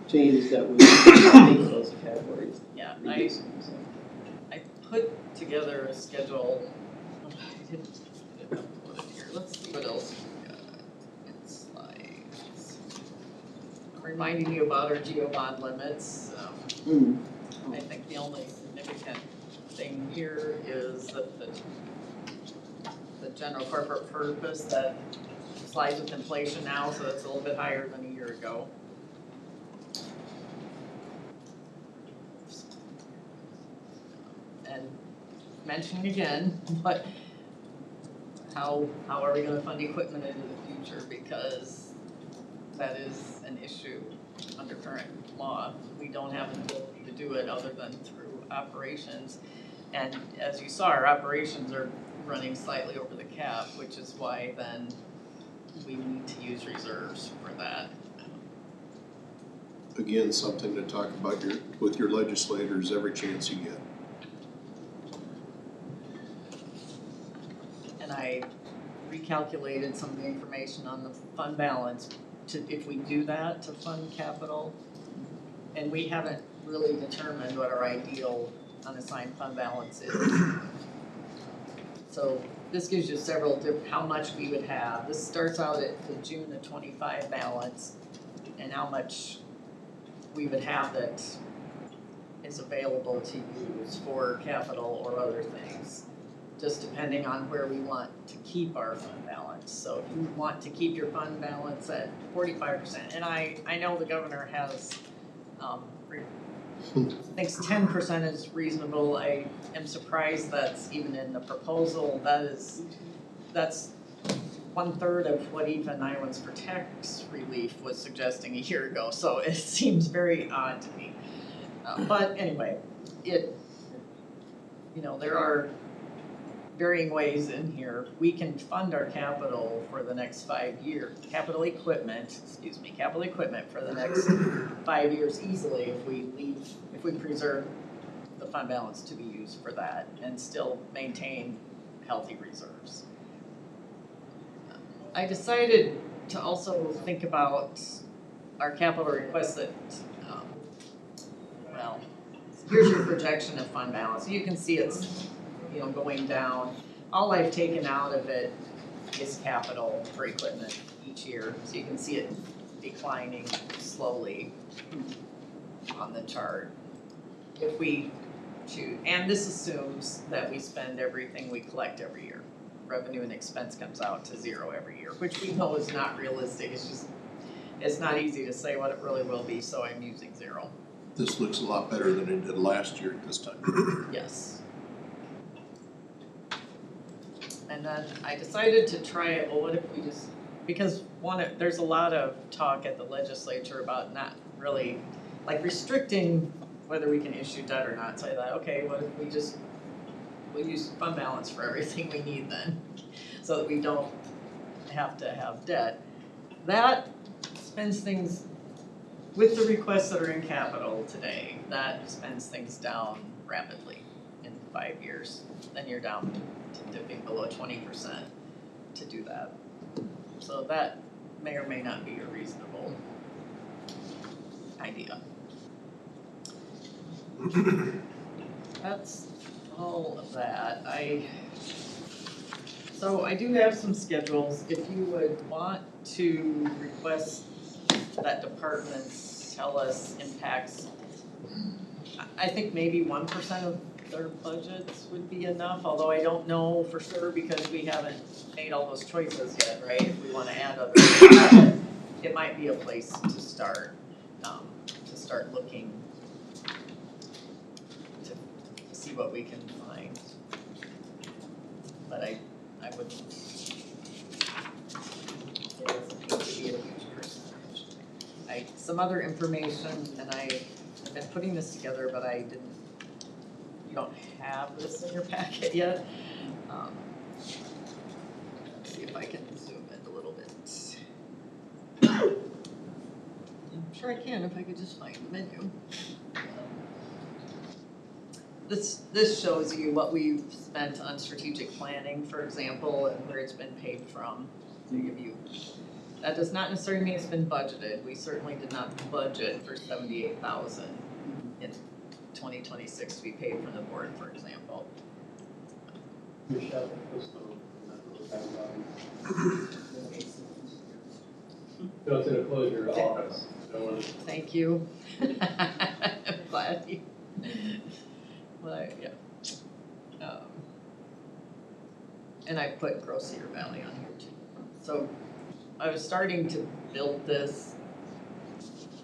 change that would make those categories. Yeah, reduce them, so. I put together a schedule. I didn't put it here. Let's see what else we got in slides. I'm reminding you about our geo bond limits. I think the only significant general corporate purpose that slides with inflation now, so it's a little bit higher than a year ago. And mentioning again, but how are we gonna fund equipment into the future, because that is an issue under current law. We don't have an ability to do it other than through operations. And as you saw, our operations are running slightly over the cap, which is why then we need to use reserves for that. Again, something to talk about with your legislators every chance you get. And I recalculated some of the information on the fund balance to, if we do that, to fund capital. And we haven't really determined what our ideal unassigned fund balance is. So this gives you several how much we would have. This starts out at the June of 25 balance and how much we would have that is available to use for capital or other things, just depending on where we want to keep our fund balance. So if you want to keep your fund balance at 45%, and I know the governor has thinks 10% is reasonable. I am surprised that's even in the proposal. That's 1/3 of what even Iowans for Tax Relief was suggesting a year ago. So it seems very odd to me. But anyway, there are varying ways in here. We can fund our capital for the next 5 years, capital equipment for the next 5 years easily if we preserve the fund balance to be used for that and still maintain healthy reserves. I decided to also think about our capital requests that, here's your projection of fund balance. You can see it's going down. All I've taken out of it is capital for equipment each year. So you can see it declining slowly on the chart. If we choose, and this assumes that we spend everything we collect every year. Revenue and expense comes out to zero every year, which we know is not realistic. It's not easy to say what it really will be, so I'm using zero. This looks a lot better than it did last year at this time. Yes. And then I decided to try it, well, what if we just, because there's a lot of talk at the legislature about not really, like restricting whether we can issue debt or not. So I thought, okay, what if we'll use fund balance for everything we need then, so that we don't have to have debt. That spends things, with the requests that are in capital today, that spends things down rapidly in 5 years. Then you're down to dipping below 20% to do that. So that may or may not be a reasonable idea. That's all of that. So I do have some schedules. If you would want to request that departments tell us impacts, I think maybe 1% of their budgets would be enough, although I don't know for sure because we haven't made all those choices yet, right? If we want to add other things, it might be a place to start looking to see what we can find. But I wouldn't, it doesn't need to be a huge percentage. Some other information, and I've been putting this together, but you don't have this in your packet yet. Let's see if I can zoom in a little bit. I'm sure I can if I could just find the menu. This shows you what we've spent on strategic planning, for example, and where it's been paid from, to give you. That does not necessarily mean it's been budgeted. We certainly did not budget for $78,000 in 2026 to be paid from the board, for example. Go to the closure office. Thank you. I'm glad you. Well, yeah. And I put Gross Cedar Valley on here too. So I was starting to build this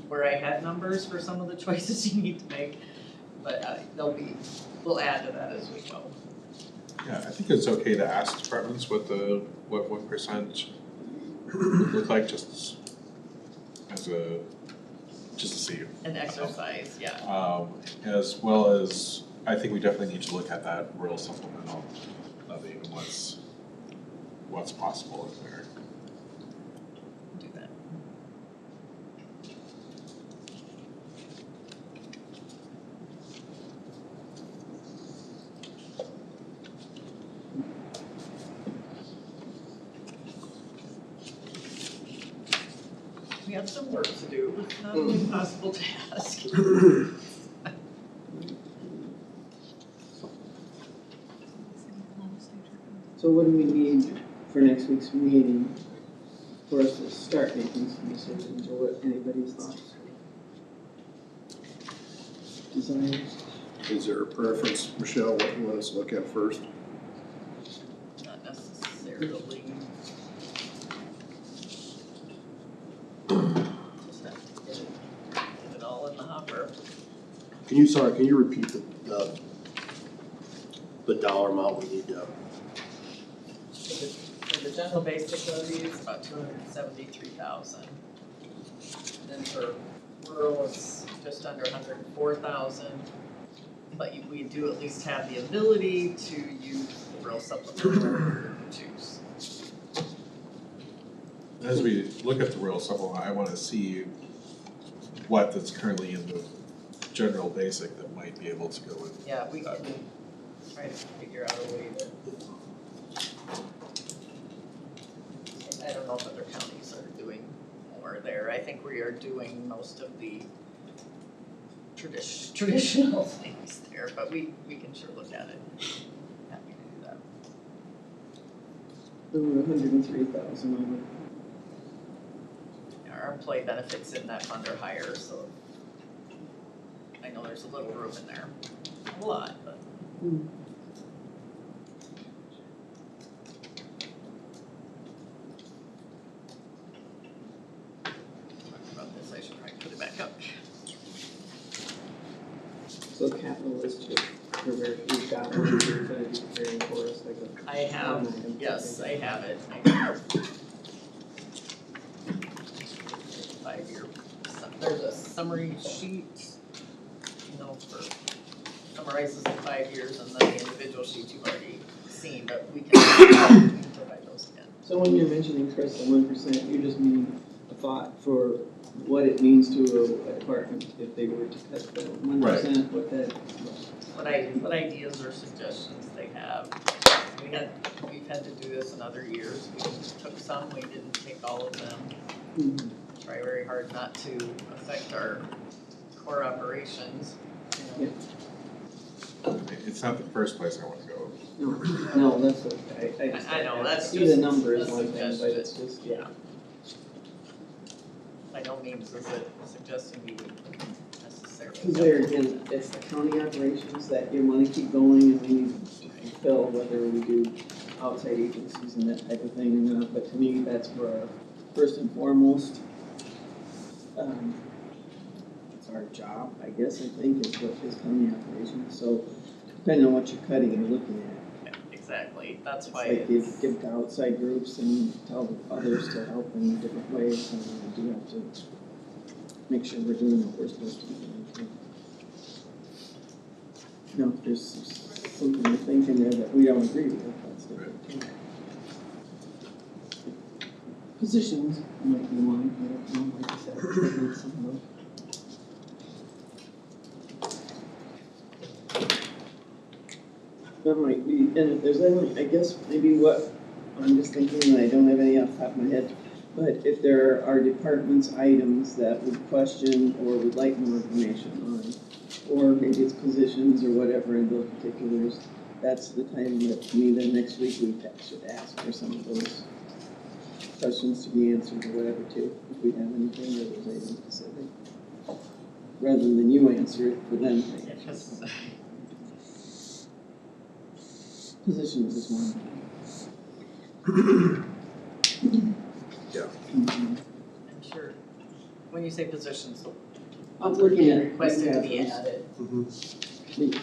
where I had numbers for some of the choices you need to make, but we'll add to that as we go. Yeah, I think it's okay to ask departments what percent would look like just to see. An exercise, yeah. As well as, I think we definitely need to look at that rural supplemental levy and what's possible in there. Do that. We have some work to do, it's not an impossible task. So what do we need for next week's meeting for us to start making some decisions, or what anybody's thoughts? Desires? Is there a preference, Michelle, what you want us to look at first? Not necessarily. Just have to get it all in the hopper. Can you repeat the dollar amount we need to? For the general basic levy, it's about 273,000. Then for rural, it's just under 104,000. But we do at least have the ability to use the rural supplemental choose. As we look at the rural supplement, I wanna see what that's currently in the general basic that might be able to go in. Yeah, we can try to figure out a way to. I don't know if other counties are doing more there. I think we are doing most of the traditional things there, but we can sure look at it. Happy to do that. There were 103,000 on Our employee benefits in that fund are higher, so I know there's a little room in there. A lot, but. About this, I should probably put it back up. So capital is just, we've got one, you're gonna be preparing for us, like a. I have, line item. yes, I have it. I have 5-year, there's a summary sheet, for summarizes the 5 years, and then the individual sheets you've already seen, but we can provide those again. So when you're mentioning, Chris, the 1%, you just mean a thought for what it means to a department if they were to cut the 1%, What ideas or suggestions they have. We've had to do this in other years. We took some, we didn't take all of them. Try very hard not to affect our core operations. It's not the first place I wanna go. No, that's okay. I know, that's see just the number is a one thing, but suggestion. it's just, yeah. By no means is it suggesting we would necessarily. Because there again, it's the county operations that you want to keep going and we need to fulfill, whether we do outside agencies and that type of thing or not. But to me, that's where our first and foremost, it's our job, I guess, I think, is what is county operations. So depending on what you're cutting and looking at. Exactly, that's It's why like you give to outside groups and tell others to help in different ways, and we do have to make sure we're doing what we're supposed to be doing. No, if there's something I think in there that we don't agree with, that's different too. Positions might be one, I don't know, like I said, maybe some of those. That might be, and if there's any, I guess maybe what, I'm just thinking, and I don't have any off the top of my head, but if there are departments, items that would question or would like more information on, or maybe it's positions or whatever in those particulars, that's the time that, to me, then next week we should ask for some of those questions to be answered or whatever too, if we have anything that was item specific. Rather than you answer it for them. Positions is one. I'm sure, when you say positions, the I'm ones that are looking being at requested to be fantastic. added. Yeah.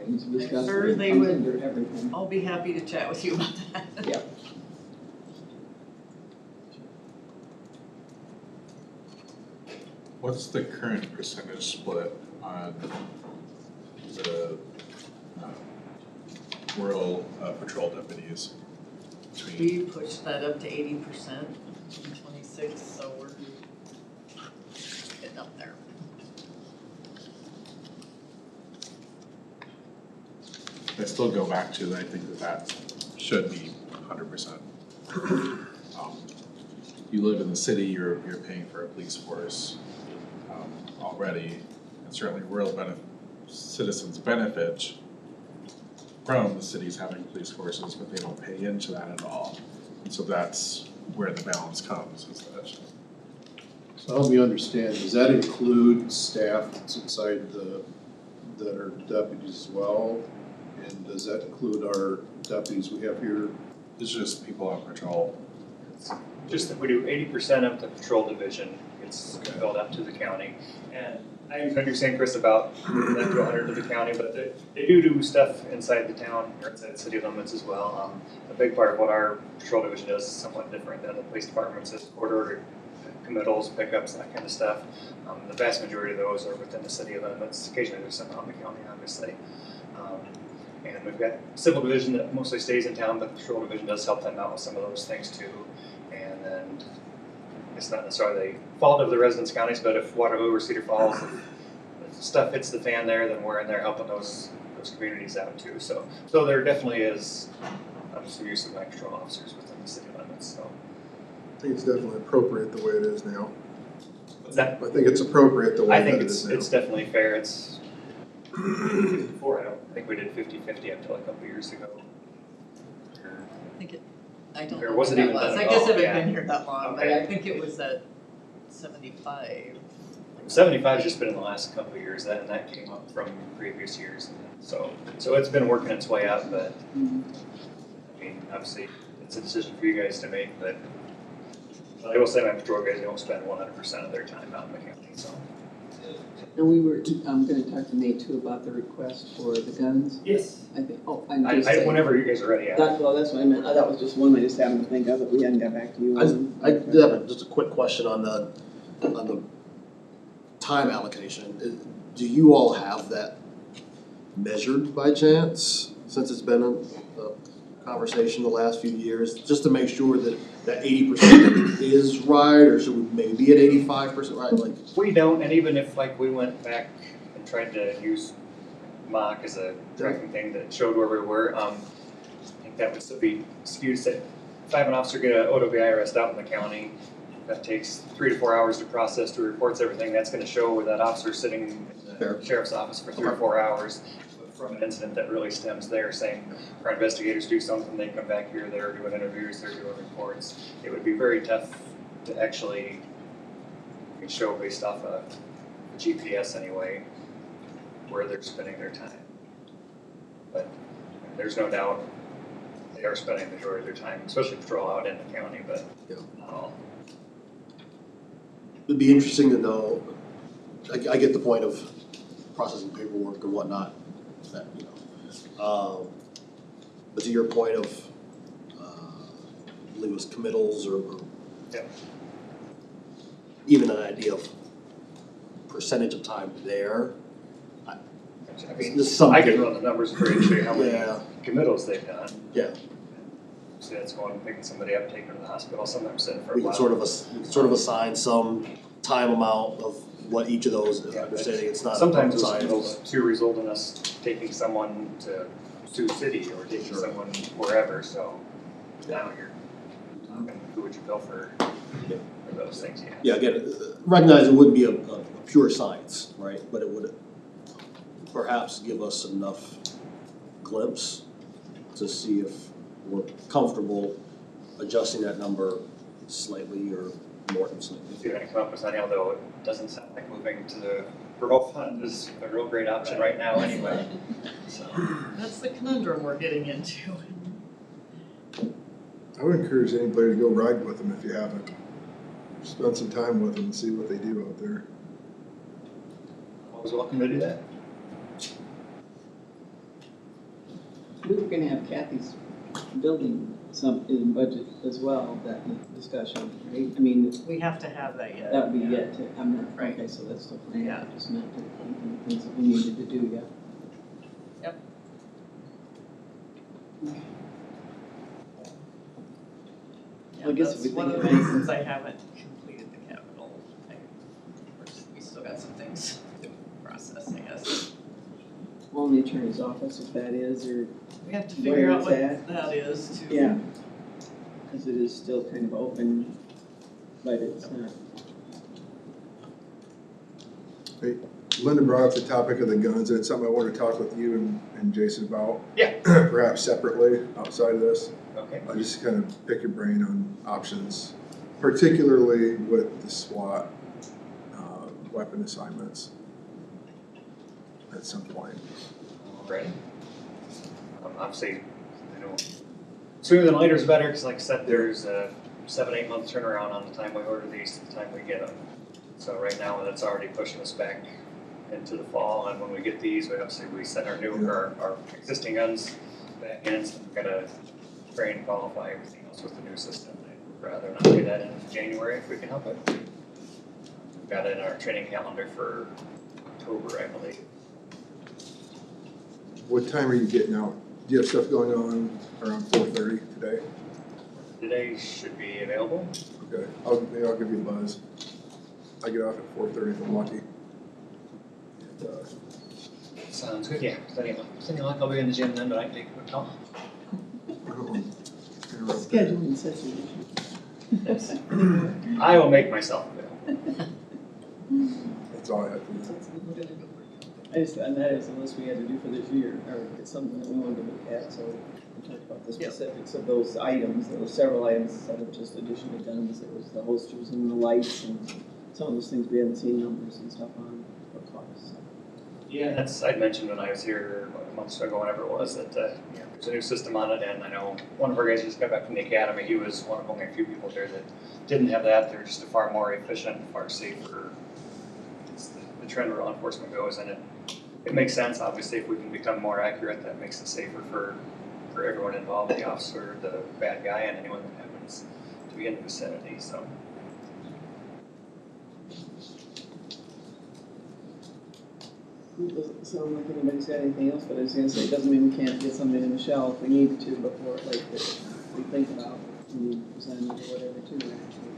I'm sure they would all be happy to chat with you about that. Yeah. What's the current percentage split on the rural patrol deputies? Between, We pushed that up to 80% in '26, so we're getting up there. I still go back to, I think that should be 100%. You live in the city, you're paying for a police force already, and certainly citizens benefit from the cities having police forces, but they don't pay into that at all. And so that's where the balance comes, is that. So help me understand, does that include staff that's inside that are deputies as well? And does that include our deputies we have here? It's just people on patrol. Just that we do 80% of the patrol division gets billed out to the county. And I understand, Chris, about moving that to 100 to the county, but they do stuff inside the town or inside the city limits as well. A big part of what our patrol division does is somewhat different than the police department's, is court ordered committals, pickups, that kind of stuff. The vast majority of those are within the city limits. Occasionally there's some out in the county, obviously. And we've got civil division that mostly stays in town, but the patrol division does help them out with some of those things too. And then it's not necessarily the fault of the residence counties, but if Waterloo or Cedar Falls, if stuff hits the fan there, then we're in there helping those communities out too. So there definitely is some use of night patrol officers within the city limits. So I think it's definitely appropriate the way it is now. what's that? I think it's appropriate the way I think that it is now. it's definitely fair. It's before, I don't think we did 50-50 until a couple years ago. I don't There know what wasn't that even was. done I at guess all, I haven't yeah. been here that long, but Okay. I think it was at 75. 75's just been in the last couple of years, and that came up from previous years. So it's been working its way up, but I mean, obviously, it's a decision for you guys to make, but I will say my patrol guys don't spend 100% of their time out in the county, so. And we were, gonna talk to Nate too about the request for the guns. Yes. I think, I'm just saying. Whenever you guys are ready, yeah. That's what I meant. That was just one I just happened to think of, that we hadn't got back to you on. I did have just a quick question on the time allocation. Do you all have that measured by chance, since it's been a conversation the last few years, just to make sure that 80% is right, or should we maybe be at 85% right? Like, We don't, and even if like we went back and tried to use mock as a tracking thing that showed where we were, I think that would still be skewed. Say, if I have an officer get an OWI arrest out in the county, that takes 3 to 4 hours to process, to reports everything, that's gonna show where that officer's sitting in the sheriff's office for 3 or 4 hours from an incident that really stems there, saying our investigators do something, they come back here, they're doing interviews, they're doing reports. It would be very tough to actually show based off of GPS anyway, where they're spending their time. But there's no doubt they are spending the majority of their time, especially patrol out in the county, but not all. it'd be interesting to know, I get the point of processing paperwork and whatnot, that, but to your point of, I believe it was committals or Yeah. even an idea of percentage of time there. I mean, There's something. I can run the numbers for you and show you how many Yeah. committals they've done. Yeah. So that's going, picking somebody up, taking them to the hospital, sometimes sitting for a We while. can sort of assign some time amount of what each of those, understanding it's not. Sometimes those science, committals too result in us taking someone to Sioux City or taking someone wherever, so now you're talking, who would you bill for those things, yeah. Yeah, again, recognize it wouldn't be a pure science, right, but it would perhaps give us enough glimpse to see if we're comfortable adjusting that number slightly or more than slightly. If you're gonna come up with something, although it doesn't sound like moving to the rural fund is a real great option right now anyway, so. That's the conundrum we're getting into. I would encourage anybody to go ride with them if you haven't. Spend some time with them and see what they do out there. Always welcome to do that. We were gonna have Kathy's building some in budget as well, that discussion, right? I mean, We have to have that yet. that would be yeah. yet to, I'm not, Right. okay, so that's still planned, Yeah. I just meant to, things that we needed to do yet. Yeah, I guess that's if we one think of the about it- reasons I haven't completed the capital thing. We still got some things to process, I guess. Well, in the attorney's office, if that is, or, We have to Where figure out it's what at. that is too. yeah. Cause it is still kind of open, but it's not. Linda brought up the topic of the guns, and it's something I want to talk with you and Jason about. Yeah. Perhaps separately, outside of this. Okay. I just kind of pick your brain on options, particularly with the SWAT weapon assignments at some point. Alrighty. Obviously, I know sooner than later is better, because like I said, there's a 7-8 month turnaround on the time we order these to the time we get them. So right now, that's already pushing us back into the fall, and when we get these, we send our existing guns back in, so we've got to train, qualify everything else with the new system. I'd rather not do that in January if we can help it. We've got it in our training calendar for October, I believe. What time are you getting out? Do you have stuff going on around 4:30 today? Today should be available. Okay, maybe I'll give you a buzz. I get off at 4:30 if I'm lucky. And, Sounds good, yeah. Plenty of luck, I'll be in the gym then, but I can take a quick call. Scheduling situation. I will make myself available. That's all I have for you. I just, and that is a list we had to do for this year, or it's something that we wanted to look at, so we talked about the specifics of those items. There were several items instead of just additional guns. There was the holsters and the lights and some of those things we hadn't seen numbers and stuff on for costs. Yeah, I'd mentioned when I was here a month ago, whenever it was, that there's a new system on it, and I know one of our guys just got back from the academy. He was one of only a few people there that didn't have that. They're just a far more efficient, far safer. It's the trend where law enforcement goes, and it makes sense. Obviously, if we can become more accurate, that makes it safer for everyone involved, the officer, the bad guy, and anyone that happens to be in the vicinity. So. It doesn't sound like anybody's got anything else, but I was gonna say, it doesn't mean we can't get something in the shell if we need to before, like, that we think about when we present it or whatever too, actually.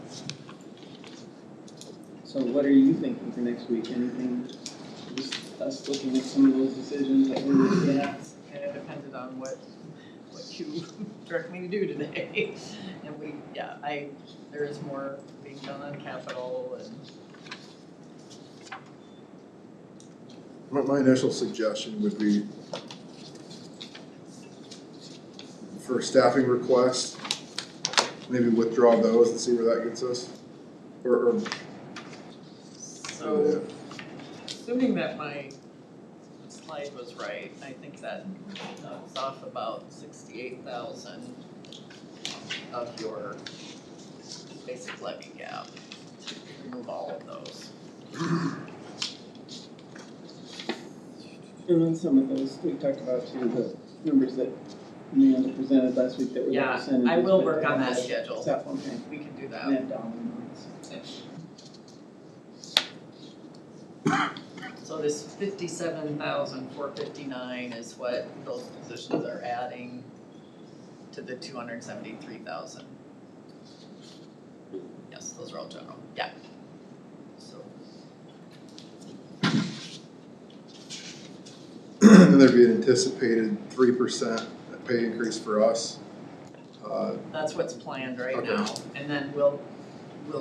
So what are you thinking for next week? Anything, just us looking at some of those decisions that we need to get? Yeah, kind of depended on what you direct me to do today. And there is more being done on capital and. My initial suggestion would be for staffing requests, maybe withdraw those and see where that gets us. Or So, assuming that my slide was right, I think that knocks off about 68,000 of your basic levy cap to remove all of those. And on some of those, we talked about too, the numbers that Leanna presented last week that were the Yeah, percentages. I will but work on that that's- schedule. That one, okay. We can do that. Net dollar amounts. So this 57,459 is what those positions are adding to the 273,000. Yes, those are all general, yeah. So, and there'd be an anticipated 3% pay increase for us. that's what's planned right Okay. now, and then we'll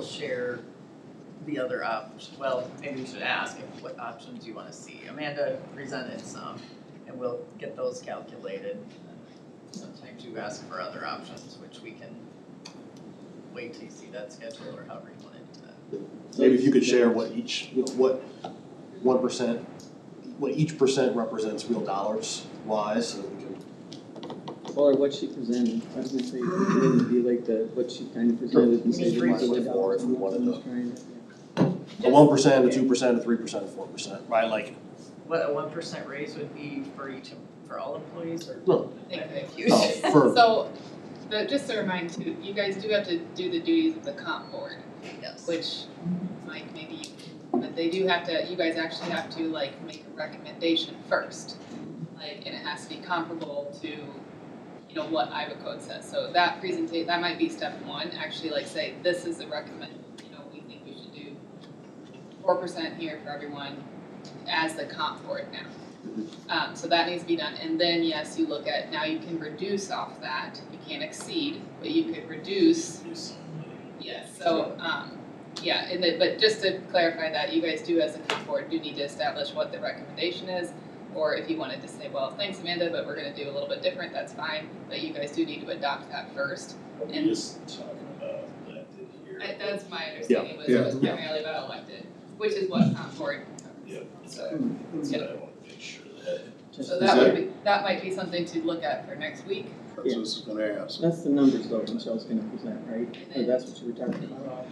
share the other well, maybe we should ask what options you wanna see. Amanda presented some, and we'll get those calculated. Sometimes you ask for other options, which we can wait till you see that schedule or however you wanna do that. Maybe if you could share what each, what 1%, what each percent represents real dollars wise, so that we can Or what she presented, I was gonna say, it would be like what she kind of presented and say. Minus these are the before if we dollars wanted to. I'm trying to- A 1%, a 2%, a 3%, a 4%, right, like, What a 1% raise would be for for all employees or? No. Thank I'm you. confused. no, for, So, just to remind too, you guys do have to do the duties of the comp board, Yes. which Mike, maybe you can, but they do have to, you guys actually have to like make a recommendation first. Like, and it has to be comparable to, you know, what Iowa code says. So that that might be step one, actually like say, this is the recommend, you know, we think we should do 4% here for everyone as the comp board now. So that needs to be done, and then yes, you look at, now you can reduce off that, you can't exceed, but you could reduce. Yes, so, yeah, and but just to clarify that, you guys do as a comp board do need to establish what the recommendation is, or if you wanted to say, well, thanks Amanda, but we're gonna do a little bit different, that's fine, but you guys do need to adopt that first. We're just talking about elected here. That's my understanding, was Yeah. it was primarily about elected, which is what comp board, Yeah, so. that's what I want to make sure that. So that might be something to look at for next week. That's what I was gonna ask. That's the numbers though, Michelle's gonna present, right? Or that's what you were talking about?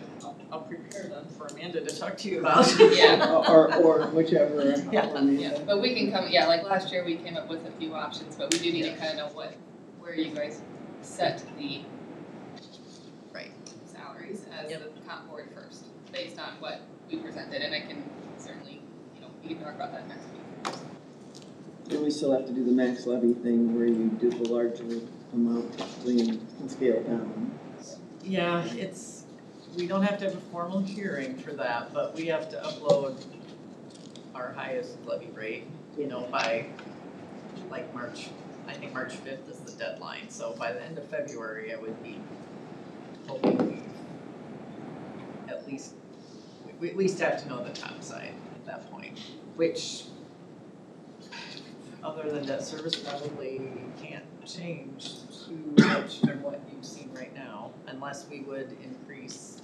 I'll prepare them for Amanda to talk to you about. Yeah. Or whichever. Yeah, but we can come, yeah, like last year we came up with a few options, but we do need to kind of know where you guys set the salaries as the comp board first, based on what we presented, and I can certainly, you know, we can talk about that next week. And we still have to do the max levy thing where you do the larger amount and scale down. Yeah, we don't have to have a formal hearing for that, but we have to upload our highest levy rate, you know, by like March, I think March 5th is the deadline, so by the end of February, I would be hoping we at least have to know the top side at that point, which other than debt service probably can't change too much from what you've seen right now, unless we would increase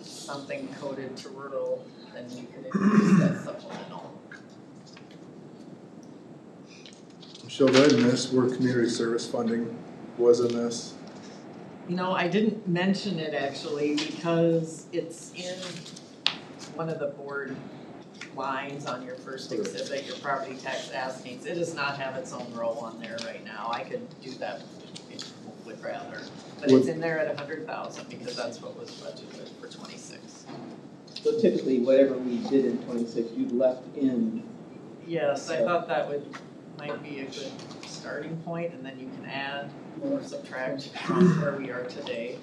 something coded to rural, then we could increase that supplemental. Michelle, did I miss where community service funding was in this? You know, I didn't mention it actually because it's in one of the board lines on your first exhibit, your property tax askings. It does not have its own row on there right now. I could do that if you would rather. But it's in there at 100,000 because that's what was budgeted for 26. So typically, whatever we did in 26, you left in. Yes, I thought that might be a good starting point, and then you can add or subtract from where we are today.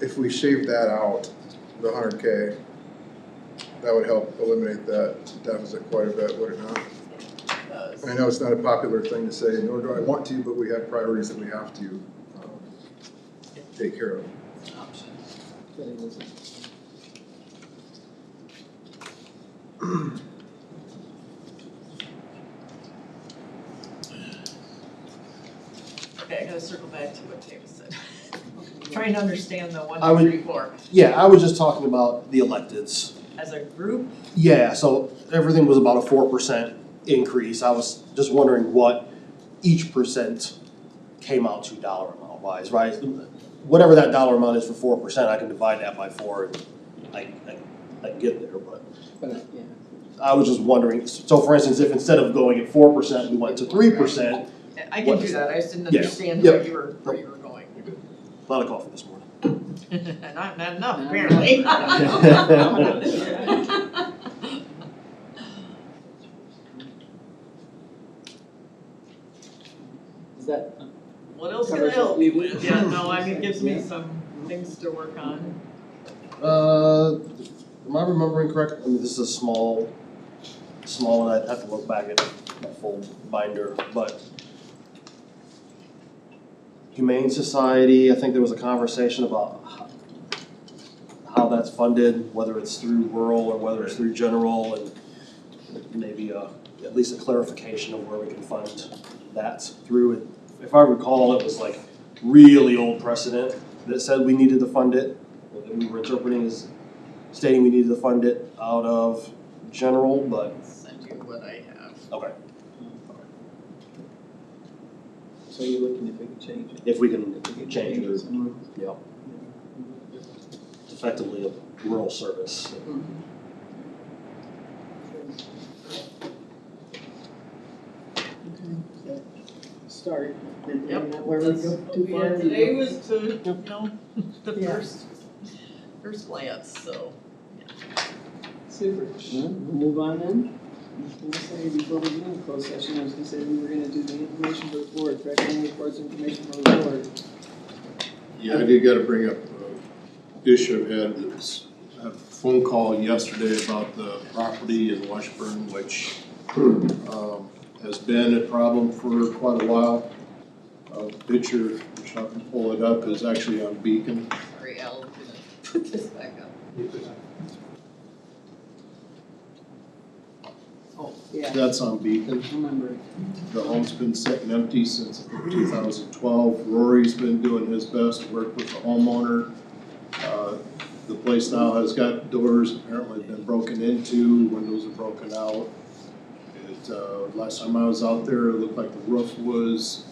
If we shave that out, the 100K, that would help eliminate that deficit quite a bit, would it not? I know it's not a popular thing to say, nor do I want to, but we have priorities that we have to take care of. It's an option. Okay, I gotta circle back to what David said. Trying to understand the 1, 2, 3, 4. Yeah, I was just talking about the electeds. As a group, Yeah, so everything was about a 4% increase. I was just wondering what each percent came out to dollar amount wise, right? Whatever that dollar amount is for 4%, I can divide that by 4 and I can get there, but Yeah. I was just wondering, so for instance, if instead of going at 4%, we went to 3%. I can do that, I just didn't Yeah. understand Yep. where you were going. A lot of coffee this morning. Not enough, apparently. Is that? What else can I covers help what we you would- with? Yeah, no, I mean, it gives me Yeah. some things to work on. Am I remembering correctly? I mean, this is a small one. I'd have to look back at my full binder, but Humane Society, I think there was a conversation about how that's funded, whether it's through rural or whether it's through general, and maybe at least a clarification of where we can fund that through. And if I recall, it was like really old precedent that said we needed to fund it, that we were interpreting as stating we needed to fund it out of general, but Send you what I have. Okay. So you're looking if we can change it? If we can If we can change it, or, somewhere. yep, it's effectively a rural service. Okay, start. Maybe Yep, not where we that's go what too we far. had today was to, the Yeah. first glance, so. Super. Well, we'll move on then. I was gonna say, before we do in closed session, I was gonna say we were gonna do the information for the board, correct, any reports, information for the board. Yeah, I did gotta bring up an issue I had. That's a phone call yesterday about the property in Washburn, which has been a problem for quite a while. Picture, which I can pull it up, is actually on Beacon. Sorry, Al, I'm gonna put this back up. Oh, yeah, That's on Beacon. remember. The home's been sitting empty since I think 2012. Rory's been doing his best to work with the homeowner. The place now has got doors apparently been broken into, windows are broken out. Last time I was out there, it looked like the roof was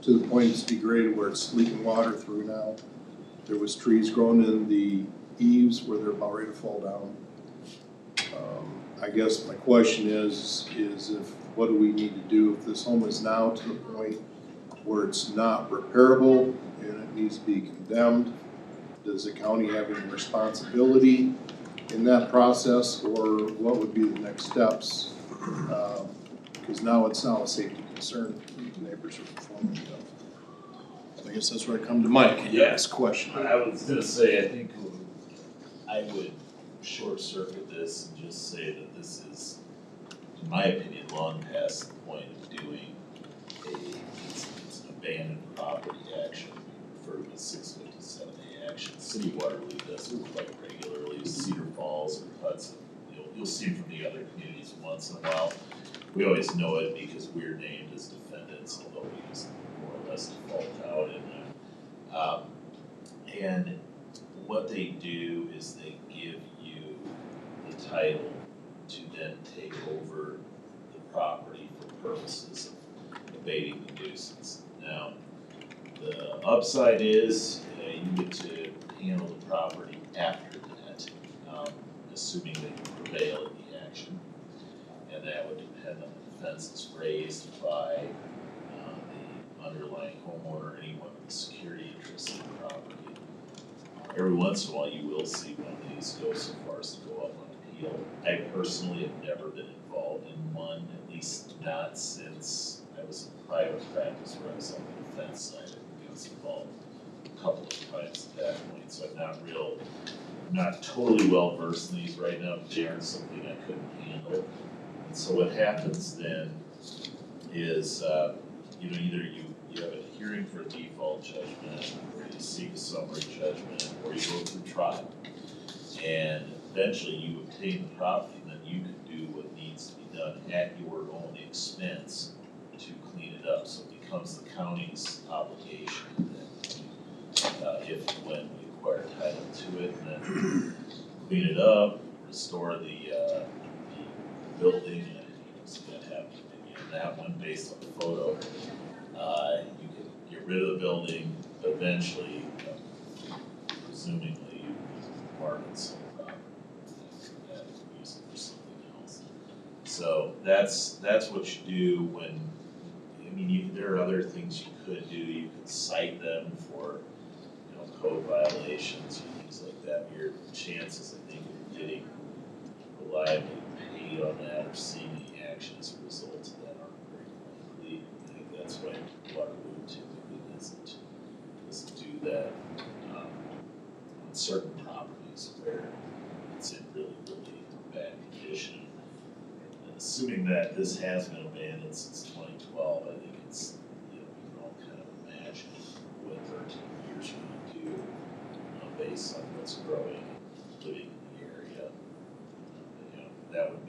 to the point it's degraded where it's leaking water through now. There was trees growing in the eaves where they're about ready to fall down. I guess my question is what do we need to do if this home is now to the point where it's not repairable and it needs to be condemned? Does the county have any responsibility in that process, or what would be the next steps? Because now it's a safety concern, neighbors are performing stuff. I guess that's where I come to Mike and ask question. I was gonna say, I think I would short circuit this and just say that this is, in my opinion, long past the point of doing it's an abandoned property action, referred to as 657A action. City of Waterloo does it quite regularly, Cedar Falls or Hudson. You'll see from the other communities once in a while. We always know it because we're named as defendants, although we just more or less default out in there. And what they do is they give you the title to then take over the property for purposes of abating the nuisance. Now, the upside is you get to handle the property after that, assuming that you prevail in the action. And that would depend on the defenses raised by the underlying homeowner, anyone with a security interest in the property. Every once in a while, you will see one of these go so far as to go up on appeal. I personally have never been involved in one, at least not since I was in private practice where I was on the defense side. I think I was involved a couple of times at that point, so I'm not totally well versed in these right now. Jaren's something I couldn't handle. And so what happens then is, either you have a hearing for a default judgment, or you seek a summary judgment, or you go through trial. And eventually you obtain the property, and then you can do what needs to be done at your own expense to clean it up. So it becomes the county's obligation that if and when we acquire title to it, and then clean it up, restore the building, and see that happen maybe in that one based on the photo. You can get rid of the building, but eventually, presumably, you mark and sell the property and use it for something else. So that's what you do when, there are other things you could do. You could cite them for, code violations and things like that. Your chances, I think, of getting reliably paid on that or seeing any action as a result of that aren't very likely. I think that's why Waterloo typically doesn't do that on certain properties where it's in really, really bad condition. And assuming that this has been abandoned since 2012, I think it's, we can all kind of imagine what 13 years from now do based on what's growing and living in the area. That would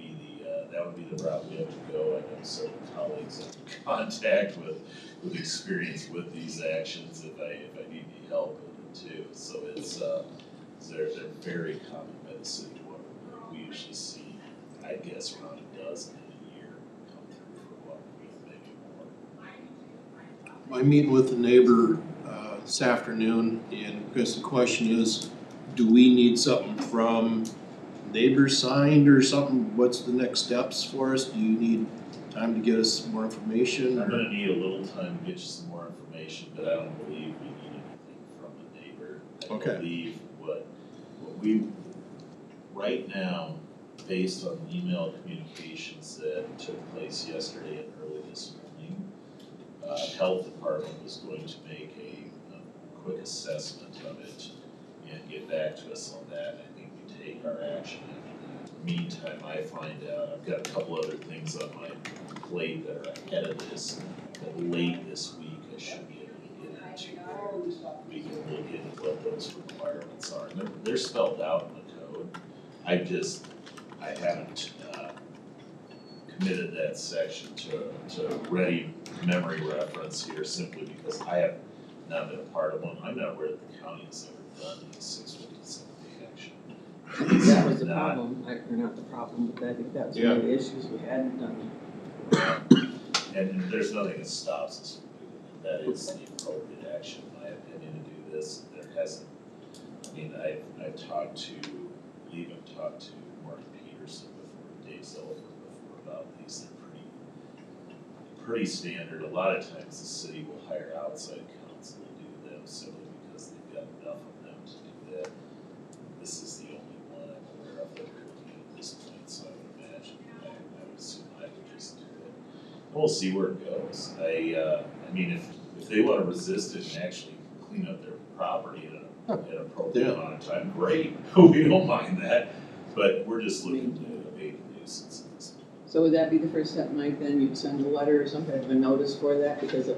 be the route we have to go. I know several colleagues I'm in contact with experience with these actions if I need any help with it too. So they're very common by the city of Waterloo. We usually see, I guess, around a dozen in a I'm meeting with the neighbor this afternoon, and because the question is, do we need something from neighbors signed or something? What's the next steps for us? Do you need time to get us some more information? I'm gonna need a little time to get you some more information, but I don't believe we need anything from the neighbor. Okay. I believe what we, right now, based on the email communications that took place yesterday and early this morning, Health Department was going to make a quick assessment of it and get back to us on that. I think we take our action after that. Meantime, I find out, I've got a couple other things on my plate that are ahead of this, but late this week I should be able to get into. We can look into what those requirements are, and they're spelled out in the code. I haven't committed that section to ready memory reference here simply because I have not been a part of one. I'm not aware that the county has ever done a 657A action. That was the problem, or not the problem, but I think that was one of the issues we hadn't done. And there's nothing that stops us from doing it. That is the appropriate action, in my opinion, to do this. There hasn't, I mean, I've talked to, even talked to Mark Peterson before, Dave Zellweger before about these. They're pretty standard. A lot of times the city will hire outside counsel to do them simply because they've got enough of them to do that. This is the only one I'm aware of that we're looking at this point, so I would imagine, I would assume I would just do it. And we'll see where it goes. I mean, if they want to resist it and actually clean up their property in an appropriate amount of time, great. We don't mind that, but we're just looking to abate the nuisance at this point. So would that be the first step, Mike, then you'd send a letter or some kind of a notice for that? Because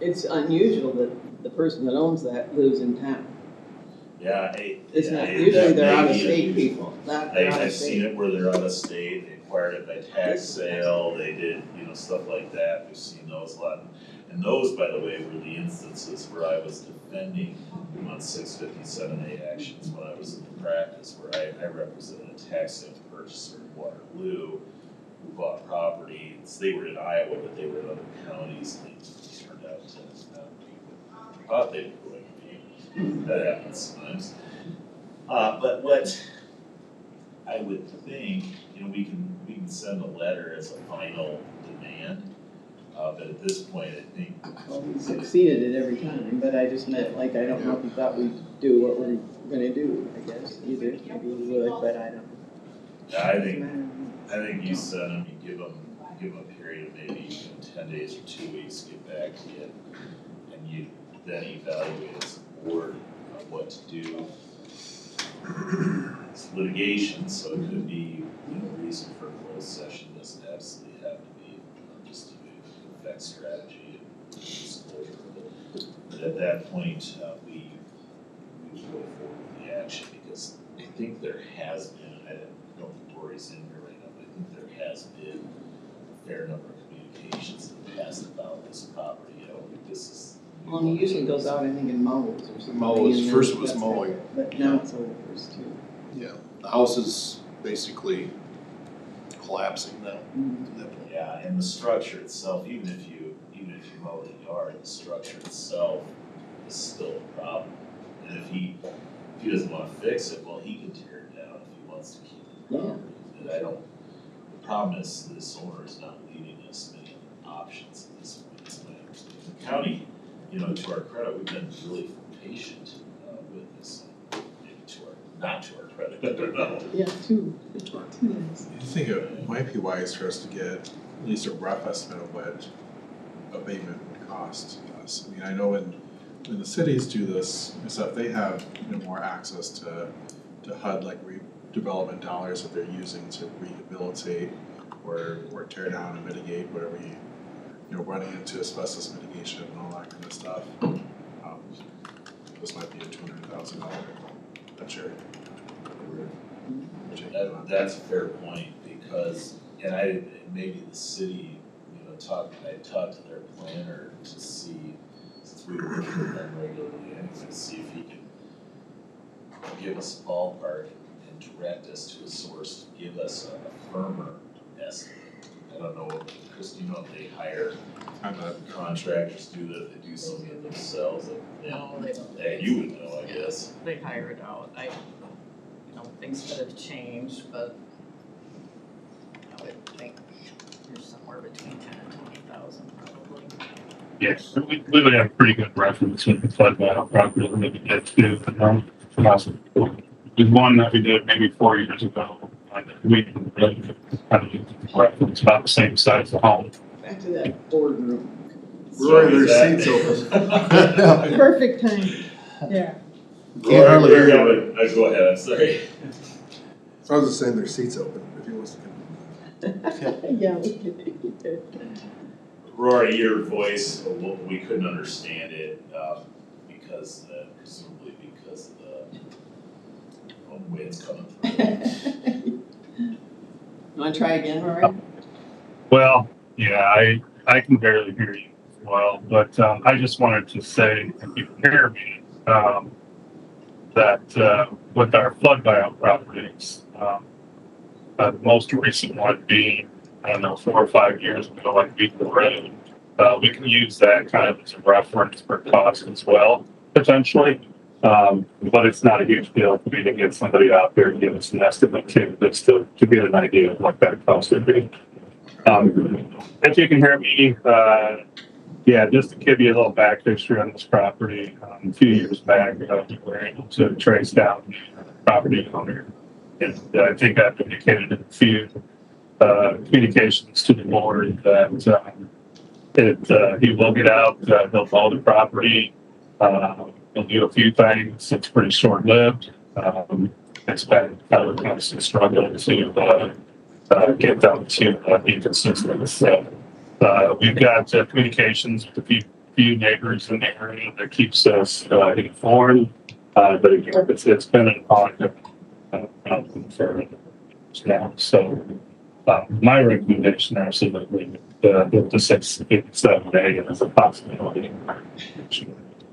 it's unusual that the person that owns that lives in town. Yeah, It's not, usually they're out of state people, I've seen it where they're out of state, they acquired it by tax sale, they did, stuff like that, we've seen those a lot. And those, by the way, were the instances where I was defending on 657A actions when I was in the practice, where I represented a tax sale purchaser in Waterloo who bought property. They were in Iowa, but they were in other counties, and it turned out to not be what I thought they were going to be. That happens sometimes. But what I would think, we can send a letter as a final demand. But at this point, I think. Well, we succeeded it every time, but I just meant, I don't know if you thought we'd do what we're gonna do, I guess, either. Maybe we would, but I don't know. Yeah, I think you send them, you give them a period of maybe 10 days or 2 weeks to get back to you. And you then evaluate as a board what to do. It's litigation, so it could be, reason for a closed session doesn't absolutely have to be just to affect strategy and disclosure of it. But at that point, we go forward with the action because I think there has been, I don't think Rory's in here right now, but I think there has been a fair number of communications in the past about this property. I don't think this is. Well, he usually goes out, I think, in mows or something. Mows, first it was mowing. But now it's over first too. Yeah, the house is basically collapsing now to that point. Yeah, and the structure itself, even if you mow the yard, the structure itself is still a problem. And if he doesn't want to fix it, well, he can tear it down if he wants to keep the property. And the problem is this owner is not leaving us many other options at this point, is my understanding. The county, to our credit, we've been really patient with this. Maybe not to our credit, I don't know. Yeah, two. I think it might be wise for us to get at least a rough estimate of what abatement would cost us. I mean, I know when the cities do this stuff, they have more access to HUD, like redevelopment dollars that they're using to rehabilitate or tear down and mitigate whatever running into asbestos mitigation and all that kind of stuff. This might be a $200,000 venture. That's a fair point because, and maybe the city, I talked to their planner to see, since we were working with them regularly anyway, to see if he can give us a ballpark and direct us to a source to give us a firmer estimate. I don't know what the Chris, they hire contractors to do that, they do some of it themselves, No, they don't. yeah, you would know, I guess. They hire it out. Things that have changed, but I would think you're somewhere between 10 and 20,000 probably. Yes, we would have pretty good reference with the flood valve property that we get to, there's one that we did maybe 4 years ago. We kind of reference about the same size of the home. Back to that boardroom. Rory, there's seats open. Perfect time. Yeah. Can't hardly hear you. Go ahead, I'm sorry. So I was just saying there's seats open if he wants to come. Yeah, we could. Rory, your voice, we couldn't understand it, because, presumably because of the way it's coming through. You wanna try again, Rory? Well, yeah, I can barely hear you as well, but I just wanted to say, if you can hear me, that with our flood buyout properties, the most recent one being, I don't know, 4 or 5 years ago, like Beacon Road, we can use that kind of as a reference for cost as well, potentially. But it's not a huge deal for me to get somebody out there and give us an estimate too, just to get an idea of what that cost would be. If you can hear me, yeah, just to give you a little back history on this property, a few years back, we were able to trace down the property owner. And I think I've indicated in a few communications to the board that he will get out, he'll mow the property, he'll do a few things. It's pretty short-lived. It's been kind of a constant struggle to get them to be consistent. So we've got communications with a few neighbors in the area that keeps us informed. But again, it's been an ongoing for now. So my recommendation absolutely the 687A is a possibility.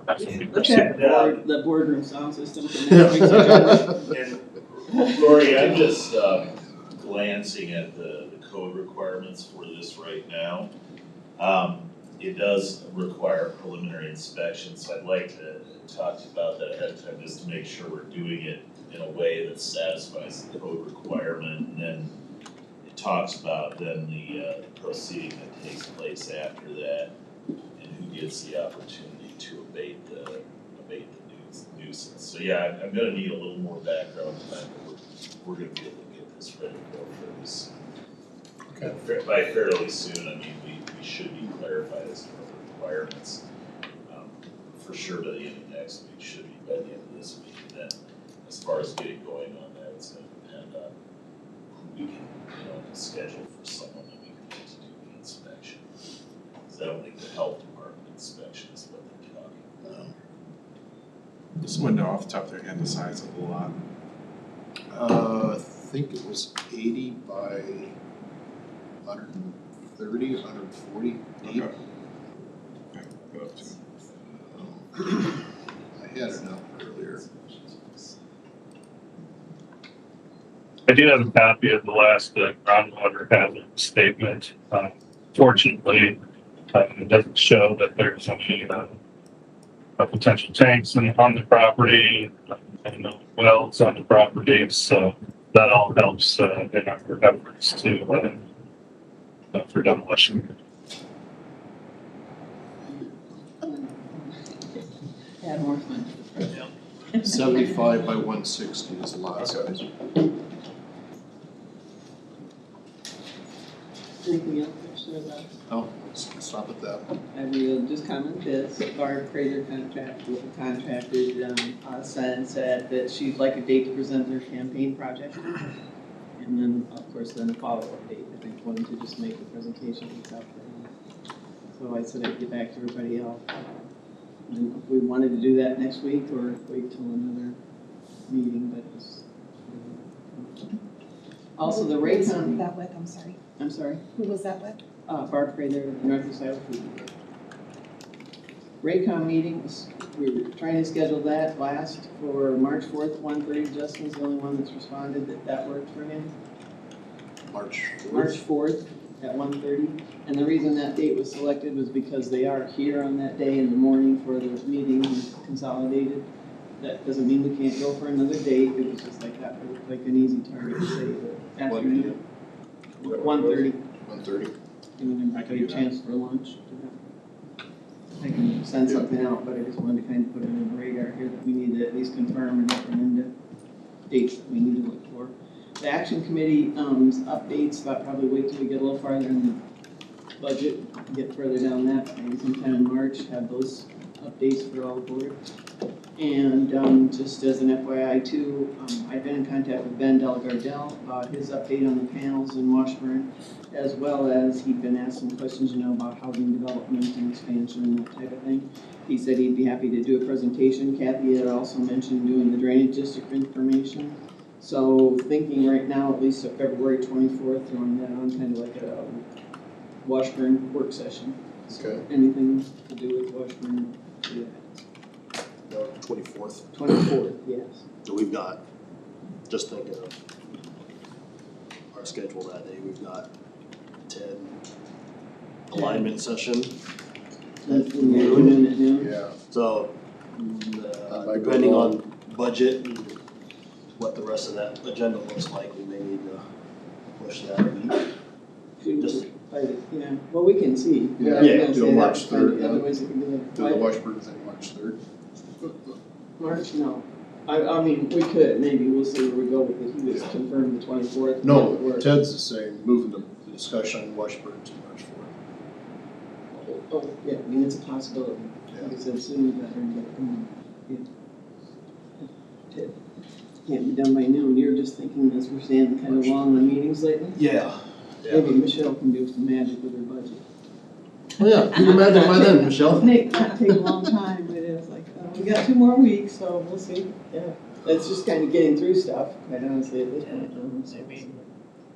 Look at the boardroom sound system from next week's agenda. And Lori, I'm just glancing at the code requirements for this right now. It does require preliminary inspection, so I'd like to talk about that ahead of time, just to make sure we're doing it in a way that satisfies the code requirement. And then it talks about then the proceeding that takes place after that, and who gets the opportunity to abate the nuisance. So yeah, I'm gonna need a little more background time, but we're gonna be able to get this ready to go fairly soon. Okay. By fairly soon, I mean we should be clarified as to the requirements. For sure by the end of next week, should be by the end of this week. And then as far as getting going on that, it's gonna depend on who we can, schedule for someone that we can get to do the inspection. Because I don't think the health department inspection is what they're talking about. Does someone know off the top of their head the size of the lot? I think it was 80 by 130, 140 deep. Okay. Go up to. I had it up earlier. I do have a copy of the last groundwater hazard statement. Fortunately, it doesn't show that there's any potential tanks on the property and no wells on the property, so that all helps in our efforts to for demolition. Add more fun. 75 by 160 is the lot size. Anything else to share about? Oh, let's stop at that. I will just comment this, Barb Fraser contacted us and said that she'd like a date to present their campaign project. And then, of course, then a follow-up date, I think, wanting to just make the presentation and stuff. So I said I'd get back to everybody else. And if we wanted to do that next week or wait till another meeting, but it's. Also, the Who was Raycom. that with, I'm sorry? I'm sorry? Who was that with? Barb Fraser, Northeast Iowa Food. Raycom meetings, we were trying to schedule that last for March 4th, 1:30. Justin's the only one that's responded that worked for him. March 4th. March 4th at 1:30. And the reason that date was selected was because they are here on that day in the morning for the meeting consolidated. That doesn't mean we can't go for another date, it was just like that, like an easy target to say the afternoon. 1:30. 1:30. Giving everybody a chance for lunch. I can send something out, but I just wanted to kind of put it on the radar here that we need to at least confirm and recommend the dates that we need to look for. The action committee, updates, I'll probably wait till we get a little farther in the budget, get further down that, maybe sometime in March, have those updates for all the board. And, just as an FYI too, I've been in contact with Ben Delgardelle about his update on the panels in Washburn, as well as he'd been asked some questions, about housing development and expansion and that type of thing. He said he'd be happy to do a presentation. Kathy had also mentioned doing the drainage district information. So thinking right now, at least of February 24th, throwing that on kind of like a Washburn work session. So anything to do with Washburn, yeah. 24th. 24th, yes. So we've got, just thinking of our schedule that day, we've got 10 alignment session. That's in the afternoon at noon. Yeah. So, depending on budget and what the rest of that agenda looks like, we may need to push that a week. Just, yeah, well, we can see. Yeah, do March 3rd. Otherwise, it can be like. Do the Washburn thing March 3rd. March, no. I mean, we could, maybe, we'll see where we go with it. He was confirmed the 24th. No, Ted's is saying moving the discussion on Washburn to March 4th. Oh, yeah, I mean, it's a possibility. Like I said, sooner the better and get it going. Yeah. Ted, can't be done by noon. You're just thinking as we're staying kind of long on meetings lately? Yeah. Maybe Michelle can do some magic with her budget. Oh yeah, you can imagine by then, Michelle. It might take a long time, but it's like, we got 2 more weeks, so we'll see. Yeah, it's just kind of getting through stuff, quite honestly, at this point.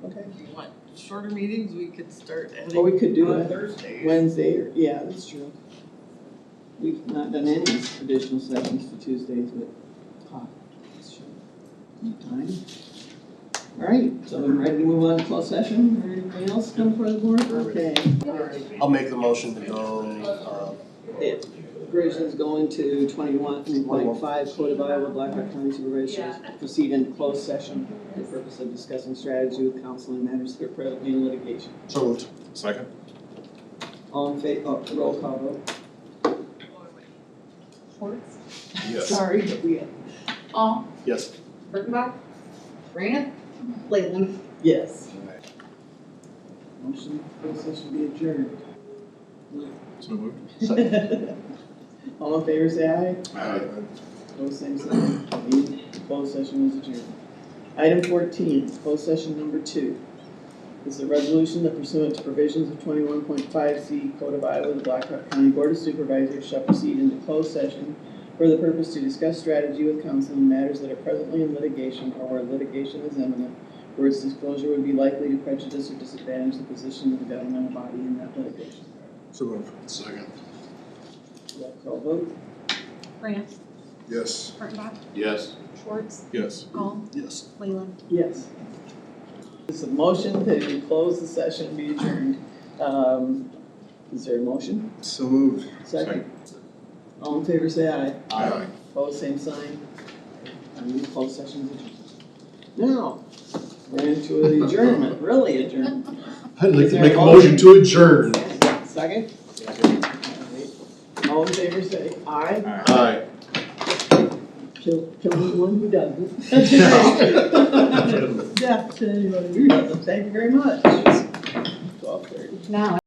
Okay. If you want shorter meetings, we could start adding Or we could do on it Thursdays. Wednesday, or, yeah, that's true. We've not done any additional sessions for Tuesdays, but, that's true. Time. All right, so I'm ready to move on to closed session, or anything else come for the board? Okay. All right. I'll make the motion to go, Provisions going to 21.5 Code of Iowa, Blackhawk County Supervisors proceed into closed session for the purpose of discussing strategy with counsel and matters that are presently in litigation. so moved. Second? All in favor, roll call vote. Schwartz, Yes. Sorry, but we, Hall, Yes. Kurttenbach, Brant, Leyland. yes. Motion, closed session be adjourned. So moved. All in favor, say aye. Aye. Opposed, same sign. Closed session is adjourned. Item 14, closed session number 2. This is a resolution that pursuant to provisions of 21.5C Code of Iowa, the Blackhawk County Board of Supervisors shall proceed into closed session for the purpose to discuss strategy with counsel in matters that are presently in litigation or where litigation is imminent, where its disclosure would be likely to prejudice or disadvantage the position of the governmental body in that litigation. So moved. Second. Roll call vote. Brant, Yes. Kurttenbach, Yes. Schwartz, Yes. Hall, Yes. Leyland. Yes. It's a motion to close the session and be adjourned. Is there a motion? So moved. Second? All in favor, say aye. Aye. Opposed, same sign. Closed session is adjourned. Now, we're into the adjournment, really adjourned. I'd like Is to there make a a motion to adjourn. Second? All in favor, say aye. Aye. Kill the one who doesn't. That's right. Death to anyone who doesn't. Thank you very much. 12:30. Now